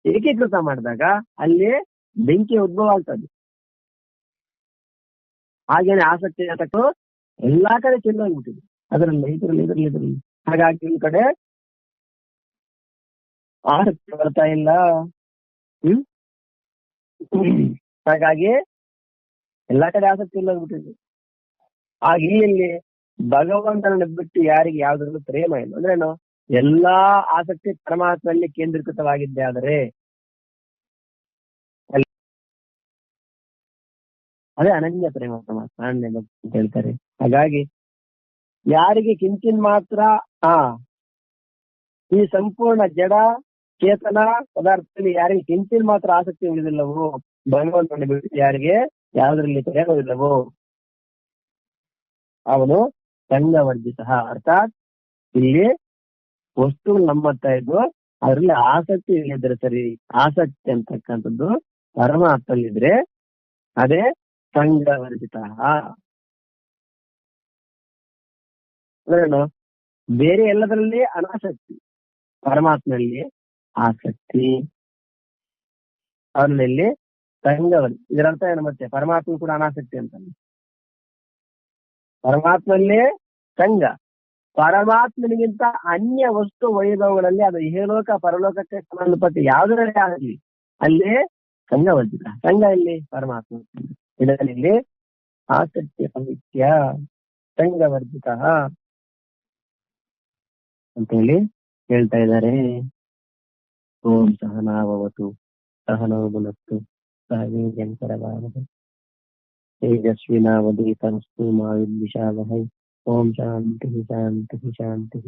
ಏಕೀಕೃತ ಮಾಡಿದಾಗ ಅಲ್ಲಿ ಬೆಂಕಿ ಉದ್ಭವ ಆಗ್ತದೆ. ಹಾಗೇನೆ ಆಸಕ್ತಿ ಅಂತಕ್ಕೂ ಎಲ್ಲಾ ಕಡೆ ಚೆಲ್ಲೋಗ್ಬಿಟ್ಟಿದೆ, ಅದರಲ್ಲಿ ಇದರಲ್ಲಿ. ಹಾಗಾಗಿ ಈ ಕಡೆ ಆಸಕ್ತಿ ಬರ್ತಾ ಇಲ್ಲ. ಹಾಗಾಗಿ ಎಲ್ಲಾ ಕಡೆ ಆಸಕ್ತಿ ಇಲ್ಲೋಗ್ಬಿಟ್ಟಿದೆ. ಆಗ ಇಲ್ಲಿ ಭಗವಂತನನ್ನು ಬಿಟ್ಟು ಯಾರಿಗೆ ಯಾವ್ದ್ರಲ್ಲೂ ಪ್ರೇಮ ಇಲ್ಲ. ಅಂದ್ರೇನು? ಎಲ್ಲಾ ಆಸಕ್ತಿ ಪರಮಾತ್ಮನಲ್ಲಿ ಕೇಂದ್ರೀಕೃತವಾಗಿದ್ದೆ ಆದರೆ ಅದೇ ಅನನ್ಯ ಪ್ರೇಮ ಪರಮಾತ್ಮ, ಅನನ್ಯ ಭಕ್ತಿ ಅಂತ ಹೇಳ್ತಾರೆ. ಹಾಗಾಗಿ ಯಾರಿಗೆ ಕಿಂಚಿನ್ ಮಾತ್ರ ಈ ಸಂಪೂರ್ಣ ಜಡ ಚೇತನ ಪದಾರ್ಥದಲ್ಲಿ ಯಾರಿಗೆ ಕಿಂಚಿನ್ ಮಾತ್ರ ಆಸಕ್ತಿ ಉಳಿದಿಲ್ಲವೋ, ಭಗವಂತನ ಬಿಟ್ಟು ಯಾರಿಗೆ ಯಾವುದರಲ್ಲಿ ಪ್ರೇಮವಿಲ್ಲವೋ ಅವನು ಸಂಘವರ್ಜಿತ. ಅರ್ಥಾತ್ ಇಲ್ಲಿ ವಸ್ತುಗಳು ನಮ್ಮ ಹತ್ರ ಇದ್ದು ಅದರಲ್ಲಿ ಆಸಕ್ತಿ ಇಲ್ಲದ್ರೆ ಸರಿ. ಆಸಕ್ತಿ ಅಂತಕ್ಕಂಥದ್ದು ಪರಮಾತ್ಮಲ್ಲಿದ್ರೆ ಅದೇ ಸಂಘವರ್ಜಿತ. ಅಂದ್ರೇನು? ಬೇರೆ ಎಲ್ಲದರಲ್ಲಿ ಅನಾಸಕ್ತಿ, ಪರಮಾತ್ಮನಲ್ಲಿ ಆಸಕ್ತಿ, ಅವನಲ್ಲಿ ಸಂಘವರ್ಜಿತ. ಇದರರ್ಥ ಏನು? ಮತ್ತೆ ಪರಮಾತ್ಮ ಕೂಡ ಅನಾಸಕ್ತಿ ಅಂತ. ಪರಮಾತ್ಮಲ್ಲೇ ಸಂಘ. ಪರಮಾತ್ಮನಿಗಿಂತ ಅನ್ಯ ವಸ್ತು ವೈಭವಗಳಲ್ಲಿ, ಅದು ಇಹಲೋಕ ಪರಲೋಕಕ್ಕೆ ಸಂಬಂಧಪಟ್ಟ ಯಾವುದರಲ್ಲೇ ಆಗಲಿ ಅಲ್ಲೇ ಸಂಘವರ್ಜಿತ. ಸಂಘ ಇಲ್ಲಿ ಪರಮಾತ್ಮ. ಇದರಲ್ಲಿ ಆಸಕ್ತಿ ಅನಿತ್ಯ, ಸಂಘವರ್ಜಿತ ಅಂತ ಹೇಳಿ ಹೇಳ್ತಾ ಇದ್ದಾರೆ. ಓಂ ಸಹನಾವವತು ಸಹನೋ ಭುನಕ್ತು ಸಹ ವೀರ್ಯಂಕರವಾವಹೈ ತೇಜಸ್ವಿನಾವಧೀತಮಸ್ತು ಮಾ ವಿದ್ವಿಷಾವಹೈ. ಓಂ ಶಾಂತಿ ಶಾಂತಿ ಶಾಂತಿ.